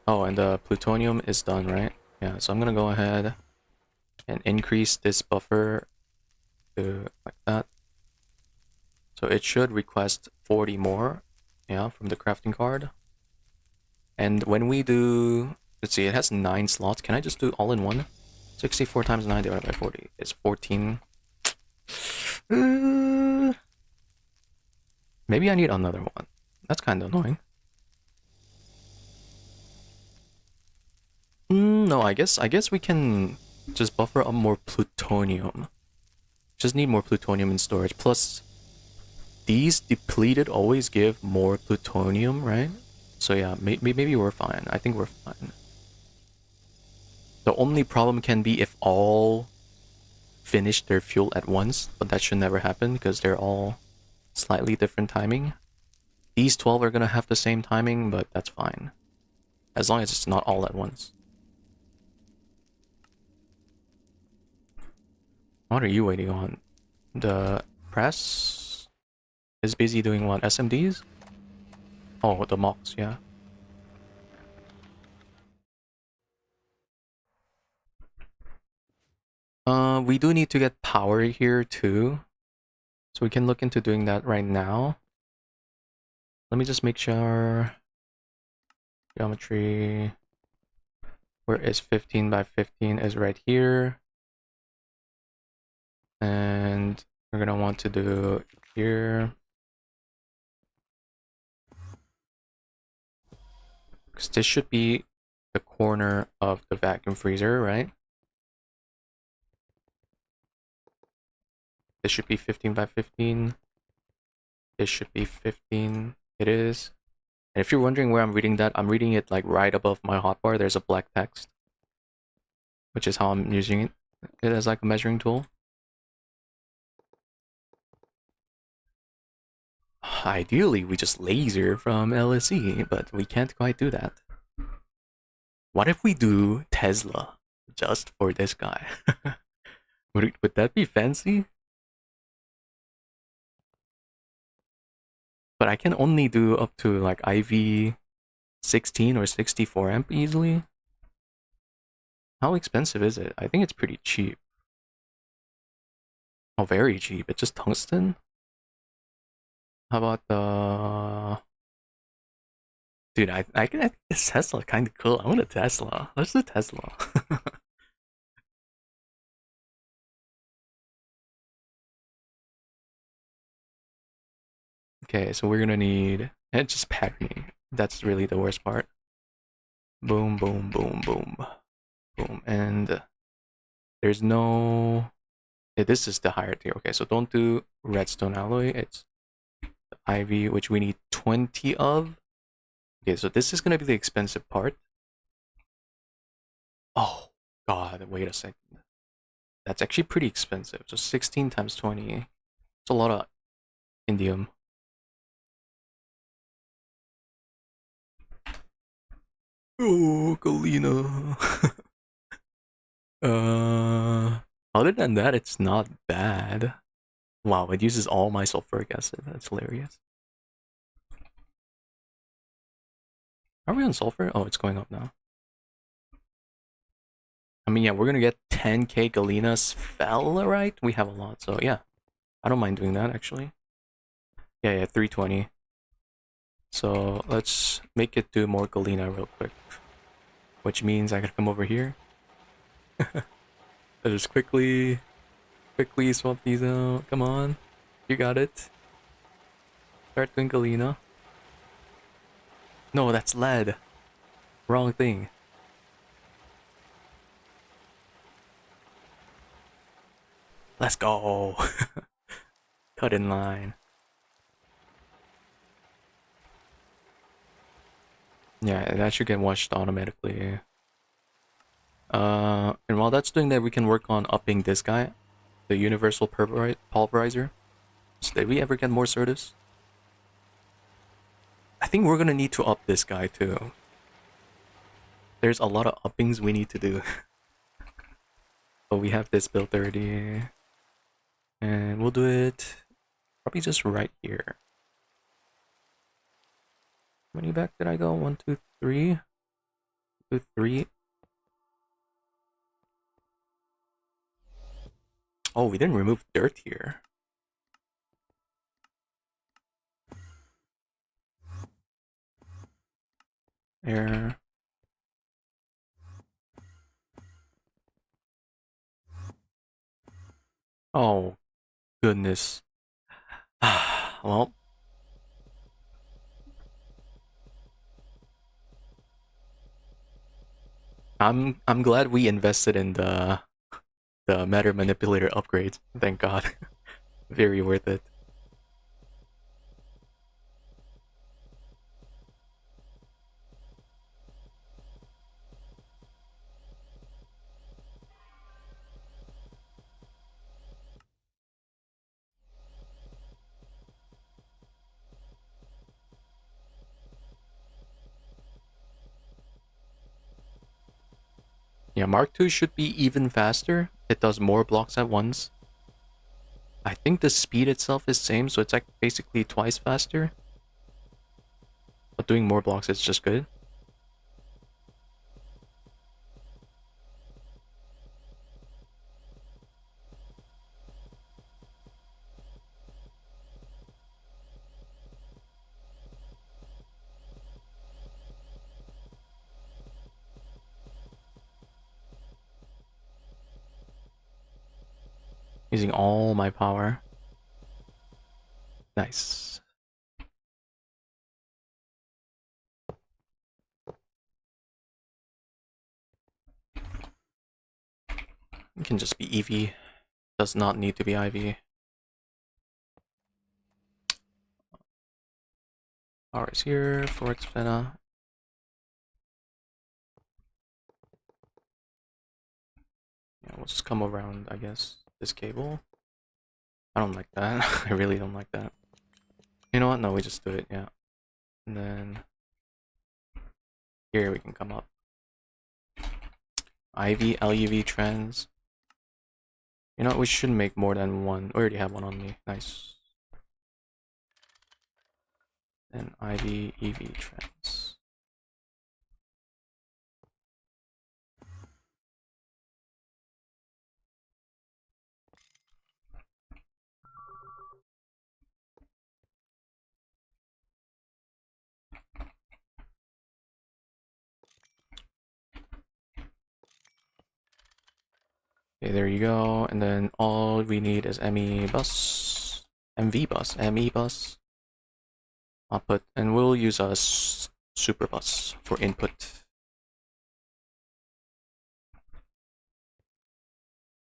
Oh, and the plutonium is done, right? Yeah, so I'm gonna go ahead and increase this buffer to like that. So it should request 40 more, yeah, from the crafting card. And when we do, let's see, it has 9 slots. Can I just do all in one? 64 times 9 divided by 40 is 14. Maybe I need another one. That's kind of annoying. No, I guess we can just buffer up more plutonium. Just need more plutonium in storage. Plus, these depleted always give more plutonium, right? So yeah, maybe we're fine. I think we're fine. The only problem can be if all finish their fuel at once, but that should never happen because they're all slightly different timing. These 12 are gonna have the same timing, but that's fine. As long as it's not all at once. What are you waiting on? The press is busy doing what? SMDs? Oh, the mocks, yeah. We do need to get power here too. So we can look into doing that right now. Let me just make sure. Geometry. Where is 15 by 15 is right here. And we're gonna want to do here. Because this should be the corner of the vacuum freezer, right? This should be 15 by 15. This should be 15. It is. And if you're wondering where I'm reading that, I'm reading it like right above my hotbar. There's a black text, which is how I'm using it as like a measuring tool. Ideally, we just laser from LSE, but we can't quite do that. What if we do Tesla just for this guy? would that be fancy? But I can only do up to like IV 16 or 64 amp easily. How expensive is it? I think it's pretty cheap. Oh, very cheap. It's just tungsten? How about the... Dude, I think this Tesla kind of cool. I want a Tesla. Let's do Tesla. Okay, so we're gonna need... And just pack me. That's really the worst part. Boom, boom, boom, boom. Boom. And there's no... Yeah, this is the higher tier. Okay, so don't do redstone alloy. It's the IV, which we need 20 of. Okay, so this is gonna be the expensive part. Oh, God, wait a second. That's actually pretty expensive. So 16 times 20. It's a lot of indium. Oh, Galena. Other than that, it's not bad. Wow, it uses all my sulfuric acid. That's hilarious. Are we on sulfur? Oh, it's going up now. I mean, yeah, we're gonna get 10k Galena sphalerite. We have a lot, so yeah. I don't mind doing that, actually. Yeah, 320. So let's make it do more Galena real quick. Which means I gotta come over here. I just quickly swap these out. Come on. You got it. Start doing Galena. No, that's lead. Wrong thing. Let's go. Cut in line. Yeah, that should get washed automatically. And while that's doing that, we can work on upping this guy, the universal pulverizer. So did we ever get more Certus? I think we're gonna need to up this guy too. There's a lot of uppings we need to do. But we have this built already. And we'll do it probably just right here. How many back did I go? 1, 2, 3. 2, 3. Oh, we didn't remove dirt here. Air. Oh, goodness. Well, I'm glad we invested in the matter manipulator upgrades. Thank God. Very worth it. Yeah, Mark II should be even faster. It does more blocks at once. I think the speed itself is same, so it's like basically twice faster. But doing more blocks is just good. Using all my power. Nice. It can just be EV. Does not need to be IV. Power is here, Forex Fena. Yeah, we'll just come around, I guess, this cable. I don't like that. I really don't like that. You know what? No, we just do it, yeah. And then here we can come up. IV, LUV trends. You know what? We shouldn't make more than one. We already have one on me. Nice. And IV, EV trends. Okay, there you go. And then all we need is ME bus, MV bus, ME bus output, and we'll use a super bus for input.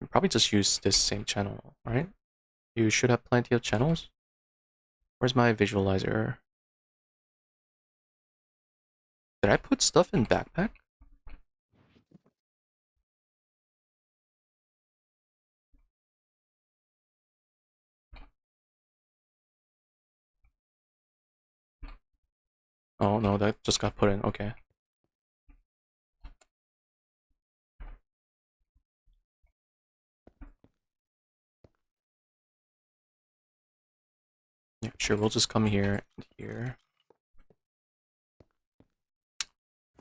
We'll probably just use this same channel, right? You should have plenty of channels. Where's my visualizer? Did I put stuff in backpack? Oh no, that just got put in. Okay. Yeah, sure, we'll just come here and here.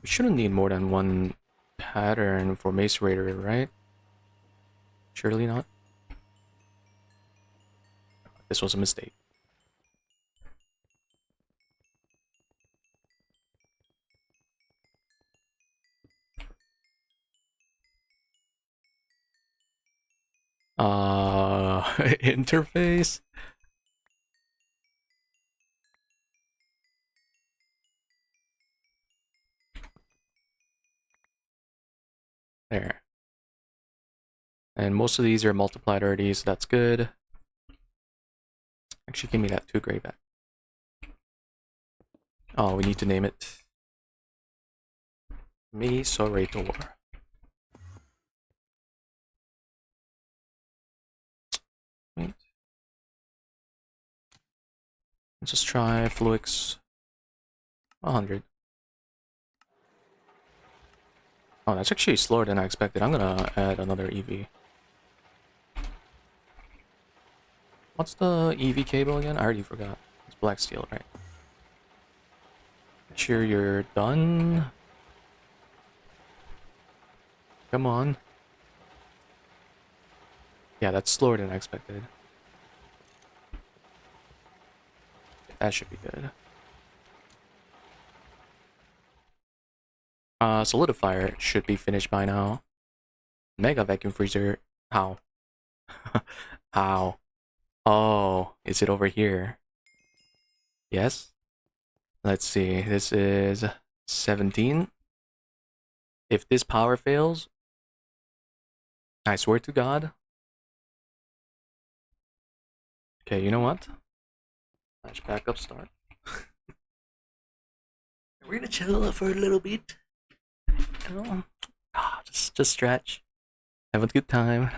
We shouldn't need more than one pattern for Mace Raider, right? Surely not. This was a mistake. Interface? There. And most of these are multiplied already, so that's good. Actually, give me that 2 gray back. Oh, we need to name it. Mesorator. Wait. Let's just try Fluix 100. Oh, that's actually slower than I expected. I'm gonna add another EV. What's the EV cable again? I already forgot. It's black steel, right? Make sure you're done. Come on. Yeah, that's slower than I expected. That should be good. Solidifier should be finished by now. Mega vacuum freezer. How? How? Oh, is it over here? Yes? Let's see. This is 17. If this power fails, I swear to God. Okay, you know what? Flash backup start. We're gonna chill for a little bit. Just stretch. Have a good time.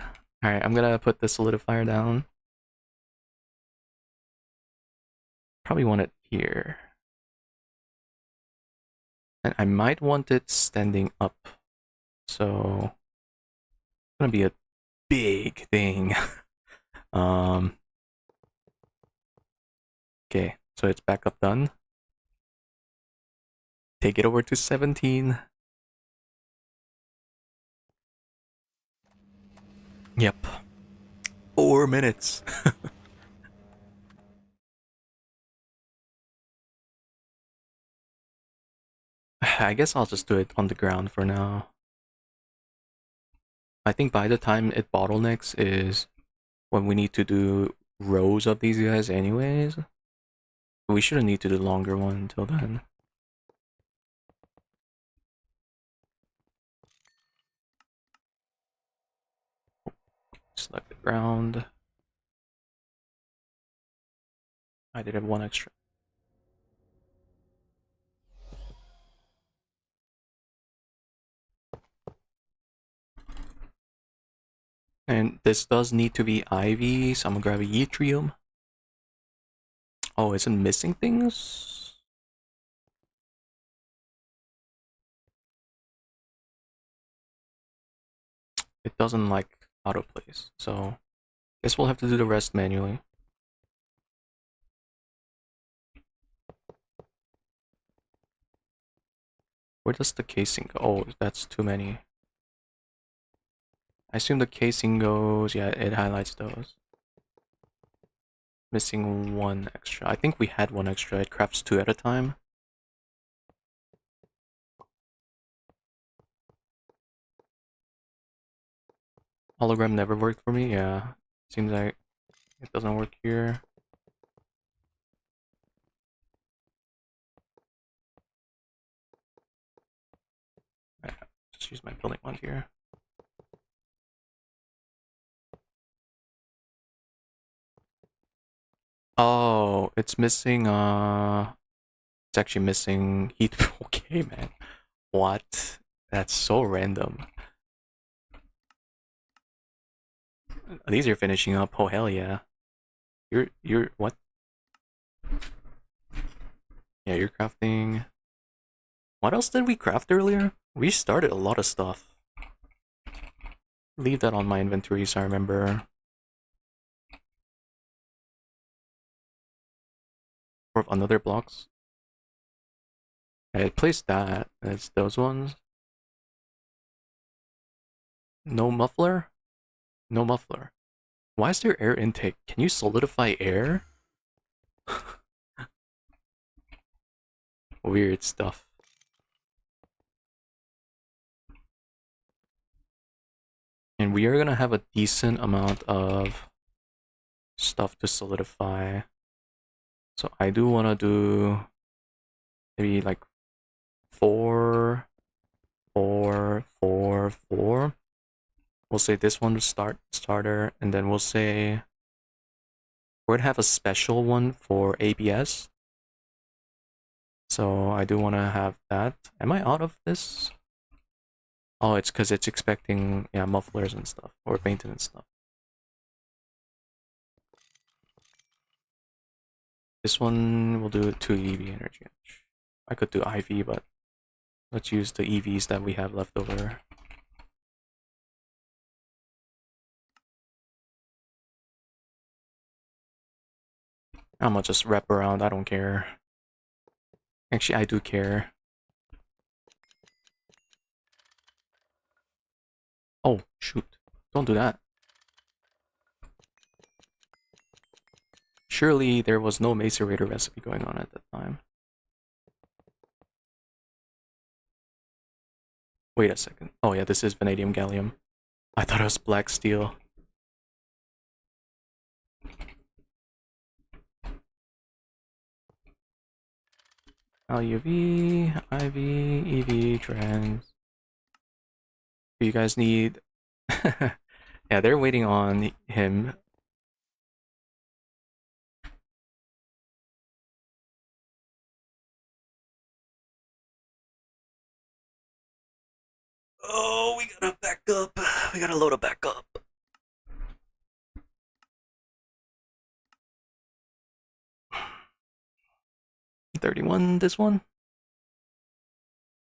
Alright, I'm gonna put the solidifier down. Probably want it here. And I might want it standing up. So it's gonna be a big thing. Okay, so it's backup done. Take it over to 17. Yep. 4 minutes. I guess I'll just do it on the ground for now. I think by the time it bottlenecks is when we need to do rows of these guys anyways. We shouldn't need to do longer one until then. Select the ground. I did have one extra. And this does need to be ivy, so I'm gonna grab a yttrium. Oh, is it missing things? It doesn't like auto place, so guess we'll have to do the rest manually. Where does the casing go? Oh, that's too many. I assume the casing goes, yeah, it highlights those. Missing one extra. I think we had one extra. It crafts 2 at a time. Hologram never worked for me, yeah. Seems like it doesn't work here. Just use my building one here. Oh, it's missing, it's actually missing heat. Okay, man. What? That's so random. These are finishing up. Oh, hell yeah. What? Yeah, you're crafting. What else did we craft earlier? We started a lot of stuff. Leave that on my inventory so I remember. Or another blocks. I placed that as those ones. No muffler? No muffler. Why is there air intake? Can you solidify air? Weird stuff. And we are gonna have a decent amount of stuff to solidify. So I do wanna do maybe like 4, 4, 4, 4. We'll say this one to starter, and then we'll say we're gonna have a special one for ABS. So I do want to have that. Am I out of this? Oh, it's because it's expecting, yeah, mufflers and stuff, or maintenance stuff. This one will do 2 EV energy. I could do IV, but let's use the EVs that we have left over. I'm gonna just wrap around, I don't care. Actually, I do care. Oh, shoot. Don't do that. Surely there was no macerator recipe going on at that time. Wait a second. Oh yeah, this is vanadium gallium. I thought it was black steel. LUV, IV, EV, trans. Do you guys need... Yeah, they're waiting on him. Oh, we gotta back up. We gotta load a backup. 31, this one?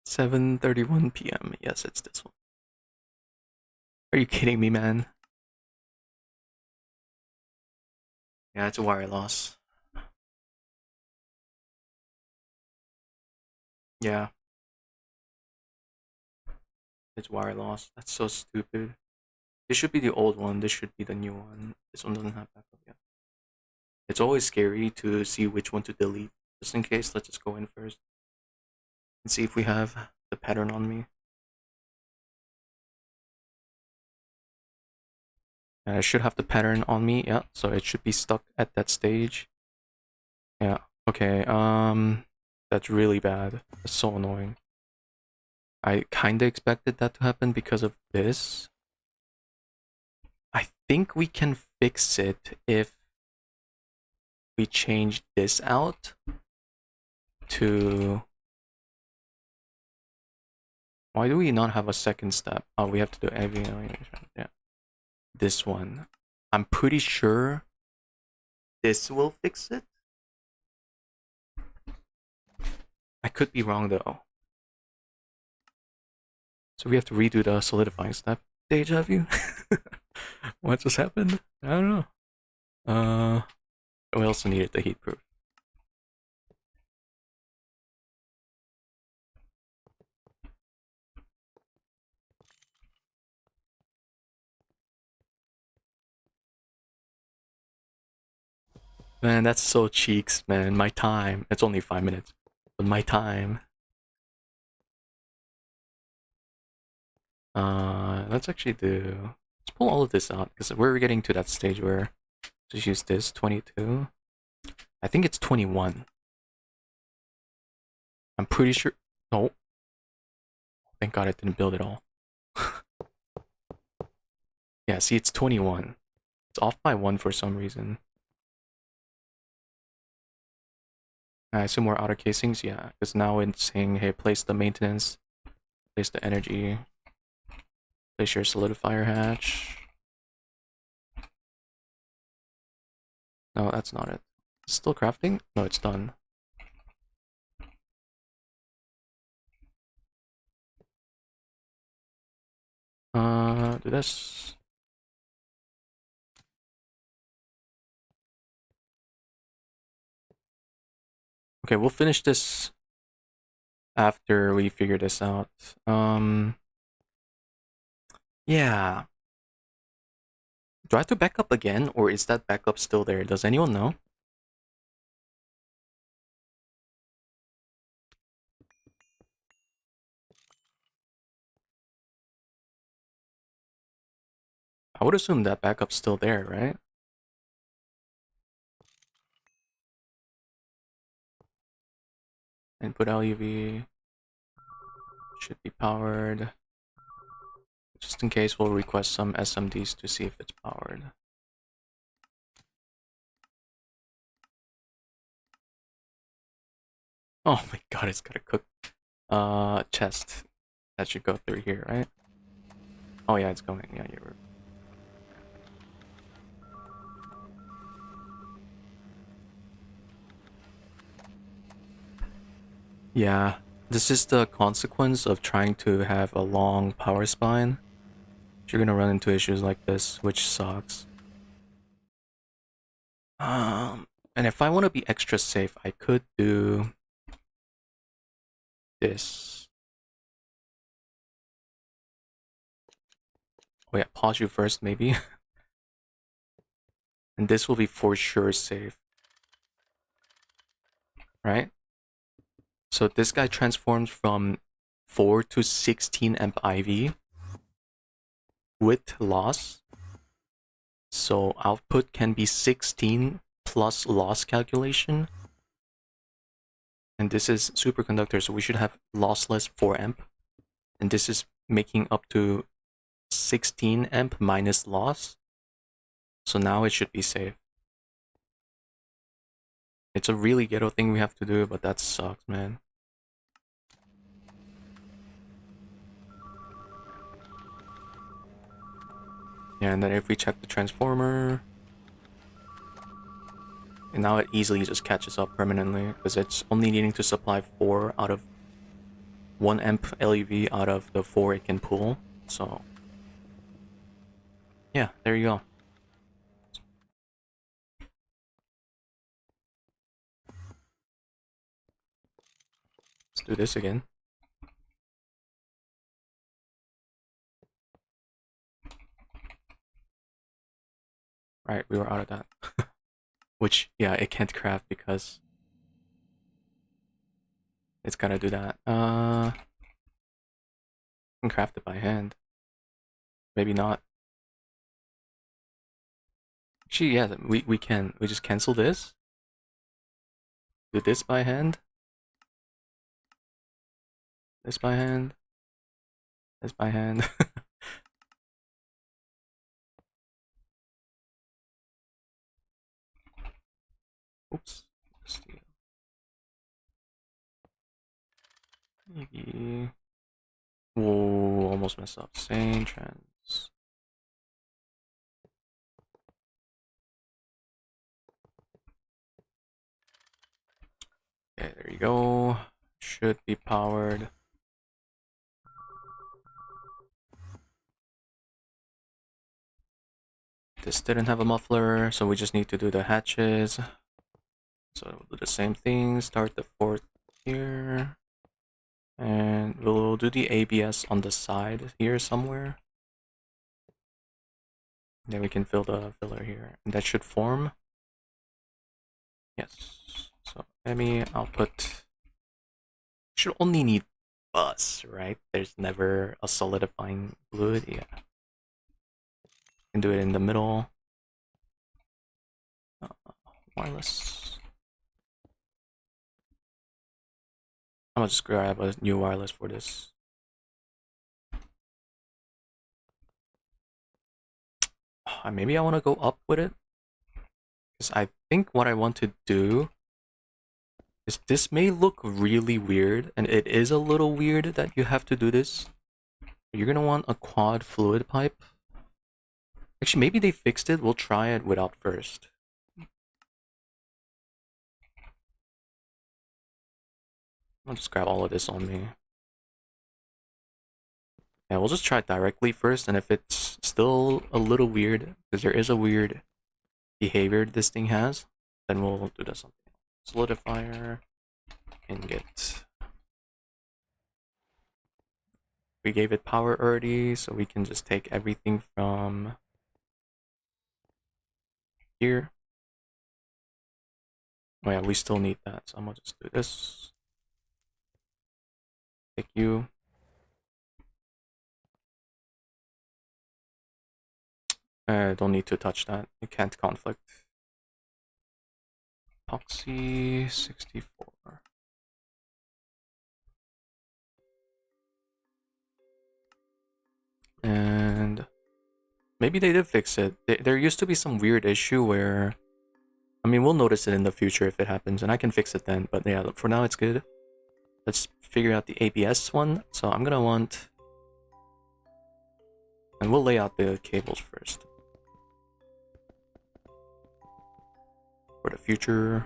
7:31 p.m. Yes, it's this one. Are you kidding me, man? Yeah, it's a wire loss. Yeah, it's wire loss. That's so stupid. This should be the old one. This should be the new one. This one doesn't have backup yet. It's always scary to see which one to delete. Just in case, let's just go in first and see if we have the pattern on me. I should have the pattern on me, yeah, so it should be stuck at that stage. Yeah, okay, that's really bad. That's so annoying. I kinda expected that to happen because of this. I think we can fix it if we change this out to... Why do we not have a second step? Oh, we have to do AV alienation. Yeah. This one. I'm pretty sure this will fix it. I could be wrong though. So we have to redo the solidifying step. Deja vu. What just happened? I don't know. We also needed the heat proof. Man, that's so cheeks, man. My time. It's only 5 minutes. But my time. Let's actually do... Let's pull all of this out, because we're getting to that stage where... Just use this, 22. I think it's 21. I'm pretty sure... Oh. Thank God I didn't build it all. Yeah, see, it's 21. It's off by 1 for some reason. I assume we're outer casings, yeah, because now it's saying, hey, place the maintenance, place the energy, place your solidifier hatch. No, that's not it. It's still crafting? No, it's done. Do this. Okay, we'll finish this after we figure this out. Yeah. Do I have to back up again, or is that backup still there? Does anyone know? I would assume that backup's still there, right? Input LUV should be powered. Just in case, we'll request some SMDs to see if it's powered. Oh my god, it's gotta cook. Chest. That should go through here, right? Oh yeah, it's going. Yeah, you're... Yeah, this is the consequence of trying to have a long power spine. You're gonna run into issues like this, which sucks. And if I want to be extra safe, I could do this. Oh yeah, pause you first, maybe. And this will be for sure safe. Right? So this guy transforms from 4 to 16 amp IV with loss. So output can be 16 plus loss calculation. And this is superconductor, so we should have lossless 4 amp. And this is making up to 16 amp minus loss. So now it should be safe. It's a really ghetto thing we have to do, but that sucks, man. Yeah, and then if we check the transformer, and now it easily just catches up permanently, because it's only needing to supply 4 out of 1 amp LEV out of the 4 it can pull, so... Yeah, there you go. Let's do this again. Right, we were out of that. Which, yeah, it can't craft because it's gotta do that. I can craft it by hand. Maybe not. Actually, yeah, we can. We just cancel this. Do this by hand. This by hand. This by hand. Oops. Maybe. Whoa, almost messed up. Same trans. Okay, there you go. Should be powered. This didn't have a muffler, so we just need to do the hatches. So we'll do the same thing. Start the fourth here. And we'll do the ABS on the side here somewhere. Then we can fill the filler here. And that should form. Yes. So Emmy output should only need bus, right? There's never a solidifying fluid. Yeah. Can do it in the middle. Wireless. I'm gonna just grab a new wireless for this. Maybe I want to go up with it. Because I think what I want to do is this may look really weird, and it is a little weird that you have to do this. You're gonna want a quad fluid pipe. Actually, maybe they fixed it. We'll try it without first. I'll just grab all of this on me. Yeah, we'll just try it directly first, and if it's still a little weird, because there is a weird behavior this thing has, then we'll do that something. Solidifier, ingot. We gave it power already, so we can just take everything from here. Oh yeah, we still need that, so I'm gonna just do this. Take you. Don't need to touch that. You can't conflict. Epoxy 64. And maybe they did fix it. There used to be some weird issue where, I mean, we'll notice it in the future if it happens, and I can fix it then. But yeah, for now it's good. Let's figure out the ABS one. So I'm gonna want, and we'll lay out the cables first. For the future,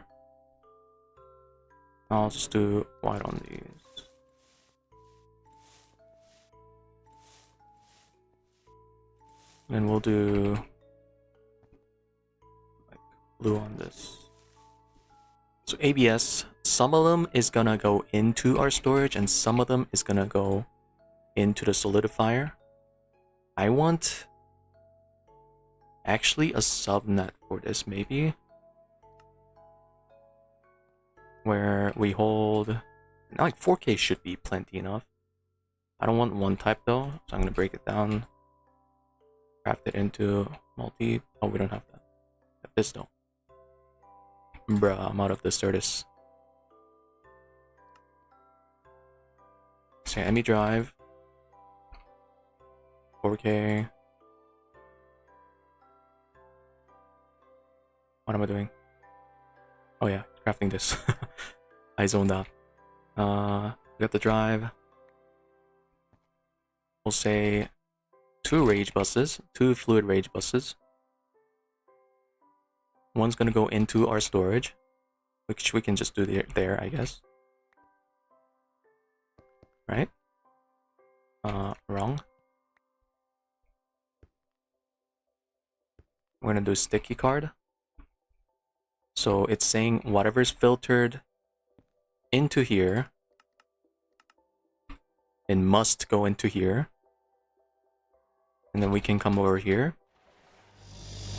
I'll just do white on these. And we'll do like blue on this. So ABS, some of them is gonna go into our storage and some of them is gonna go into the solidifier. I want actually a subnet for this maybe. Where we hold, like 4K should be plenty enough. I don't want one type though, so I'm gonna break it down. Craft it into multi. Oh, we don't have that. Have this though. Bruh, I'm out of the Certus. So ME drive. 4K. What am I doing? Oh yeah, crafting this. I zoned out. We got the drive. We'll say 2 rage buses, 2 fluid rage buses. One's gonna go into our storage, which we can just do there, I guess. Right? Wrong. We're gonna do sticky card. So it's saying whatever's filtered into here, it must go into here. And then we can come over here,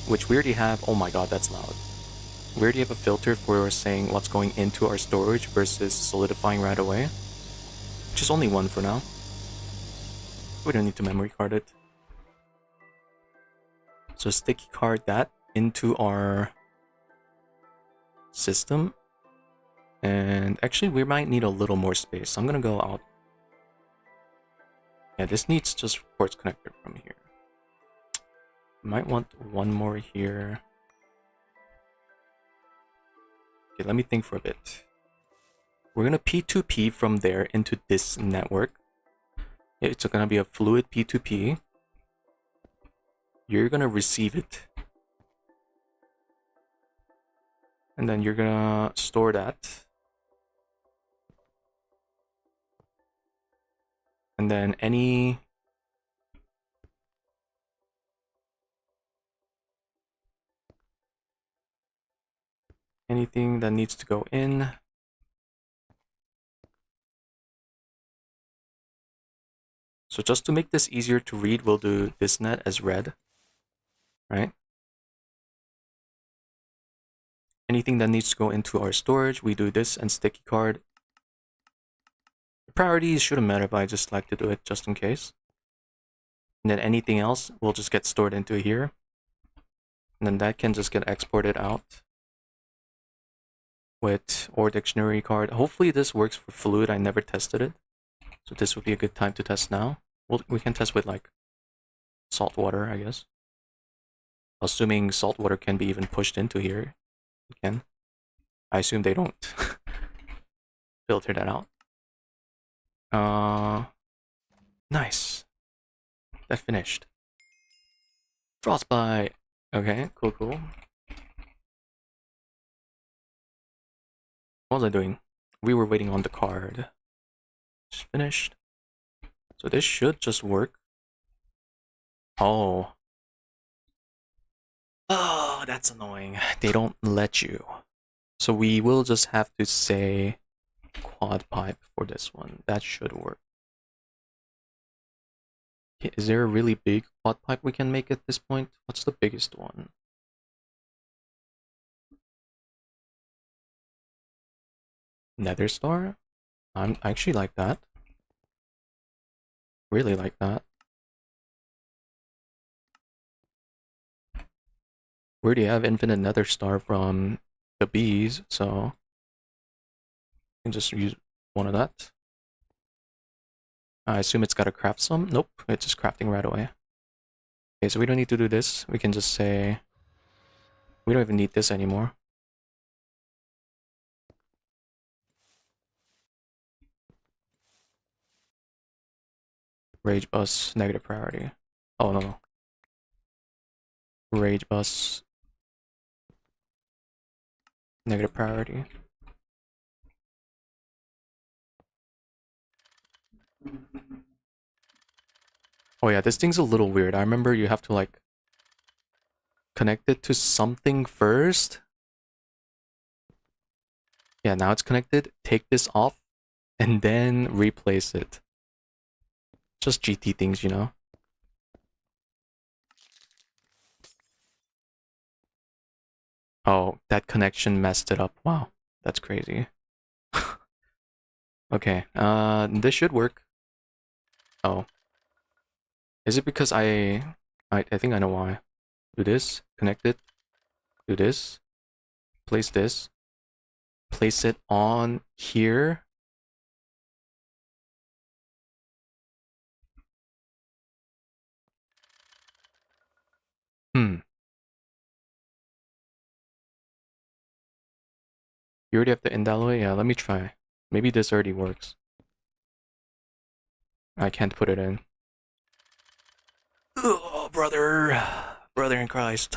which we already have. Oh my god, that's loud. We already have a filter for saying what's going into our storage versus solidifying right away. Which is only one for now. We don't need to memory card it. So sticky card that. into our system. And actually, we might need a little more space. So I'm gonna go out. Yeah, this needs just ports connector from here. Might want one more here. Okay, let me think for a bit. We're gonna P2P from there into this network. It's gonna be a fluid P2P. You're gonna receive it. And then you're gonna store that. And then anything that needs to go in. So just to make this easier to read, we'll do this net as red, right? Anything that needs to go into our storage, we do this and sticky card. The priorities shouldn't matter, but I just like to do it just in case. And then anything else will just get stored into here. And then that can just get exported out with or dictionary card. Hopefully this works for fluid. I never tested it. So this would be a good time to test now. We can test with like salt water, I guess. Assuming salt water can be even pushed into here. We can. I assume they don't filter that out. Nice. That finished. Frostbite. Okay, cool. What was I doing? We were waiting on the card. Just finished. So this should just work. Oh. Oh, that's annoying. They don't let you. So we will just have to say quad pipe for this one. That should work. Is there a really big quad pipe we can make at this point? What's the biggest one? Nether Star? I actually like that. Really like that. We already have infinite Nether Star from the bees, so we can just use one of that. I assume it's got to craft some. Nope, it's just crafting right away. Okay, so we don't need to do this. We can just say we don't even need this anymore. Rage bus, negative priority. Oh, no. Rage bus, negative priority. Oh yeah, this thing's a little weird. I remember you have to like connect it to something first. Yeah, now it's connected. Take this off and then replace it. Just GT things, you know? Oh, that connection messed it up. Wow, that's crazy. Okay, this should work. Oh. Is it because I think I know why. Do this, connect it, do this, place this, place it on here. You already have the indalloy? Yeah, let me try. Maybe this already works. I can't put it in. Oh, brother. Brother in Christ.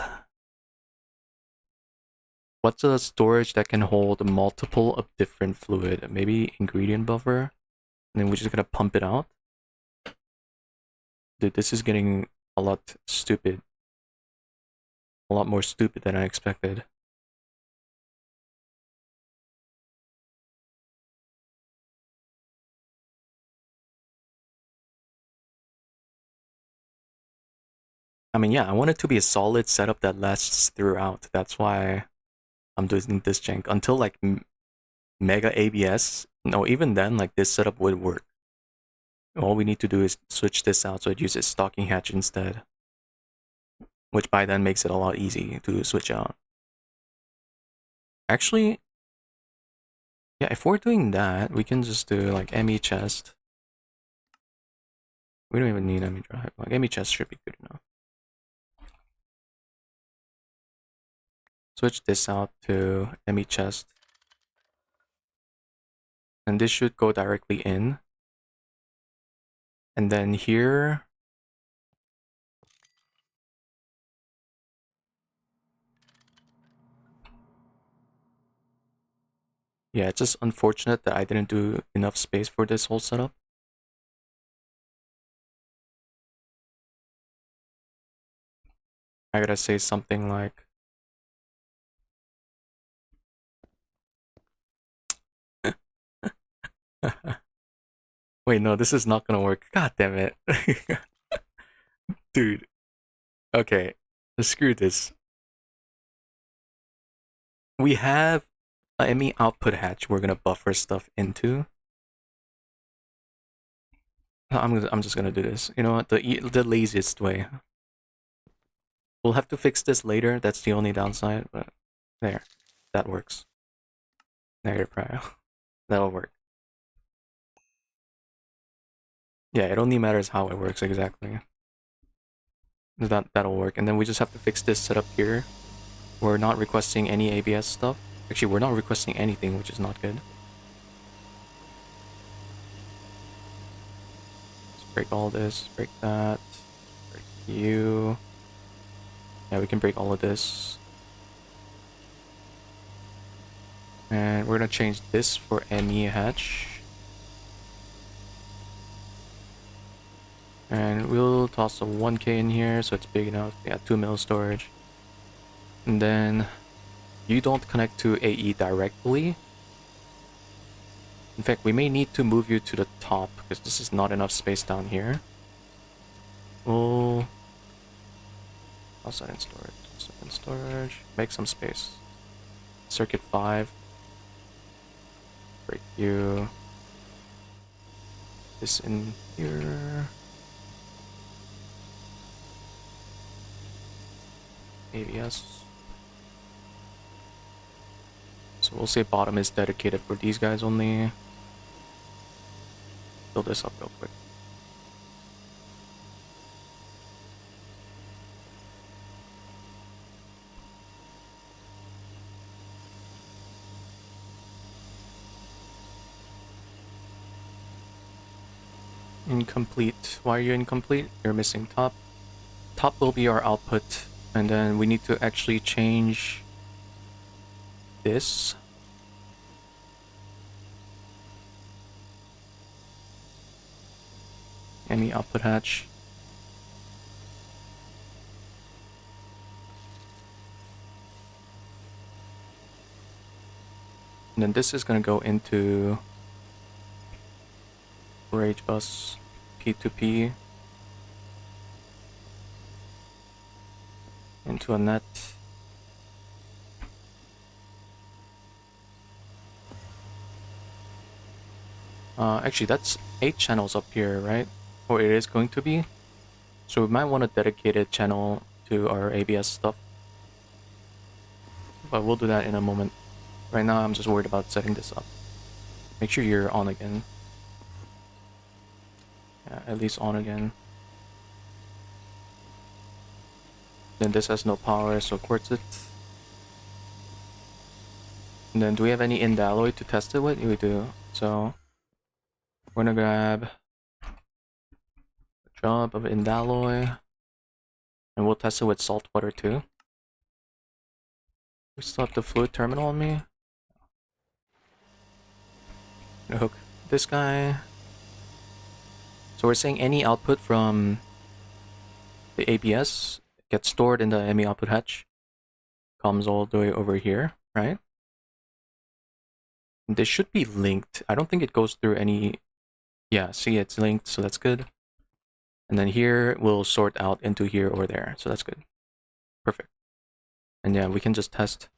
What's a storage that can hold multiple of different fluid? Maybe ingredient buffer? And then we're just gonna pump it out? Dude, this is getting a lot stupid. A lot more stupid than I expected. I mean, yeah, I want it to be a solid setup that lasts throughout. That's why I'm doing this jank. Until like Mega ABS, no, even then, like this setup would work. All we need to do is switch this out so it uses stocking hatch instead. which by then makes it a lot easy to switch out. Actually, yeah, if we're doing that, we can just do like ME chest. We don't even need ME drive. Like ME chest should be good enough. Switch this out to ME chest. And this should go directly in. And then here, yeah, it's just unfortunate that I didn't do enough space for this whole setup. I gotta say something like, wait, no, this is not gonna work. God damn it. Dude. Okay, screw this. We have a ME output hatch we're gonna buffer stuff into. I'm just gonna do this. You know what? The laziest way. We'll have to fix this later. That's the only downside, but there. That works. Negative prio. That'll work. Yeah, it only matters how it works exactly. That'll work. And then we just have to fix this setup here. We're not requesting any ABS stuff. Actually, we're not requesting anything, which is not good. Let's break all this, break that, break you. Yeah, we can break all of this. And we're gonna change this for ME hatch. And we'll toss a 1K in here so it's big enough. Yeah, 2 mil storage. And then you don't connect to AE directly. In fact, we may need to move you to the top because this is not enough space down here. We'll toss that in storage. Toss that in storage. Make some space. Circuit 5. Break you. This in here. ABS. So we'll say bottom is dedicated for these guys only. Build this up real quick. Incomplete. Why are you incomplete? You're missing top. Top will be our output. And then we need to actually change this. ME output hatch. And then this is going to go into Rage bus P2P into a net. Actually, that's 8 channels up here, right? Or it is going to be. So we might want a dedicated channel to our ABS stuff. But we'll do that in a moment. Right now, I'm just worried about setting this up. Make sure you're on again. Yeah, at least on again. Then this has no power, so quartz it. And then do we have any end alloy to test it with? We do. So we're gonna grab a job of end alloy. And we'll test it with salt water too. We still have the fluid terminal on me. I'm gonna hook this guy. So we're saying any output from the ABS gets stored in the ME output hatch. Comes all the way over here, right? And this should be linked. I don't think it goes through any... Yeah, see, it's linked, so that's good. And then here, we'll sort out into here or there, so that's good. Perfect. And yeah, we can just test.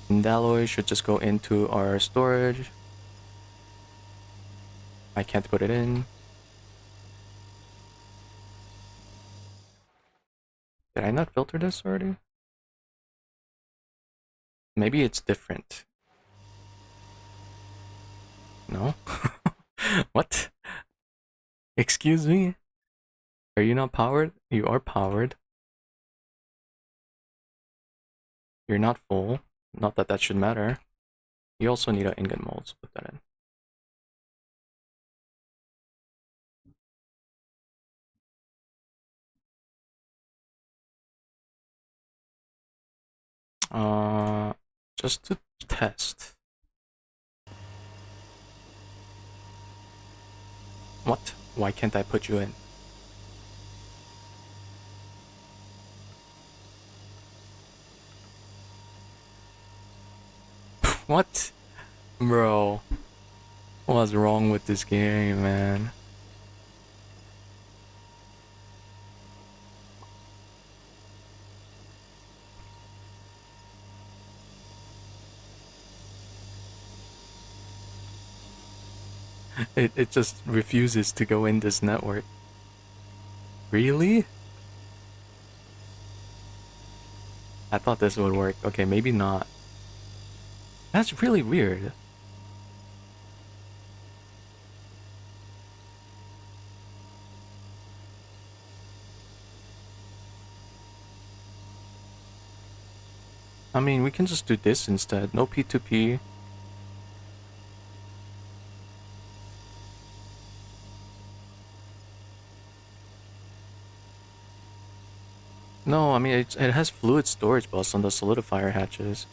And alloy should just go into our storage. I can't put it in. Did I not filter this already? Maybe it's different. No? What? Excuse me? Are you not powered? You are powered. You're not full. Not that that should matter. You also need an ingot mold, so put that in. Just to test. What? Why can't I put you in? What? Bro. What's wrong with this game, man? It just refuses to go in this network. Really? I thought this would work. Okay, maybe not. That's really weird. I mean, we can just do this instead. No P2P. No, I mean, it has fluid storage bus on the solidifier hatches.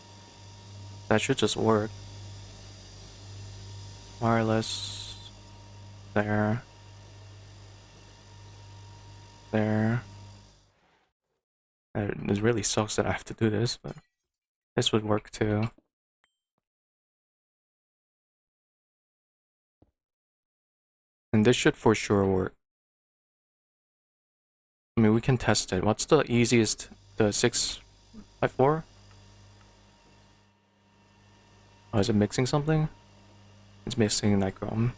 That should just work. Wireless. There. There. It really sucks that I have to do this, but this would work too. And this should for sure work. I mean, we can test it. What's the easiest? The 6x4? Oh, is it mixing something? It's mixing nichrome.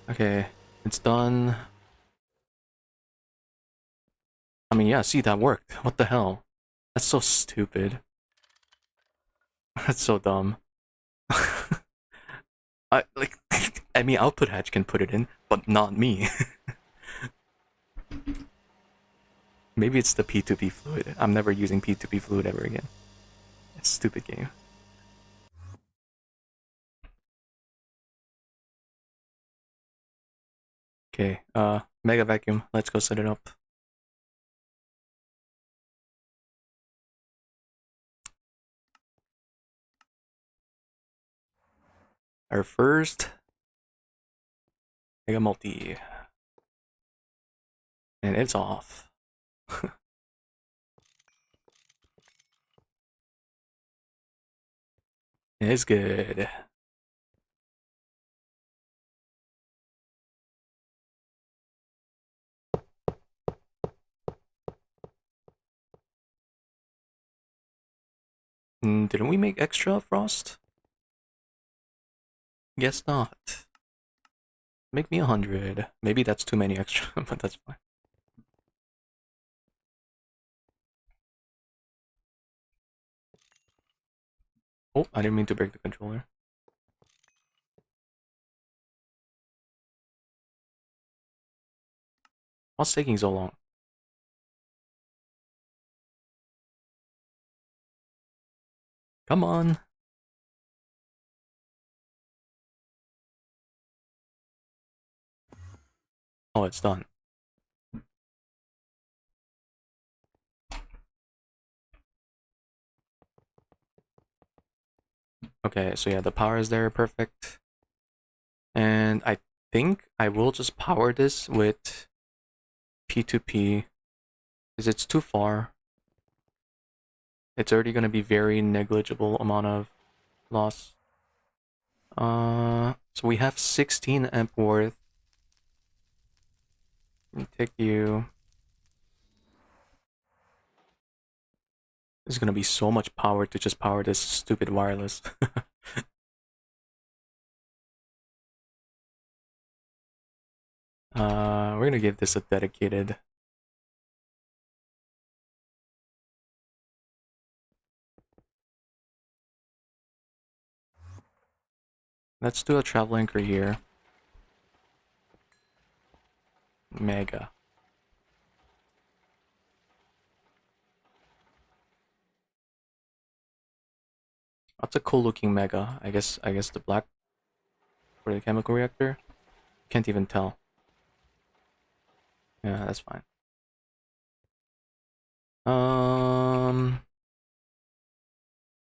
Okay, it's done. I mean, yeah, see, that worked. What the hell? That's so stupid. That's so dumb. I mean, output hatch can put it in, but not me. Maybe it's the P2P fluid. I'm never using P2P fluid ever again. Stupid game. Okay, mega vacuum. Let's go set it up. Our first mega multi. And it's off. It's good. Didn't we make extra frost? Guess not. Make me 100. Maybe that's too many extra, but that's fine. Oh, I didn't mean to break the controller. What's taking so long? Come on. Oh, it's done. Okay, so yeah, the power is there, perfect. And I think I will just power this with P2P because it's too far. It's already going to be very negligible amount of loss. So we have 16 amp worth. Let me take you. There's gonna be so much power to just power this stupid wireless. We're gonna give this a dedicated. Let's do a travel anchor here. Mega. That's a cool looking mega. I guess the black for the chemical reactor. Can't even tell. Yeah, that's fine.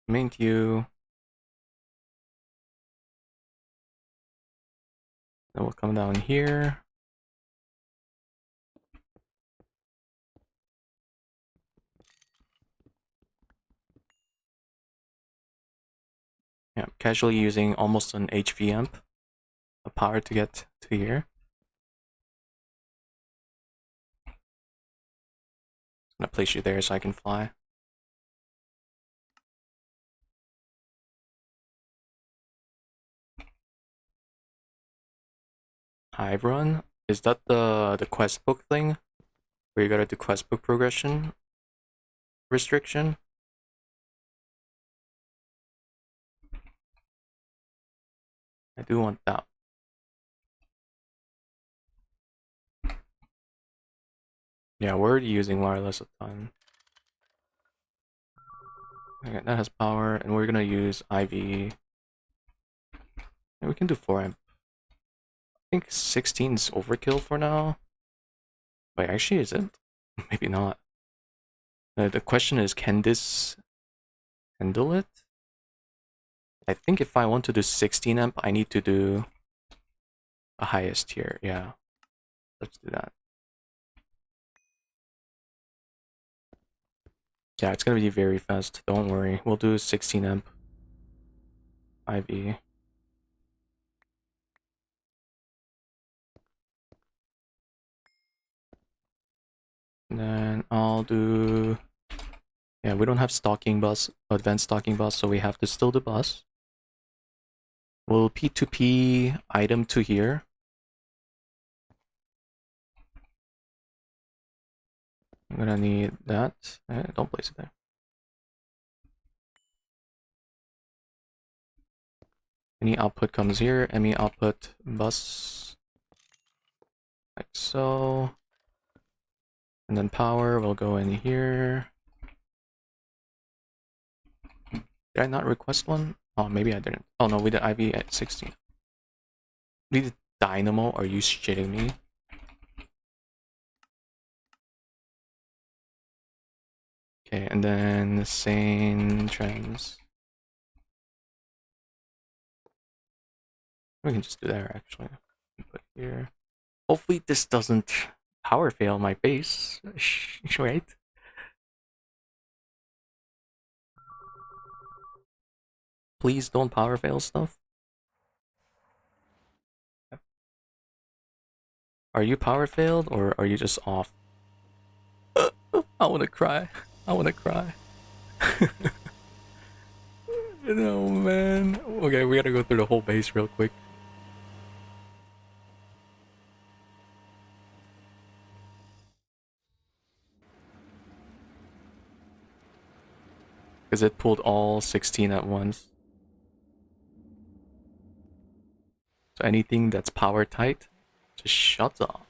Main queue. Then we'll come down here. Yeah, casually using almost an HV amp of power to get to here. I'm gonna place you there so I can fly. Hive run? Is that the quest book thing? Where you gotta do quest book progression restriction? I do want that. Yeah, we're already using wireless a ton. Okay, that has power, and we're gonna use IV. And we can do 4 amp. I think 16 is overkill for now. Wait, actually, is it? Maybe not. The question is, can this handle it? I think if I want to do 16 amp, I need to do a highest tier. Yeah, let's do that. Yeah, it's gonna be very fast. Don't worry. We'll do 16 amp IV. And then I'll do... Yeah, we don't have stocking bus, advanced stocking bus, so we have to still do bus. We'll P2P item to here. I'm gonna need that. Don't place it there. Any output comes here. Any output bus. Like so. And then power will go in here. Did I not request one? Oh, maybe I didn't. Oh no, we did IV at 16. We did dynamo? Are you shitting me? Okay, and then sane trends. We can just do there actually. Put here. Hopefully this doesn't power fail my base, right? Please don't power fail stuff. Are you power failed or are you just off? I wanna cry. I wanna cry. No, man. Okay, we gotta go through the whole base real quick. Because it pulled all 16 at once. So anything that's power tight just shuts off.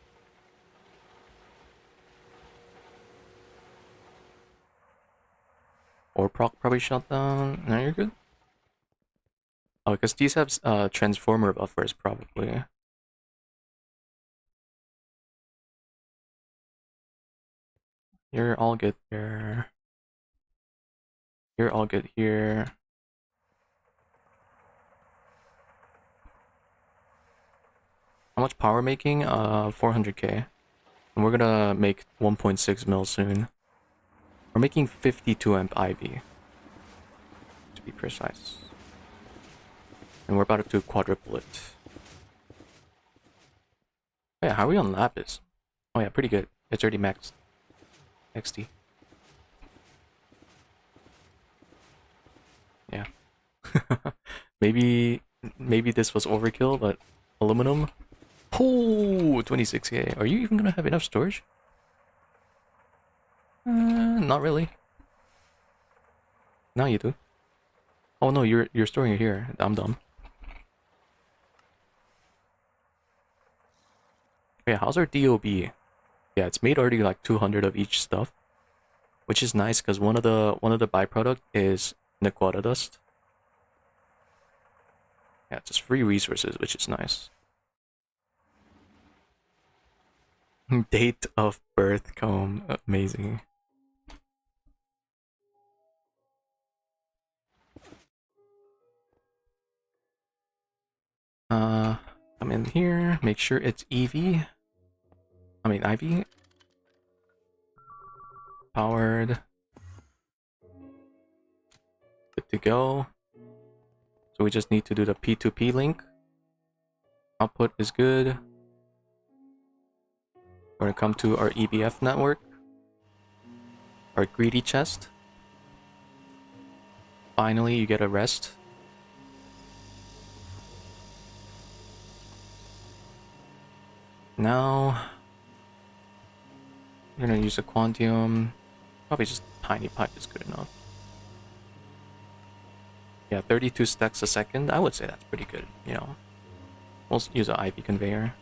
Or proc probably shut down. No, you're good. Oh, because these have transformer buffers probably. You're all good here. You're all good here. How much power making? 400k. And we're gonna make 1.6 mil soon. We're making 52 amp IV, to be precise. And we're about to quadruple it. Oh, yeah, how are we on lapis? Oh yeah, pretty good. It's already maxed. XD. Yeah. maybe this was overkill, but aluminum Oh, 26K. Are you even gonna have enough storage? Not really. Now you do. Oh no, you're storing it here. I'm dumb. Yeah, how's our DOB? Yeah, it's made already like 200 of each stuff, which is nice because one of the byproduct is Nequata dust. Yeah, just free resources, which is nice. Date of birth comb, amazing. Come in here, make sure it's EV. I mean IV. Powered. Good to go. So we just need to do the P2P link. Output is good. We're gonna come to our EBF network. Our greedy chest. Finally, you get a rest. Now, we're gonna use a Quantium. Probably just a tiny pipe is good enough. Yeah, 32 stacks a second. I would say that's pretty good, you know. We'll use an IV conveyor.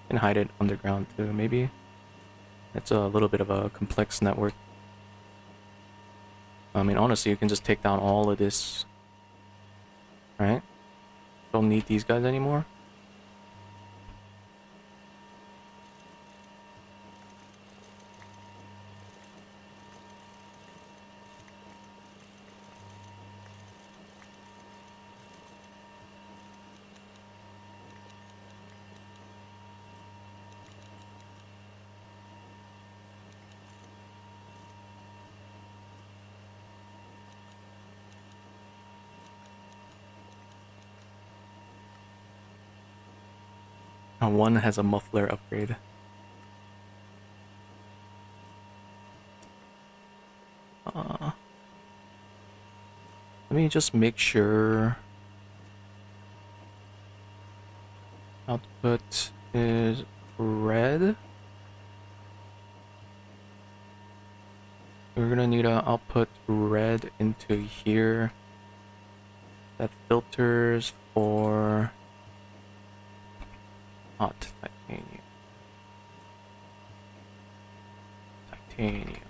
And hide it underground too, maybe. It's a little bit of a complex network. I mean, honestly, you can just take down all of this. Right? Don't need these guys anymore. One has a muffler upgrade. Let me just make sure output is red. We're gonna need an output red into here. That filters for hot titanium. Titanium.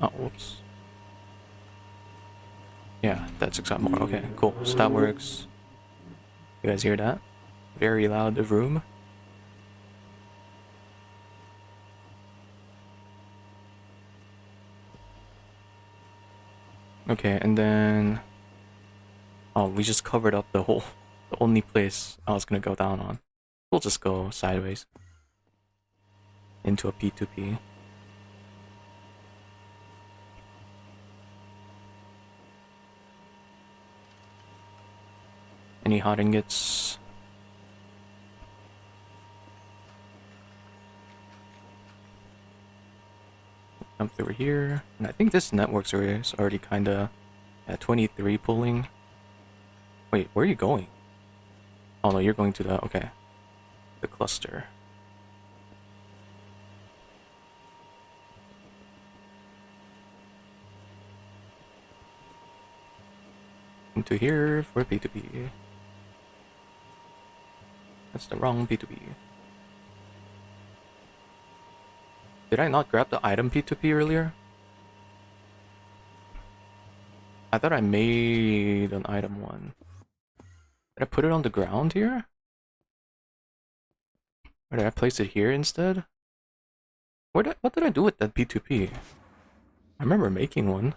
Oh, whoops. Yeah, that's exactly more. Okay, cool. So that works. You guys hear that? Very loud room. Okay, and then... Oh, we just covered up the only place I was gonna go down on. We'll just go sideways. Into a P2P. Any hot ingots? Come through here. And I think this network's already kinda at 23 pulling. Wait, where are you going? Oh no, you're going to the, okay. The cluster. Into here for P2P. That's the wrong P2P. Did I not grab the item P2P earlier? I thought I made an item one. Did I put it on the ground here? Or did I place it here instead? What did I do with that P2P? I remember making one.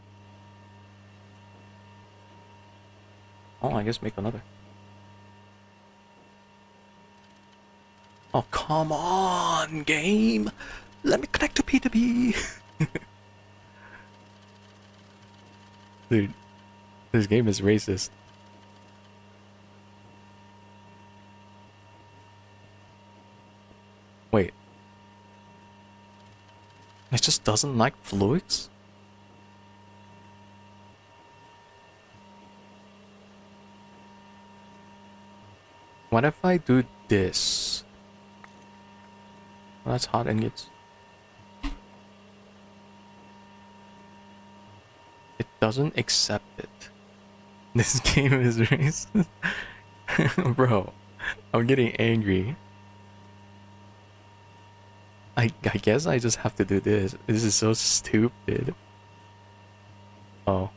Oh, I guess make another. Oh, come on, game! Let me connect to P2P! Dude, this game is racist. Wait. It just doesn't like fluids? What if I do this? Well, that's hot ingots. It doesn't accept it. This game is racist. Bro, I'm getting angry. I guess I just have to do this. This is so stupid. Oh.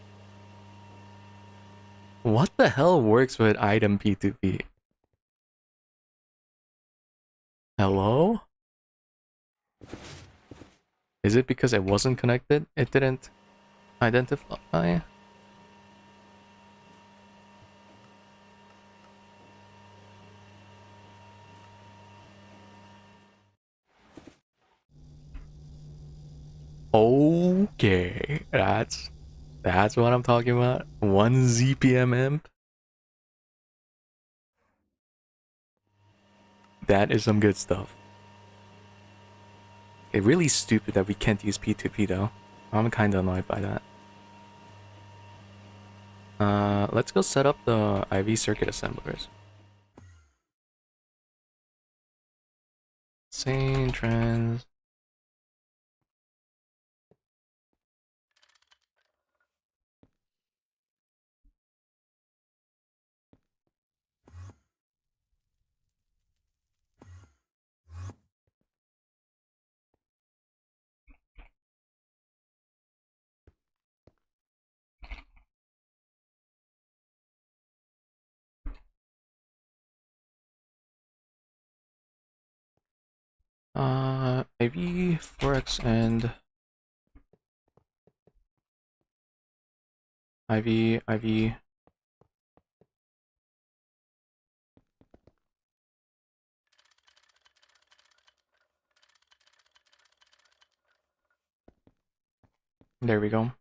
What the hell works with item P2P? Hello? Is it because it wasn't connected? It didn't identify? Okay, that's what I'm talking about. 1 ZPM imp. That is some good stuff. It's really stupid that we can't use P2P though. I'm kinda annoyed by that. Let's go set up the IV circuit assemblers. Same trends. IV, Forex, and IV. There we go.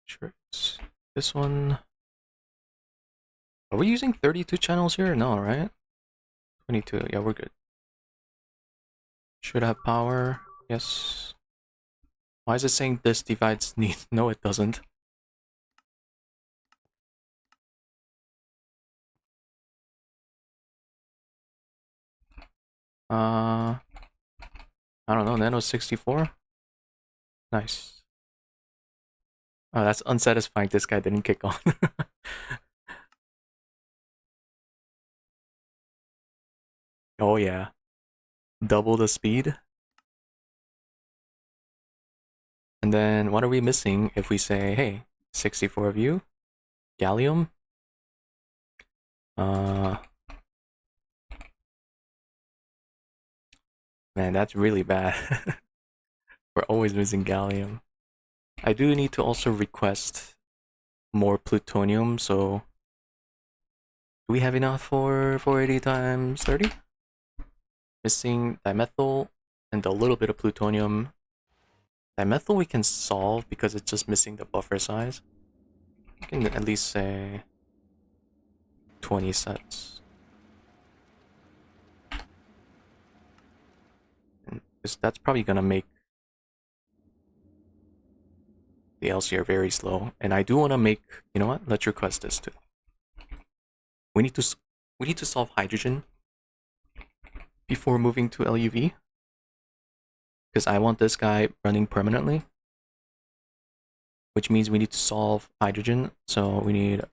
Sure, it's this one. Are we using 32 channels here? No, right? 22. Yeah, we're good. Should have power. Yes. Why is it saying this divides need? No, it doesn't. I don't know. Nano 64. Nice. Oh, that's unsatisfying. This guy didn't kick on. Oh yeah. Double the speed. And then what are we missing if we say, hey, 64 of you, gallium? Man, that's really bad. We're always missing gallium. I do need to also request more plutonium, so do we have enough for 480 times 30? Missing dimethyl and a little bit of plutonium. Dimethyl we can solve because it's just missing the buffer size. I can at least say 20 sets. Because that's probably gonna make the LCR very slow. And I do want to make, you know what? Let's request this too. We need to solve hydrogen before moving to LUV. Because I want this guy running permanently. Which means we need to solve hydrogen. So we need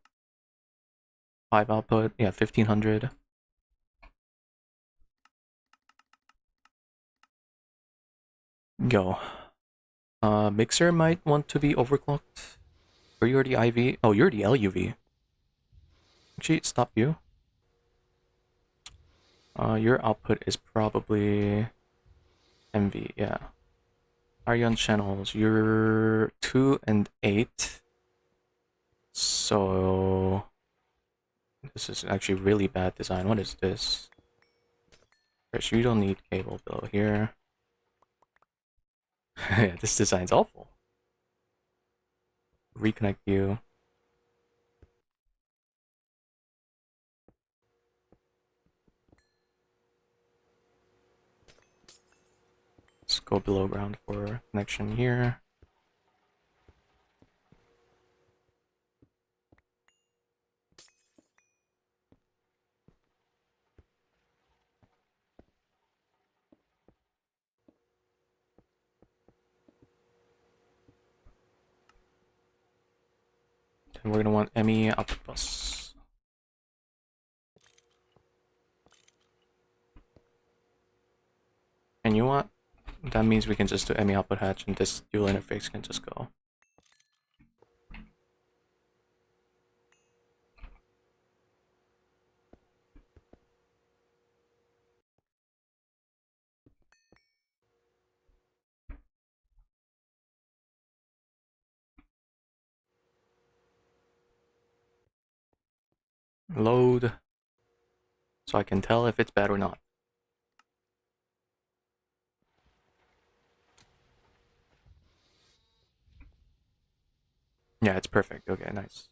5 output. Yeah, 1500. Go. Mixer might want to be overclocked. Are you already IV? Oh, you're the LUV. Actually, stop you. Your output is probably MV, yeah. Are you on channels? You're 2 and 8. So this is actually really bad design. What is this? First, you don't need cable below here. Yeah, this design's awful. Reconnect you. Let's go below ground for connection here. And we're gonna want ME output bus. And you know what? That means we can just do ME output hatch and this dual interface can just go. Load. So I can tell if it's bad or not. Yeah, it's perfect. Okay, nice.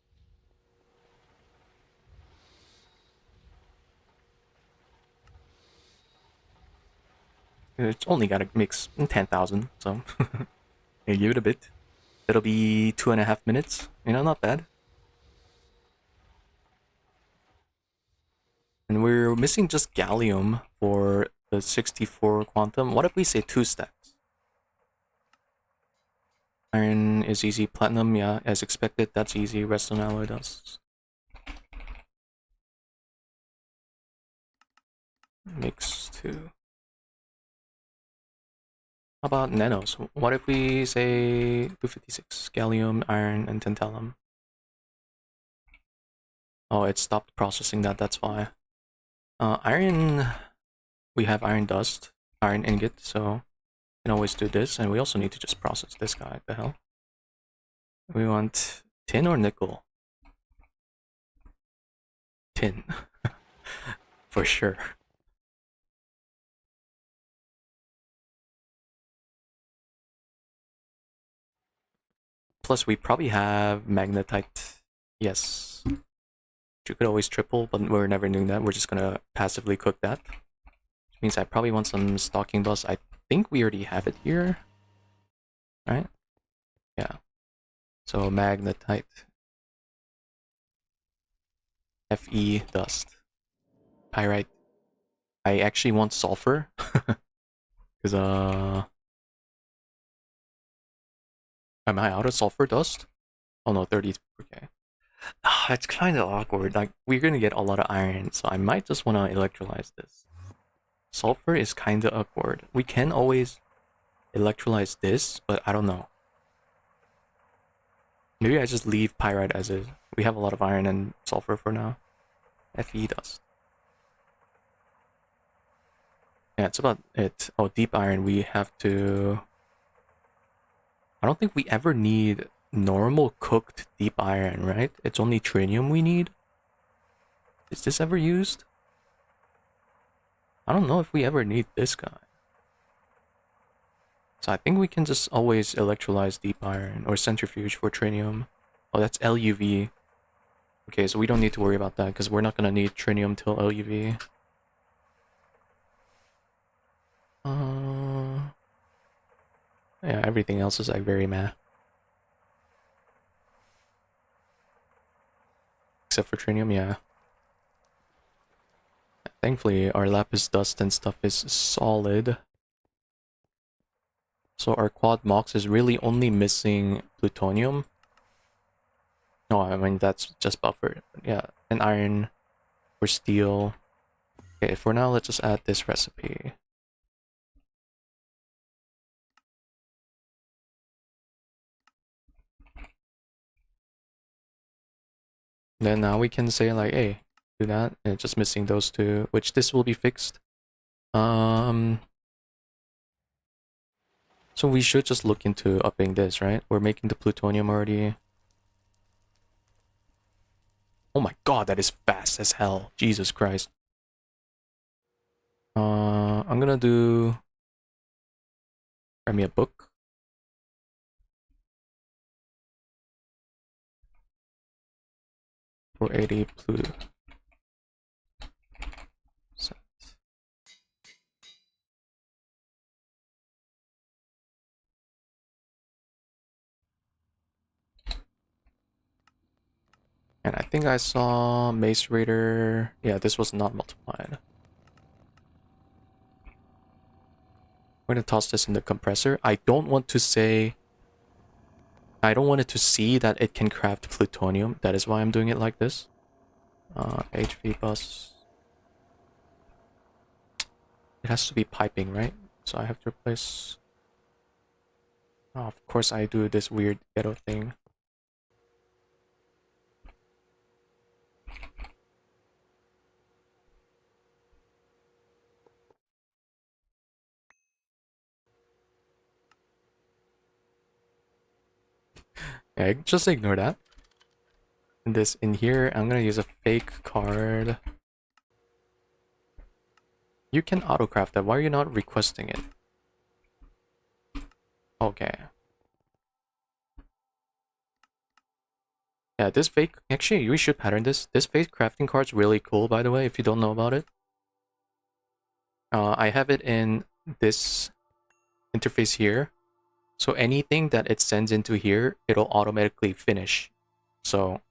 It's only gotta mix 10,000, so yeah, give it a bit. It'll be 2.5 minutes. You know, not bad. And we're missing just gallium for the 64 quantum. What if we say 2 stacks? Iron is easy. Platinum, yeah, as expected, that's easy. Redstone alloy dust. Mix 2. How about nanos? What if we say 256? Gallium, iron, and tantalum. Oh, it stopped processing that, that's why. Iron, we have iron dust, iron ingot, so we can always do this, and we also need to just process this guy. The hell? We want tin or nickel? Tin. For sure. Plus, we probably have magnetite. Yes. You could always triple, but we're never doing that. We're just gonna passively cook that. Which means I probably want some stocking dust. I think we already have it here. Right? Yeah. So magnetite. Fe dust. Pyrite. I actually want sulfur. Because, am I out of sulfur dust? Oh no, 30. Okay. It's kind of awkward. Like, we're gonna get a lot of iron, so I might just want to electrolyze this. Sulfur is kind of awkward. We can always electrolyze this, but I don't know. Maybe I just leave pyrite as is. We have a lot of iron and sulfur for now. Fe dust. Yeah, it's about it. Oh, deep iron, we have to... I don't think we ever need normal cooked deep iron, right? It's only trinium we need. Is this ever used? I don't know if we ever need this guy. So I think we can just always electrolyze deep iron or centrifuge for trinium. Oh, that's LUV. Okay, so we don't need to worry about that because we're not gonna need trinium till LUV. Yeah, everything else is like very meh. Except for trinium, yeah. Thankfully, our lapis dust and stuff is solid. So our quad mox is really only missing plutonium. No, I mean, that's just buffered. Yeah, and iron or steel. Okay, for now, let's just add this recipe. Then now we can say like, hey, do that. And it's just missing those two, which this will be fixed. So we should just look into upping this, right? We're making the plutonium already. Oh my god, that is fast as hell. Jesus Christ. I'm gonna do... Grab me a book. For 80 plu. Set. And I think I saw Mace Raider. Yeah, this was not multiplied. I'm gonna toss this in the compressor. I don't want to say... I don't want it to see that it can craft plutonium. That is why I'm doing it like this. HV bus. It has to be piping, right? So I have to replace... Oh, of course I do this weird ghetto thing. Yeah, just ignore that. And this in here, I'm gonna use a fake card. You can autocraft that. Why are you not requesting it? Okay. Yeah, this fake... Actually, we should pattern this. This fake crafting card's really cool, by the way, if you don't know about it. I have it in this interface here. So anything that it sends into here, it'll automatically finish. So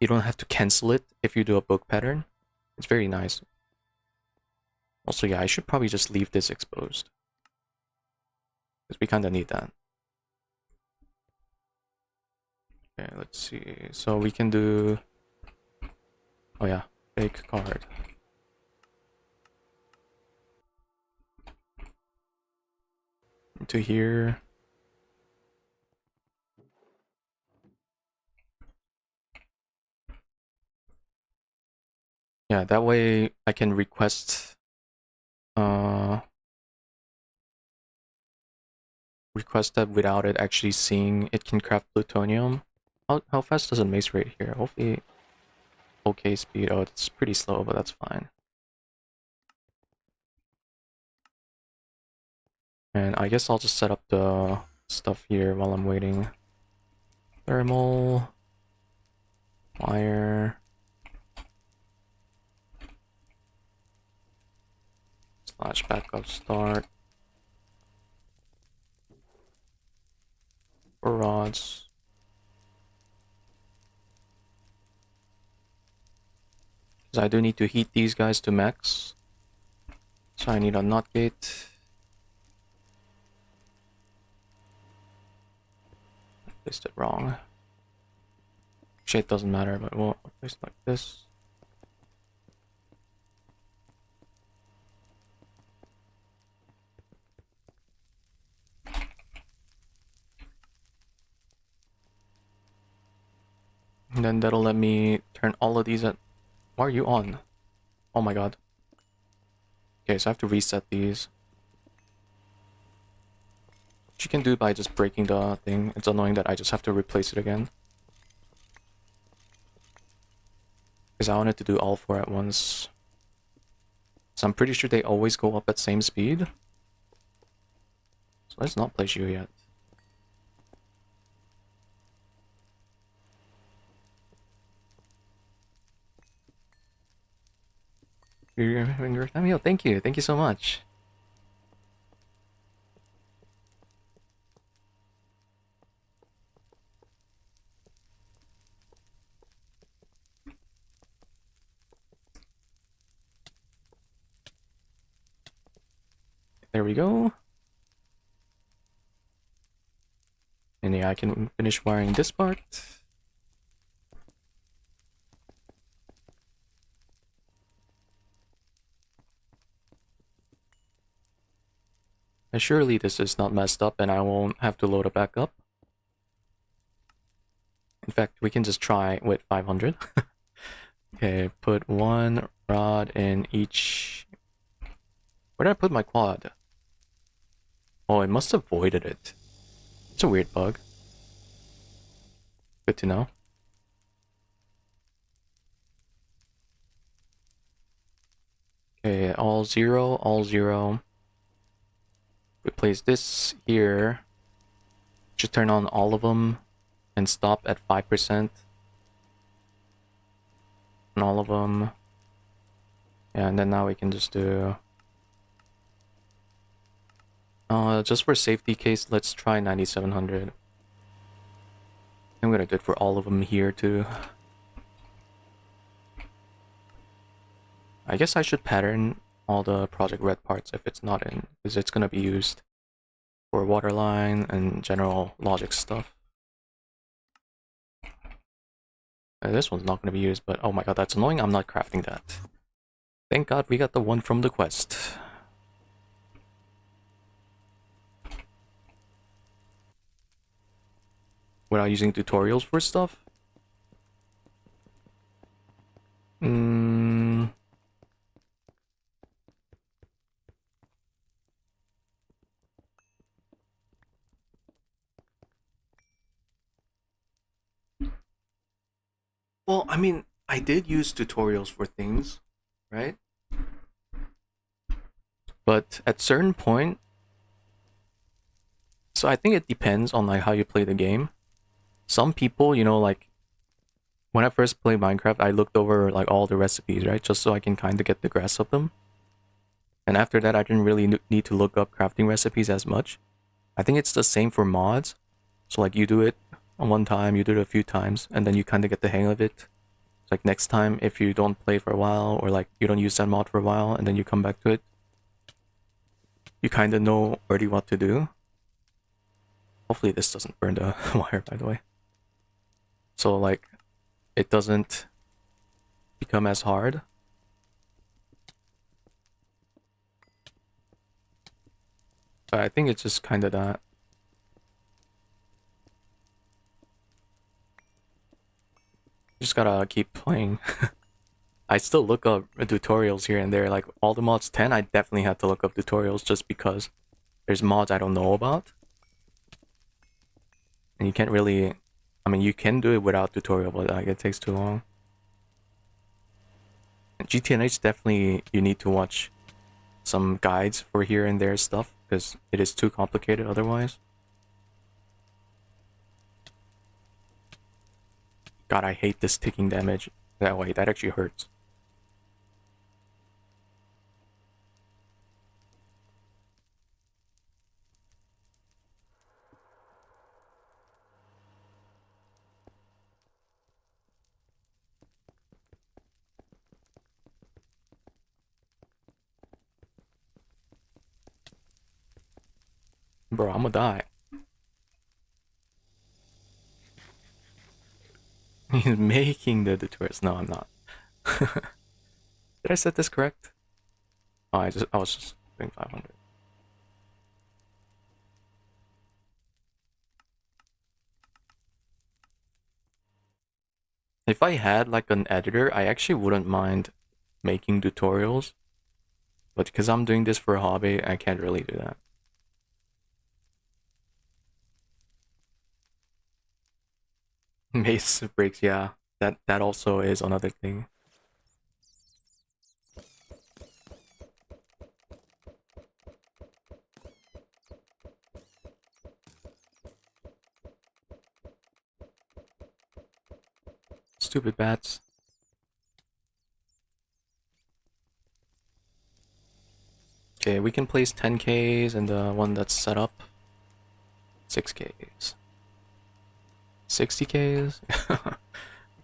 you don't have to cancel it if you do a book pattern. It's very nice. Also, yeah, I should probably just leave this exposed. Because we kind of need that. Okay, let's see. So we can do... Oh yeah, fake card. Into here. Yeah, that way I can request that without it actually seeing it can craft plutonium. How fast does a mace rate here? Hopefully okay speed. Oh, it's pretty slow, but that's fine. And I guess I'll just set up the stuff here while I'm waiting. Thermal wire / backup start for rods. Because I do need to heat these guys to max. So I need a NOT gate. I placed it wrong. Actually, it doesn't matter, but we'll place it like this. And then that'll let me turn all of these at... Why are you on? Oh my god. Okay, so I have to reset these. Which you can do by just breaking the thing. It's annoying that I just have to replace it again. Because I wanted to do all 4 at once. So I'm pretty sure they always go up at same speed. So let's not place you yet. You're having your time? Yo, thank you. Thank you so much. There we go. And yeah, I can finish wiring this part. And surely this is not messed up and I won't have to load it back up. In fact, we can just try with 500. Okay, put 1 rod in each... Where did I put my quad? Oh, it must have voided it. It's a weird bug. Good to know. Okay, all 0, all 0. Replace this here. Just turn on all of them and stop at 5%. And all of them. Yeah, and then now we can just do... just for safety case, let's try 9700. I'm gonna do it for all of them here too. I guess I should pattern all the project red parts if it's not in, because it's gonna be used for waterline and general logic stuff. This one's not gonna be used, but oh my god, that's annoying. I'm not crafting that. Thank god we got the one from the quest. Without using tutorials for stuff? Well, I mean, I did use tutorials for things, right? But at certain point, so I think it depends on like how you play the game. Some people, you know, like when I first played Minecraft, I looked over like all the recipes, right? Just so I can kind of get the grasp of them. And after that, I didn't really need to look up crafting recipes as much. I think it's the same for mods. So like you do it on one time, you do it a few times, and then you kind of get the hang of it. Like next time, if you don't play for a while, or like you don't use that mod for a while, and then you come back to it, you kind of know already what to do. Hopefully this doesn't burn the wire, by the way. So like, it doesn't become as hard. But I think it's just kind of that. Just gotta keep playing. I still look up tutorials here and there. Like all the mods 10, I definitely had to look up tutorials just because there's mods I don't know about. And you can't really, I mean, you can do it without tutorial, but like it takes too long. And GTNH definitely, you need to watch some guides for here and there stuff because it is too complicated otherwise. God, I hate this ticking damage. That way, that actually hurts. Bro, I'm gonna die. He's making the detours. No, I'm not. Did I set this correct? Oh, I was just doing 500. If I had like an editor, I actually wouldn't mind making tutorials. But because I'm doing this for a hobby, I can't really do that. Mace breaks, yeah. That also is another thing. Stupid bats. Okay, we can place 10Ks and the one that's set up. 6Ks. 60Ks?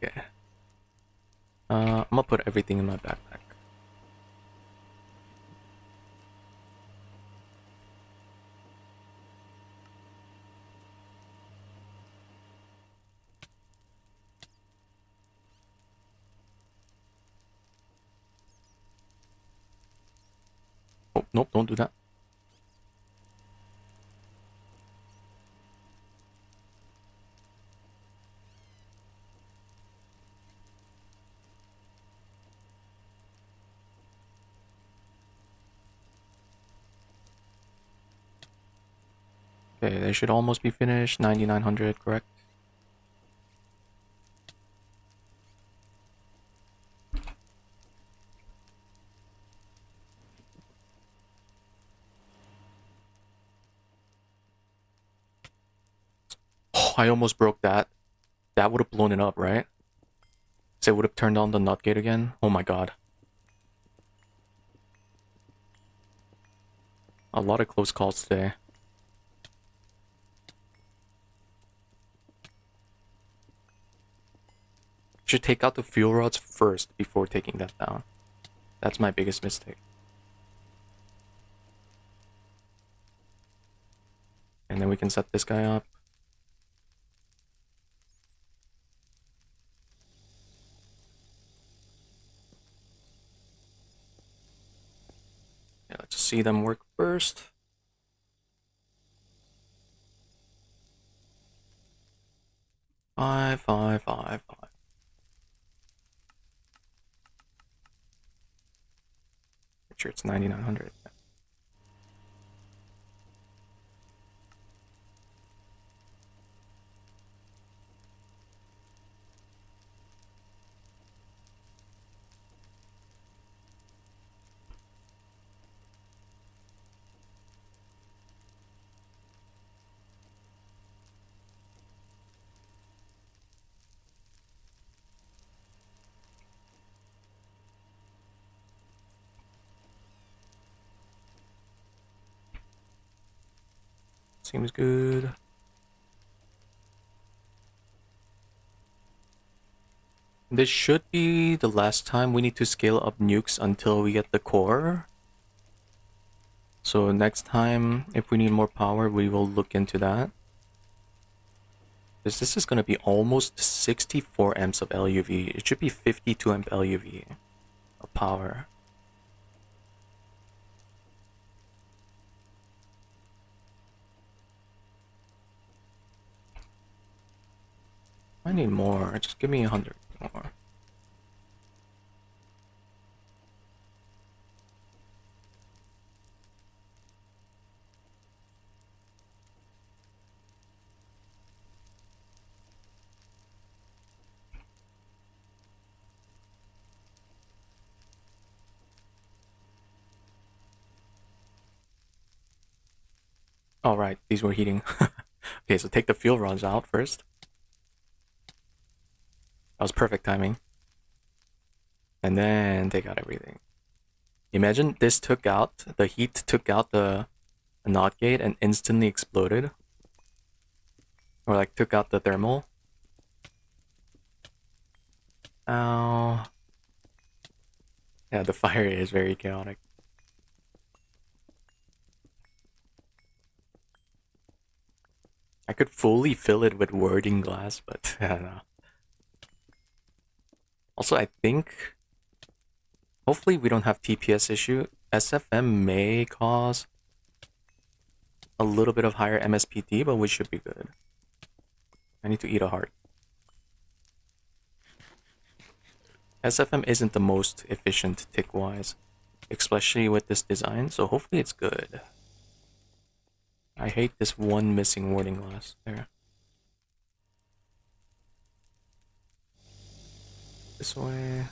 Okay. I'm gonna put everything in my backpack. Oh, nope, don't do that. Okay, they should almost be finished. 9900, correct? Oh, I almost broke that. That would have blown it up, right? So it would have turned on the nut gate again. Oh my god. A lot of close calls today. Should take out the fuel rods first before taking that down. That's my biggest mistake. And then we can set this guy up. Yeah, let's see them work first. Five. Make sure it's 9900. Seems good. This should be the last time we need to scale up nukes until we get the core. So next time, if we need more power, we will look into that. Because this is going to be almost 64 amps of LUV. It should be 52 amp LUV of power. I need more. Just give me 100 more. Alright, these were heating. Okay, so take the fuel rods out first. That was perfect timing. And then take out everything. Imagine this took out, the heat took out the NOT gate and instantly exploded. Or like took out the thermal. Ow. Yeah, the fire is very chaotic. I could fully fill it with wording glass, but I don't know. Also, I think hopefully we don't have TPS issue. SFM may cause a little bit of higher MSPT, but we should be good. I need to eat a heart. SFM isn't the most efficient tick-wise, especially with this design, so hopefully it's good. I hate this one missing warding glass there. This way.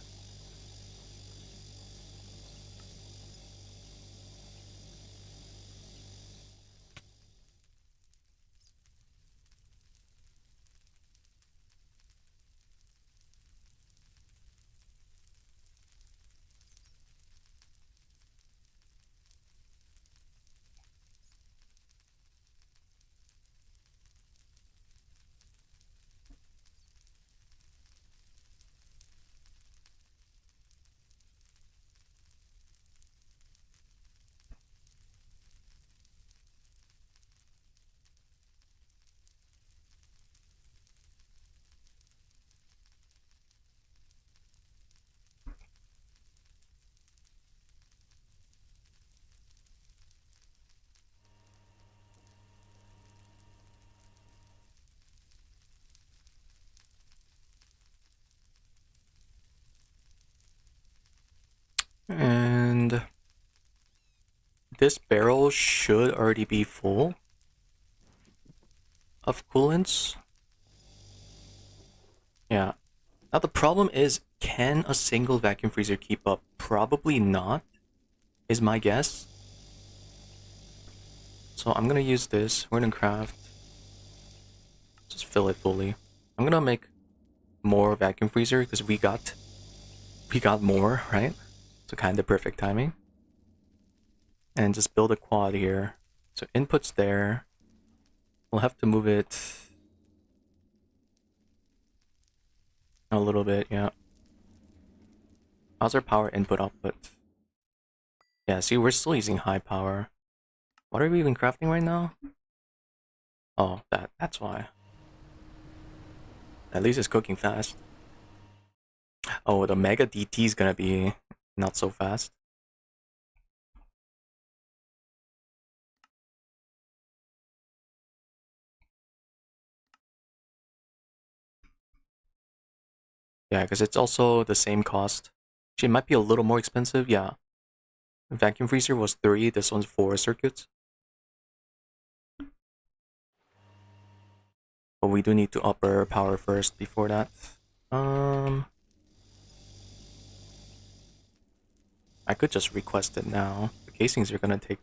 And this barrel should already be full of coolants. Yeah. Now the problem is, can a single vacuum freezer keep up? Probably not, is my guess. So I'm gonna use this. We're gonna craft. Just fill it fully. I'm gonna make more vacuum freezer because we got more, right? So kind of perfect timing. And just build a quad here. So input's there. We'll have to move it a little bit, yeah. How's our power input output? Yeah, see, we're still using high power. What are we even crafting right now? Oh, that's why. At least it's cooking fast. Oh, the Mega DT is gonna be not so fast. Yeah, because it's also the same cost. Actually, it might be a little more expensive. Yeah, vacuum freezer was 3. This one's 4 circuits. But we do need to up our power first before that. I could just request it now. The casings are gonna take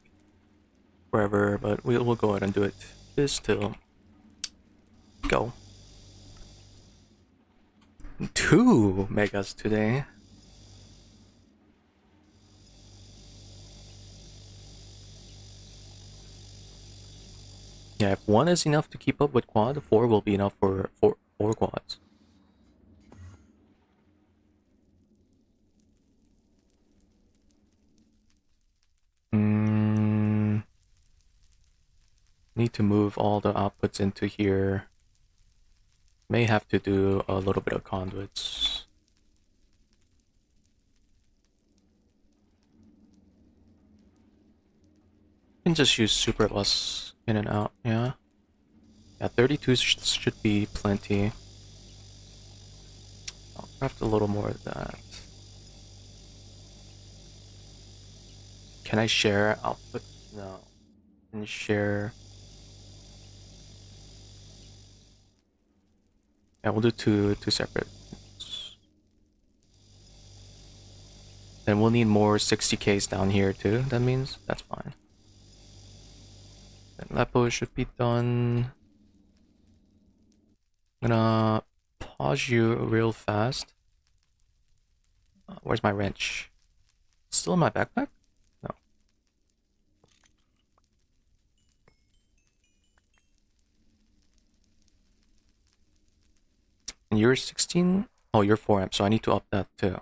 forever, but we'll go ahead and do it. Just till go. 2 megas today. Yeah, if 1 is enough to keep up with quad, 4 will be enough for 4 quads. Need to move all the outputs into here. May have to do a little bit of conduits. Can just use super bus in and out, yeah. Yeah, 32 should be plenty. I'll craft a little more of that. Can I share output? No. Can you share? Yeah, we'll do two separate. Then we'll need more 60Ks down here too, that means that's fine. Then Lepo should be done. I'm gonna pause you real fast. Where's my wrench? Still in my backpack? No. And you're 16? Oh, you're 4 amp, so I need to up that too.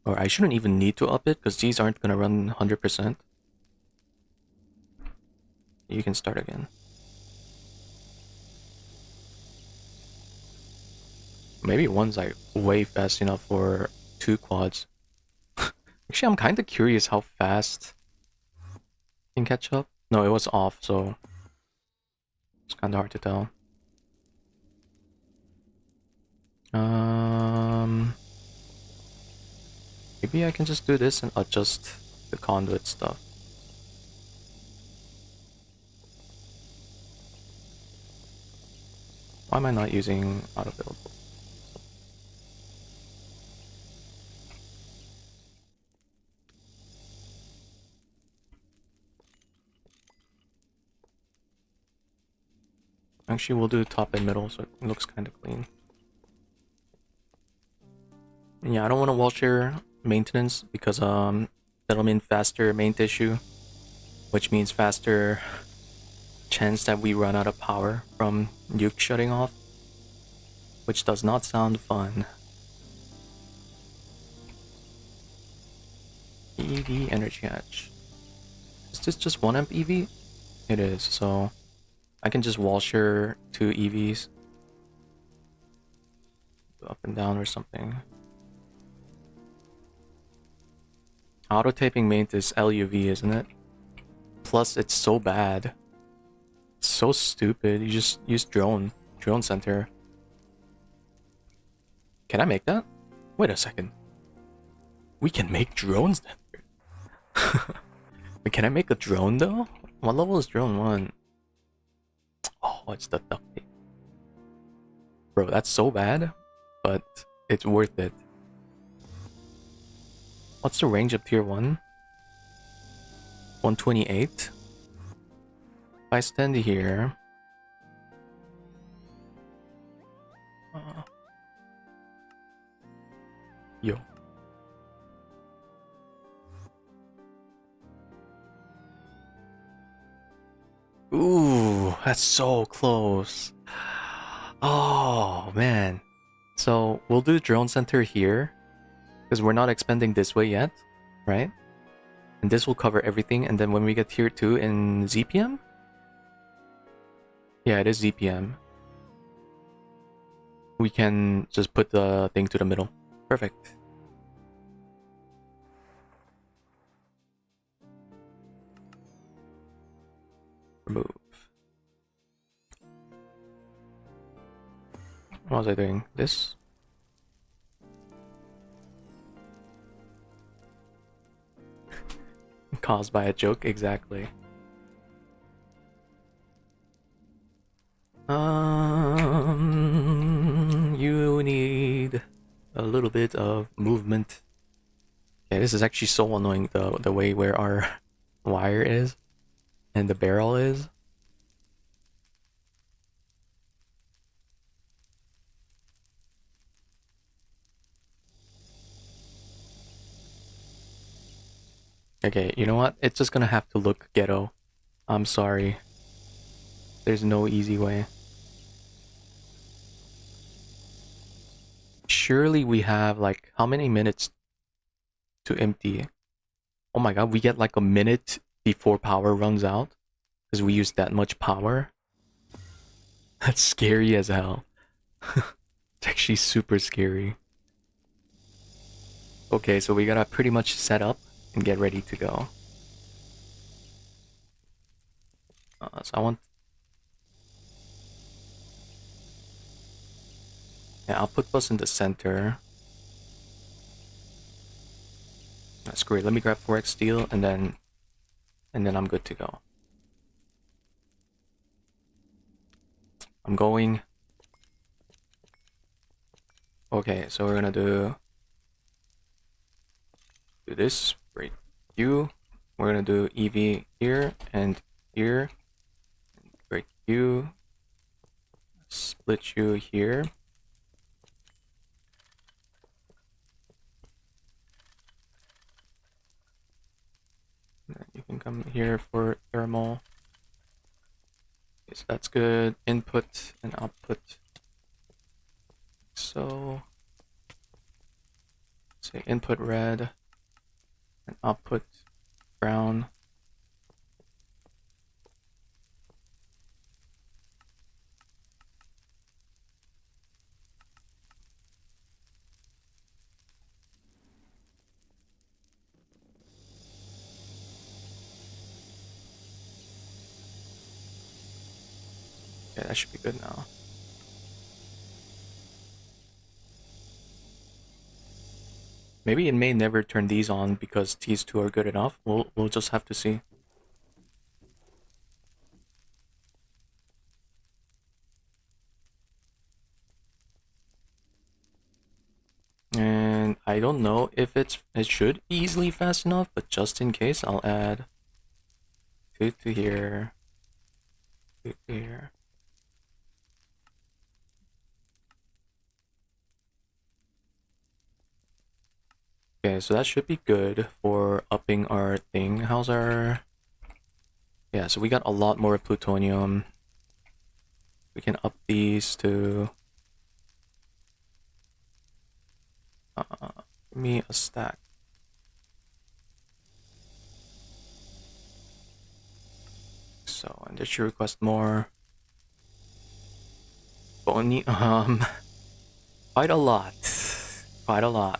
Or I shouldn't even need to up it, because these aren't gonna run 100%. You can start again. Maybe one's like way fast enough for 2 quads. Actually, I'm kind of curious how fast it can catch up. No, it was off, so it's kind of hard to tell. Maybe I can just do this and adjust the conduit stuff. Why am I not using auto build? Actually, we'll do top and middle so it looks kind of clean. And yeah, I don't want to wall share maintenance because that'll mean faster main issue, which means faster chance that we run out of power from nuke shutting off, which does not sound fun. EV energy hatch. Is this just 1 amp EV? It is, so I can just wall share 2 EVs. Up and down or something. Auto taping main is LUV, isn't it? Plus, it's so bad. It's so stupid. You just use drone center. Can I make that? Wait a second. We can make drones then. Wait, can I make a drone though? What level is drone 1? Oh, it's the duct tape. Bro, that's so bad, but it's worth it. What's the range of tier 1? 128. If I stand here... yo. Ooh, that's so close. Oh, man. So, we'll do drone center here, because we're not expanding this way yet, right? And this will cover everything, and then when we get tier 2 in ZPM? Yeah, it is ZPM. We can just put the thing to the middle. Perfect. Remove. What was I doing? This? Caused by a joke, exactly. You need a little bit of movement. Yeah, this is actually so annoying, the way where our wire is and the barrel is. Okay, you know what? It's just gonna have to look ghetto. I'm sorry. There's no easy way. Surely we have like how many minutes to empty? Oh my god, we get like a minute before power runs out because we use that much power. That's scary as hell. It's actually super scary. Okay, so we gotta pretty much set up and get ready to go. So I want... Yeah, output bus in the center. That's great. Let me grab 4x steel and then I'm good to go. I'm going. Okay, so we're gonna do this. Break you. We're gonna do EV here and here. Break you. Split you here. And then you can come here for thermal. Okay, so that's good. Input and output. So say input red and output brown. Okay, that should be good now. Maybe it may never turn these on because these two are good enough. We'll just have to see. And I don't know if it should be easily fast enough, but just in case, I'll add 2 to here, 2 to here. Okay, so that should be good for upping our thing. How's our... Yeah, so we got a lot more plutonium. We can up these to... give me a stack. So, and did you request more? Bony, quite a lot. Quite a lot.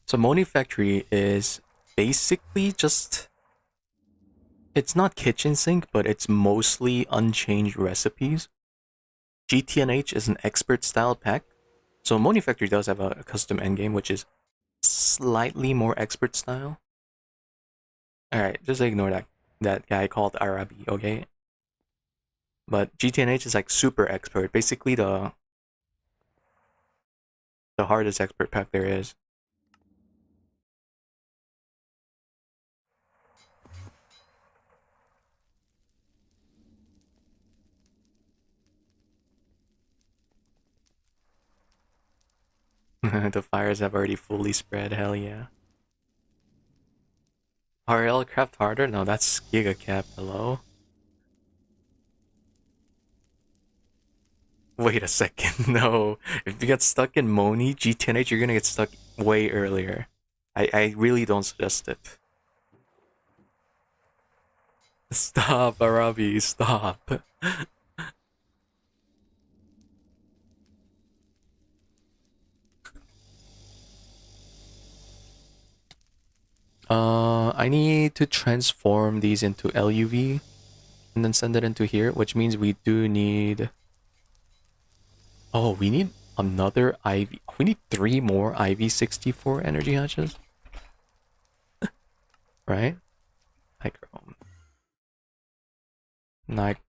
So Moni Factory is basically just... It's not kitchen sink, but it's mostly unchanged recipes. GTNH is an expert style pack. So Moni Factory does have a custom endgame, which is slightly more expert style. Alright, just ignore that guy called Arabi, okay? But GTNH is like super expert. Basically the hardest expert pack there is. The fires have already fully spread, hell yeah. RL craft harder? No, that's Giga Cap, hello? Wait a second, no. If you get stuck in Moni, GTNH, you're gonna get stuck way earlier. I really don't suggest it. Stop, Arabi, stop. I need to transform these into LUV and then send it into here, which means we do need... Oh, we need another IV. We need 3 more IV64 energy hatches, right? Nichrome. Nichrome.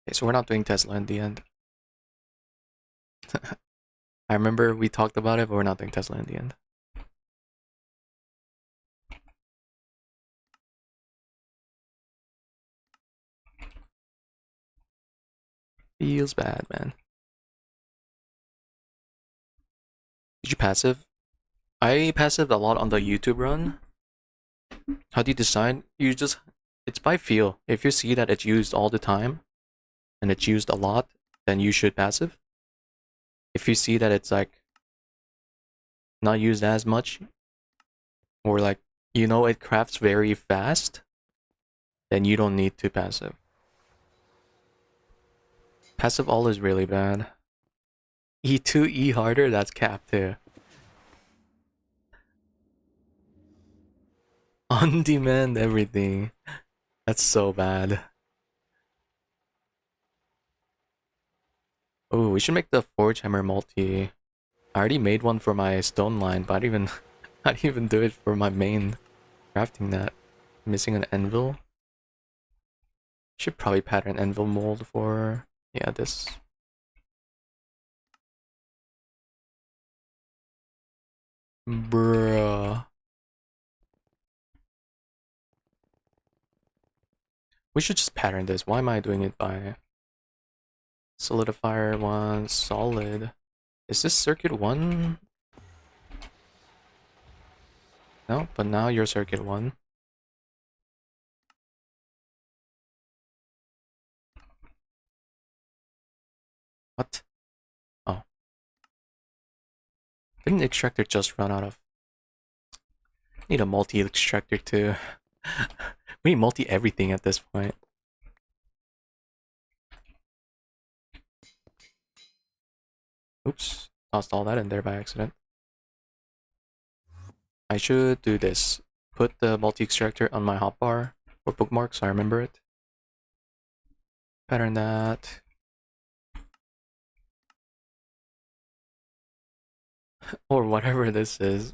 Okay, so we're not doing Tesla in the end. I remember we talked about it, but we're not doing Tesla in the end. Feels bad, man. Did you passive? I passived a lot on the YouTube run. How do you decide? You just... It's by feel. If you see that it's used all the time, and it's used a lot, then you should passive. If you see that it's like not used as much, or like you know it crafts very fast, then you don't need to passive. Passive all is really bad. E2, E harder, that's cap too. On demand everything. That's so bad. Oh, we should make the Forge Hammer multi. I already made one for my stone line, but I didn't even I didn't even do it for my main crafting net. Missing an anvil. Should probably pattern anvil mold for yeah, this. Bruh. We should just pattern this. Why am I doing it by solidifier one solid? Is this circuit one? No, but now you're circuit one. What? Oh. Didn't extractor just run out of... Need a multi-extractor too. We need multi-everything at this point. Oops. Tossed all that in there by accident. I should do this. Put the multi-extractor on my hotbar or bookmark so I remember it. Pattern that. Or whatever this is.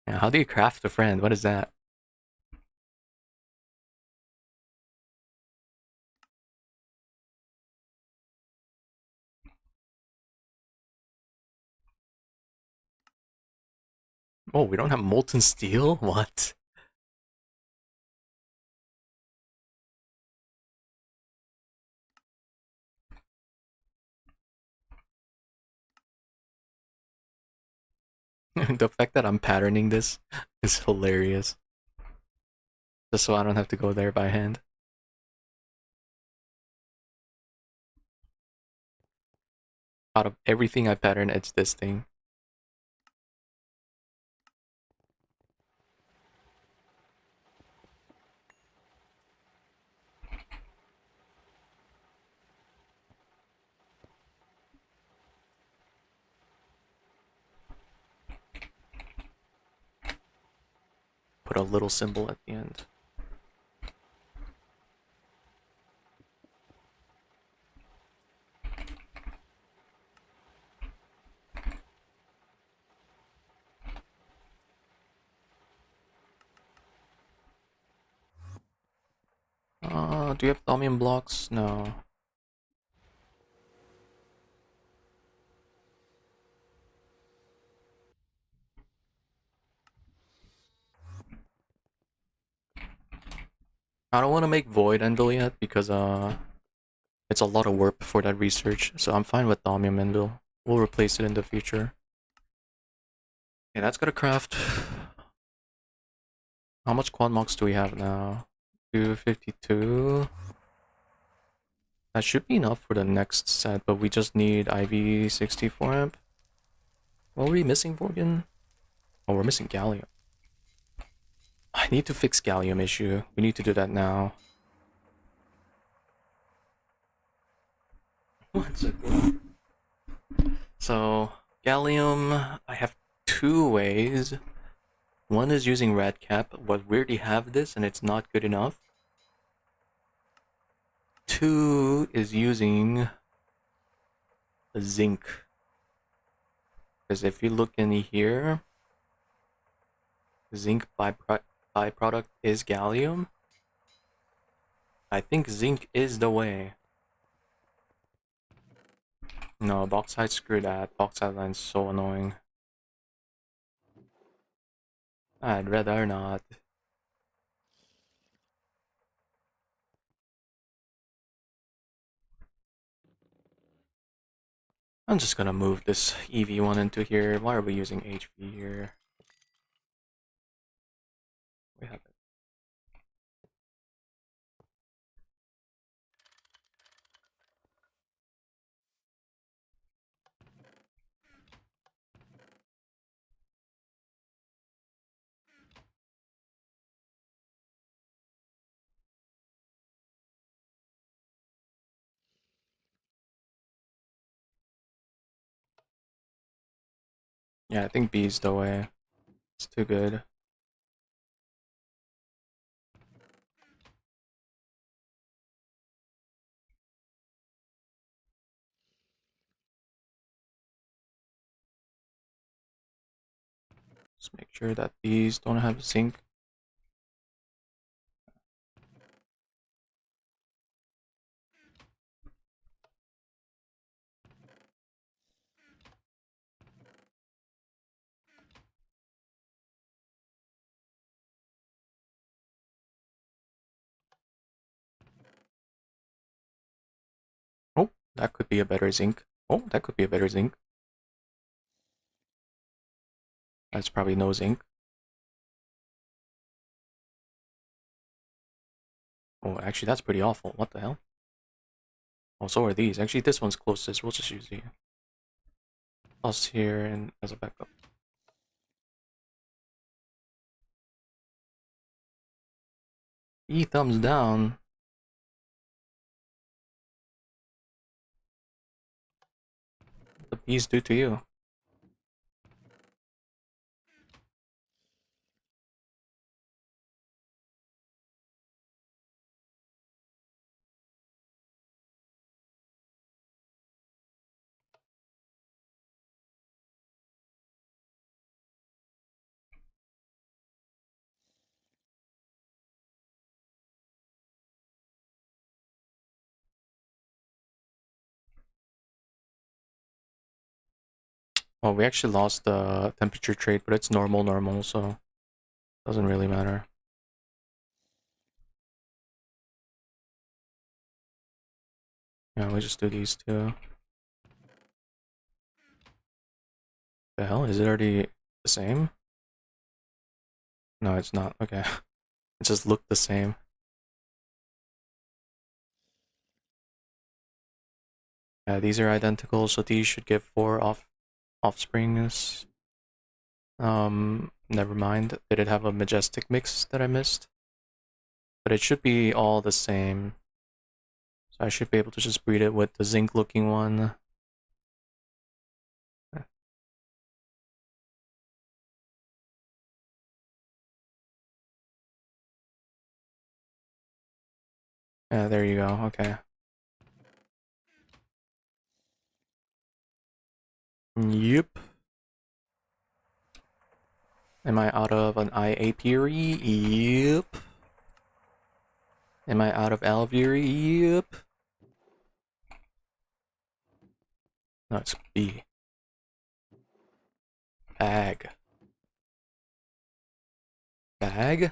Yeah, how do you craft a friend? What is that? Oh, we don't have molten steel? What? The fact that I'm patterning this is hilarious. Just so I don't have to go there by hand. Out of everything I pattern, it's this thing. Put a little symbol at the end. Do you have Thaumium blocks? No. I don't want to make void anvil yet because it's a lot of work for that research. So I'm fine with thaumium anvil. We'll replace it in the future. Okay, that's gotta craft. How much quad mox do we have now? 252. That should be enough for the next set, but we just need IV 64 amp. What were we missing for again? Oh, we're missing gallium. I need to fix gallium issue. We need to do that now. One second. So, gallium, I have two ways. One is using radcap, but we already have this and it's not good enough. Two is using zinc. Because if you look in here, zinc byproduct is gallium. I think zinc is the way. No, bauxite, screw that. Bauxite line's so annoying. I'd rather not. I'm just gonna move this EV1 into here. Why are we using HV here? We have it. Yeah, I think B is the way. It's too good. Just make sure that these don't have zinc. Oh, that could be a better zinc. Oh, that could be a better zinc. That's probably no zinc. Oh, actually, that's pretty awful. What the hell? Oh, so are these. Actually, this one's closest. We'll just use the plus here and as a backup. E thumbs down. What the bees do to you? Well, we actually lost the temperature trait, but it's normal, so doesn't really matter. Yeah, we just do these two. The hell? Is it already the same? No, it's not. Okay. It just looked the same. Yeah, these are identical, so these should give 4 offsprings. Never mind. Did it have a majestic mix that I missed? But it should be all the same. So I should be able to just breed it with the zinc looking one. Yeah, there you go. Okay. Yep. Am I out of an IAPery? Yep. Am I out of Alvery? Yep. No, it's B. Bag. Bag?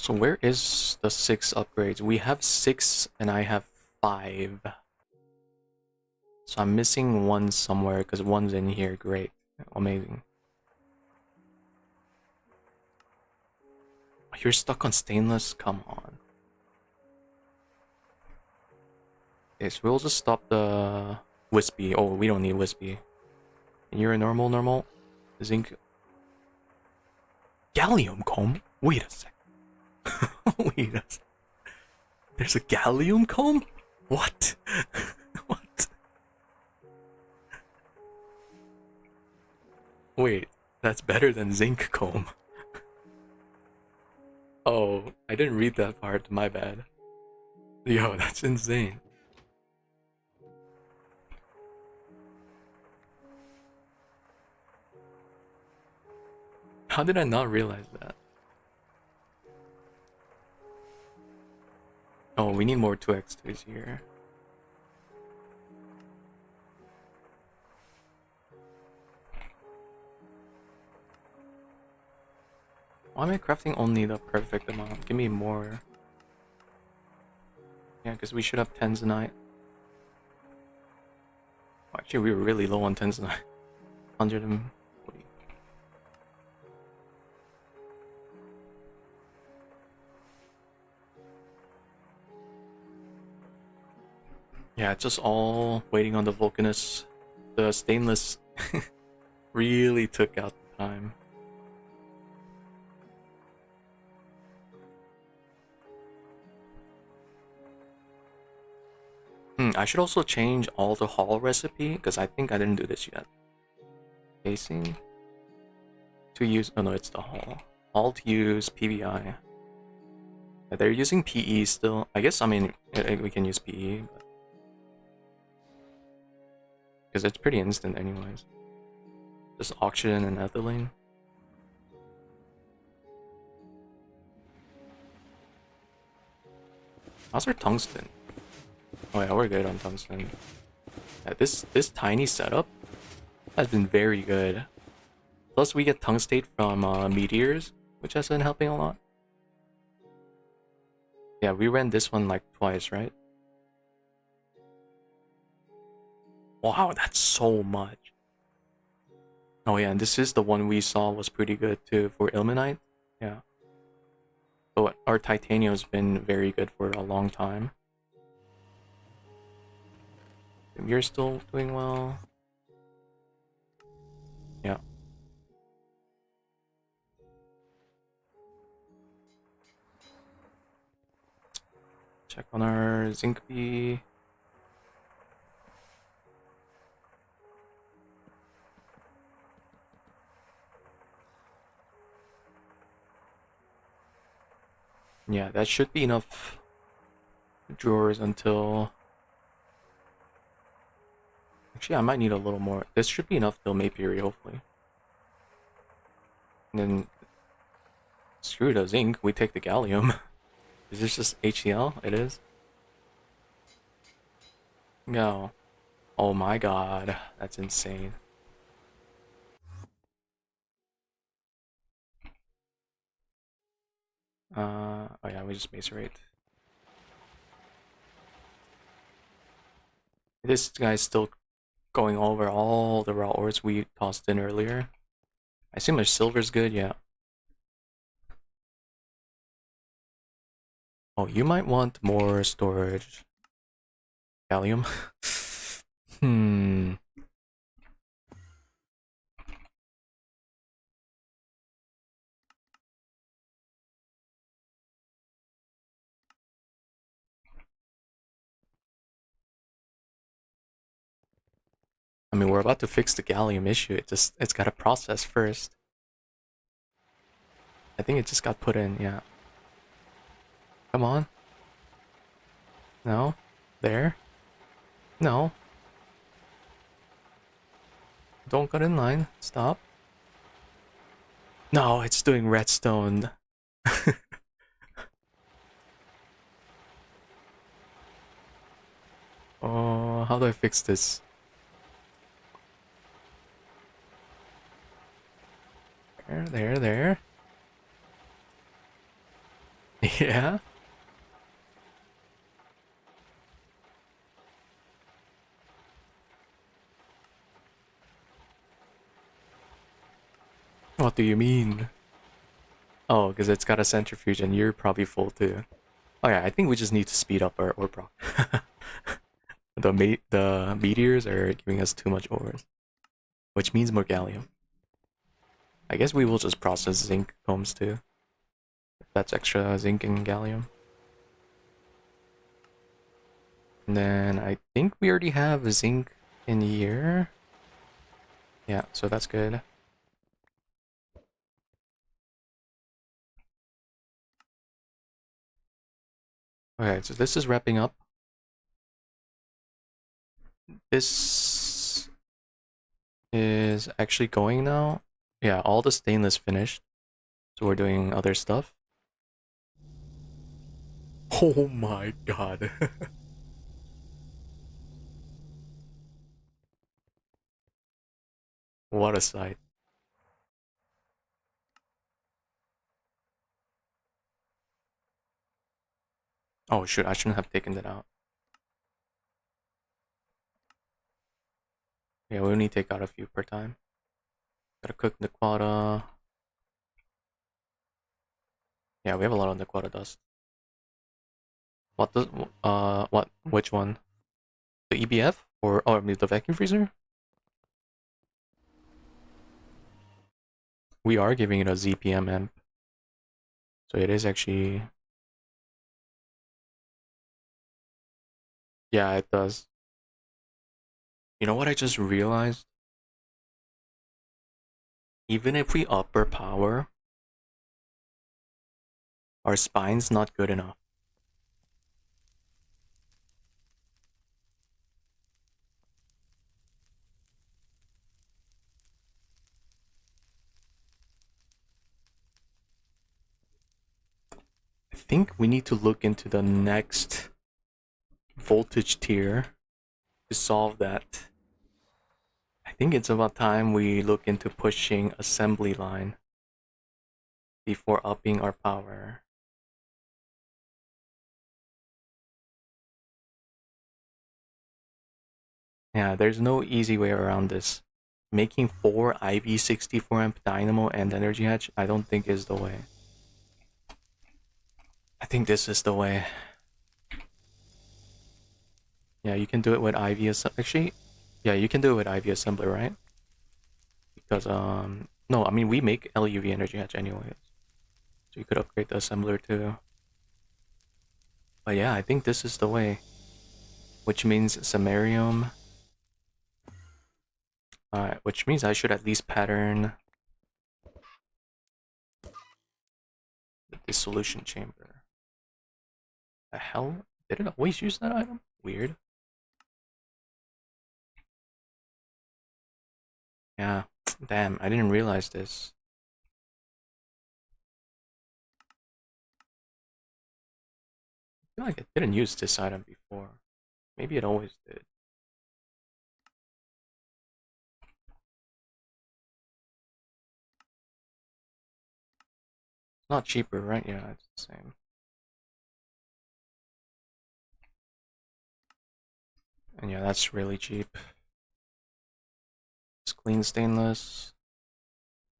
So where is the 6 upgrades? We have 6 and I have 5. So I'm missing 1 somewhere because 1's in here. Great. Amazing. You're stuck on stainless? Come on. Okay, so we'll just stop the wispy. Oh, we don't need wispy. And you're a normal. Zinc. Gallium comb? Wait a sec. Wait a sec. There's a gallium comb? What? What? Wait, that's better than zinc comb. Oh, I didn't read that part, my bad. Yo, that's insane. How did I not realize that? Oh, we need more 2x2s here. Why am I crafting only the perfect amount? Give me more. Yeah, because we should have tanzanite. Oh, actually, we were really low on tanzanite. 140. Yeah, just all waiting on the Vulcanus. The stainless really took out the time. I should also change all the hall recipe because I think I didn't do this yet. Casing to use. Oh no, it's the hall. All to use PVI. Yeah, they're using PE still. I guess we can use PE because it's pretty instant anyways. Just oxygen and ethylene. How's our tungsten? Oh yeah, we're good on tungsten. Yeah, this tiny setup has been very good. Plus we get tungstate from meteors, which has been helping a lot. Yeah, we ran this one like twice, right? Wow, that's so much. Oh yeah, and this is the one we saw was pretty good too for ilmenite. Yeah. But our titanium's been very good for a long time. You're still doing well. Yeah. Check on our zinc bee. Yeah, that should be enough drawers until... Actually, I might need a little more. This should be enough till Mayperi, hopefully. And then... Screw the zinc, we take the gallium. Is this just HCl? It is? No. Oh my god, that's insane. Oh yeah, we just base rate. This guy's still going over all the raw ores we tossed in earlier. I assume our silver's good, yeah. Oh, you might want more storage. Gallium? Hmm. I mean, we're about to fix the gallium issue. It's got to process first. I think it just got put in, yeah. Come on. No. There. No. Don't cut in line. Stop. No, it's doing redstone. Oh, how do I fix this? There. Yeah? What do you mean? Oh, because it's got a centrifuge and you're probably full too. Oh yeah, I think we just need to speed up our ore proc. The meteors are giving us too much ores, which means more gallium. I guess we will just process zinc combs too. If that's extra zinc and gallium. And then I think we already have zinc in here. Yeah, so that's good. Okay, so this is wrapping up. This is actually going now. Yeah, all the stainless finished. So we're doing other stuff. Oh my god. What a sight. Oh shoot, I shouldn't have taken that out. Yeah, we only take out a few per time. Gotta cook the quota. Yeah, we have a lot of the quota dust. What does which one? The EBF or I mean the vacuum freezer? We are giving it a ZPM amp. So it is actually, yeah, it does. You know what I just realized? Even if we up our power, our spine's not good enough. I think we need to look into the next voltage tier to solve that. I think it's about time we look into pushing assembly line before upping our power. Yeah, there's no easy way around this. Making 4 IV64 amp dynamo and energy hatch, I don't think is the way. I think this is the way. Yeah, you can do it with IV actually, yeah, you can do it with IV assembler, right? Because no, I mean we make LUV energy hatch anyways. So you could upgrade the assembler too. But yeah, I think this is the way. Which means samarium. Which means I should at least pattern the dissolution chamber. The hell? Did it always use that item? Weird. Yeah. Damn, I didn't realize this. I feel like it didn't use this item before. Maybe it always did. It's not cheaper, right? Yeah, it's the same. And yeah, that's really cheap. It's clean stainless.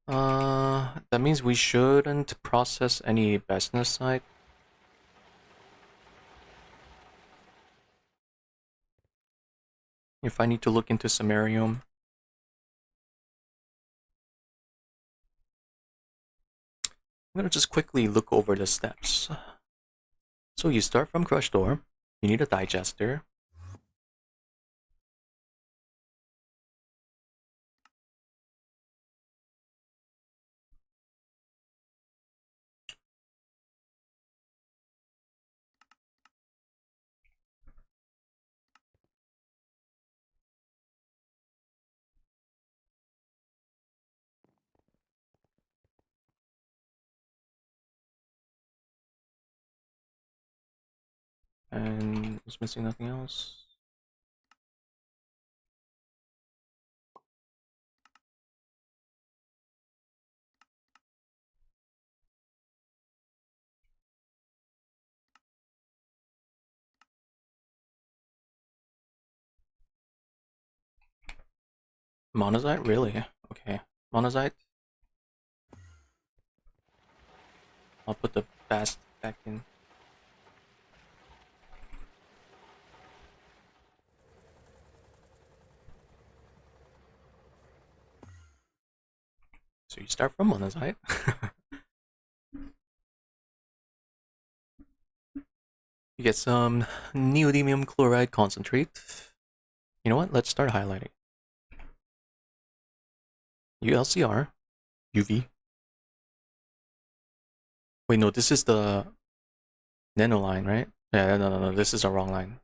That means we shouldn't process any bestnessite. If I need to look into samarium. I'm gonna just quickly look over the steps. So you start from crushed ore. You need a digester. And was missing nothing else. Monazite? Really? Okay. Monazite. I'll put the fast back in. So you start from monazite. You get some neodymium chloride concentrate. You know what? Let's start highlighting. ULCR, UV. Wait, no, this is the nano line, right? Yeah, no, this is the wrong line.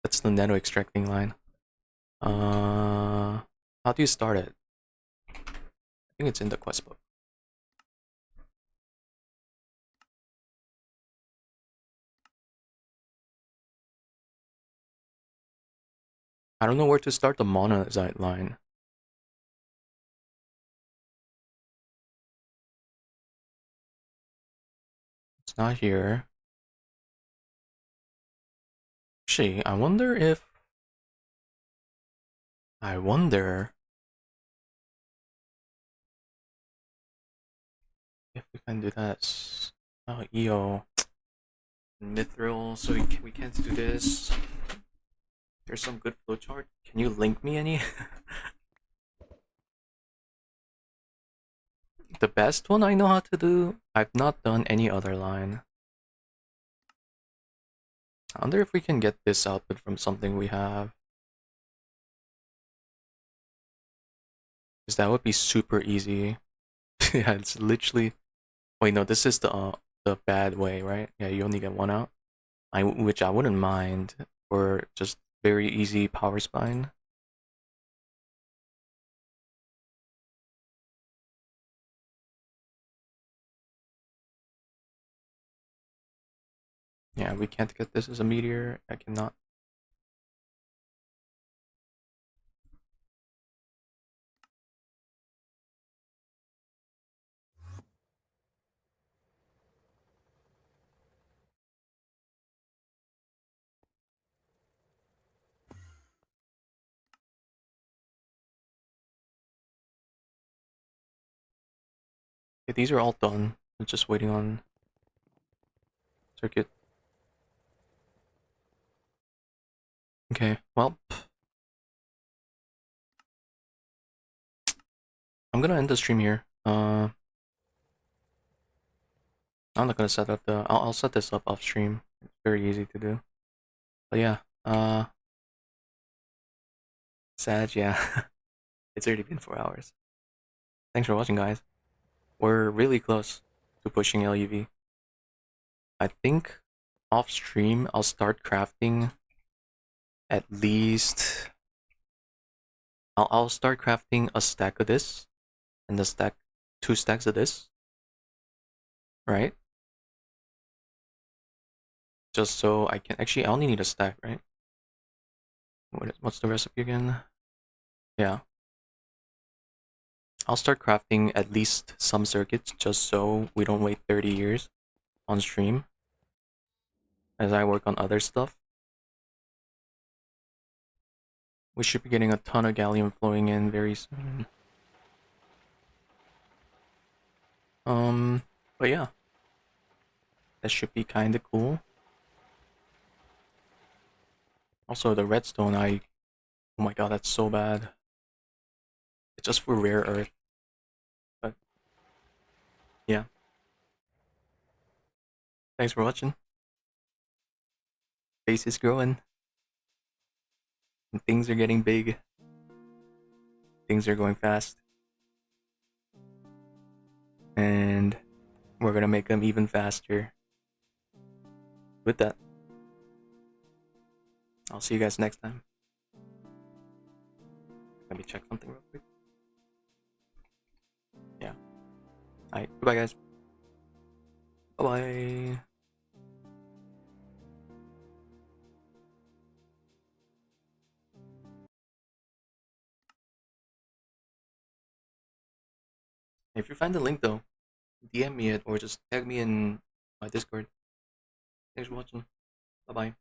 That's the nano extracting line. How do you start it? I think it's in the quest book. I don't know where to start the monazite line. It's not here. Actually, I wonder if we can do that. Oh, EO. Mithril, so we can't do this. There's some good flowchart. Can you link me any? The best one I know how to do, I've not done any other line. I wonder if we can get this output from something we have. Because that would be super easy. Yeah, it's literally... Wait, no, this is the bad way, right? Yeah, you only get one out. Which I wouldn't mind for just very easy power spine. Yeah, we can't get this as a meteor. I cannot. Okay, these are all done. I'm just waiting on circuit. Okay, well, I'm gonna end the stream here. I'm not gonna set up the. I'll set this up off stream. It's very easy to do. But yeah, sad. Yeah, it's already been 4 hours. Thanks for watching, guys. We're really close to pushing LUV. I think off stream I'll start crafting at least. I'll start crafting a stack of this, and the stack, 2 stacks of this, right? Just so I can actually. I only need a stack, right? What's the recipe again? Yeah. I'll start crafting at least some circuits just so we don't wait 30 years on stream as I work on other stuff. We should be getting a ton of gallium flowing in very soon. But yeah, that should be kind of cool. Also, the redstone, oh my god, that's so bad. It's just for rare earth. But yeah, thanks for watching. Base is growing. And things are getting big. Things are going fast. And we're gonna make them even faster. With that, I'll see you guys next time. Let me check something real quick. Yeah. Alright, goodbye guys. Bye bye. If you find the link though, DM me it or just tag me in my Discord. Thanks for watching. Bye bye.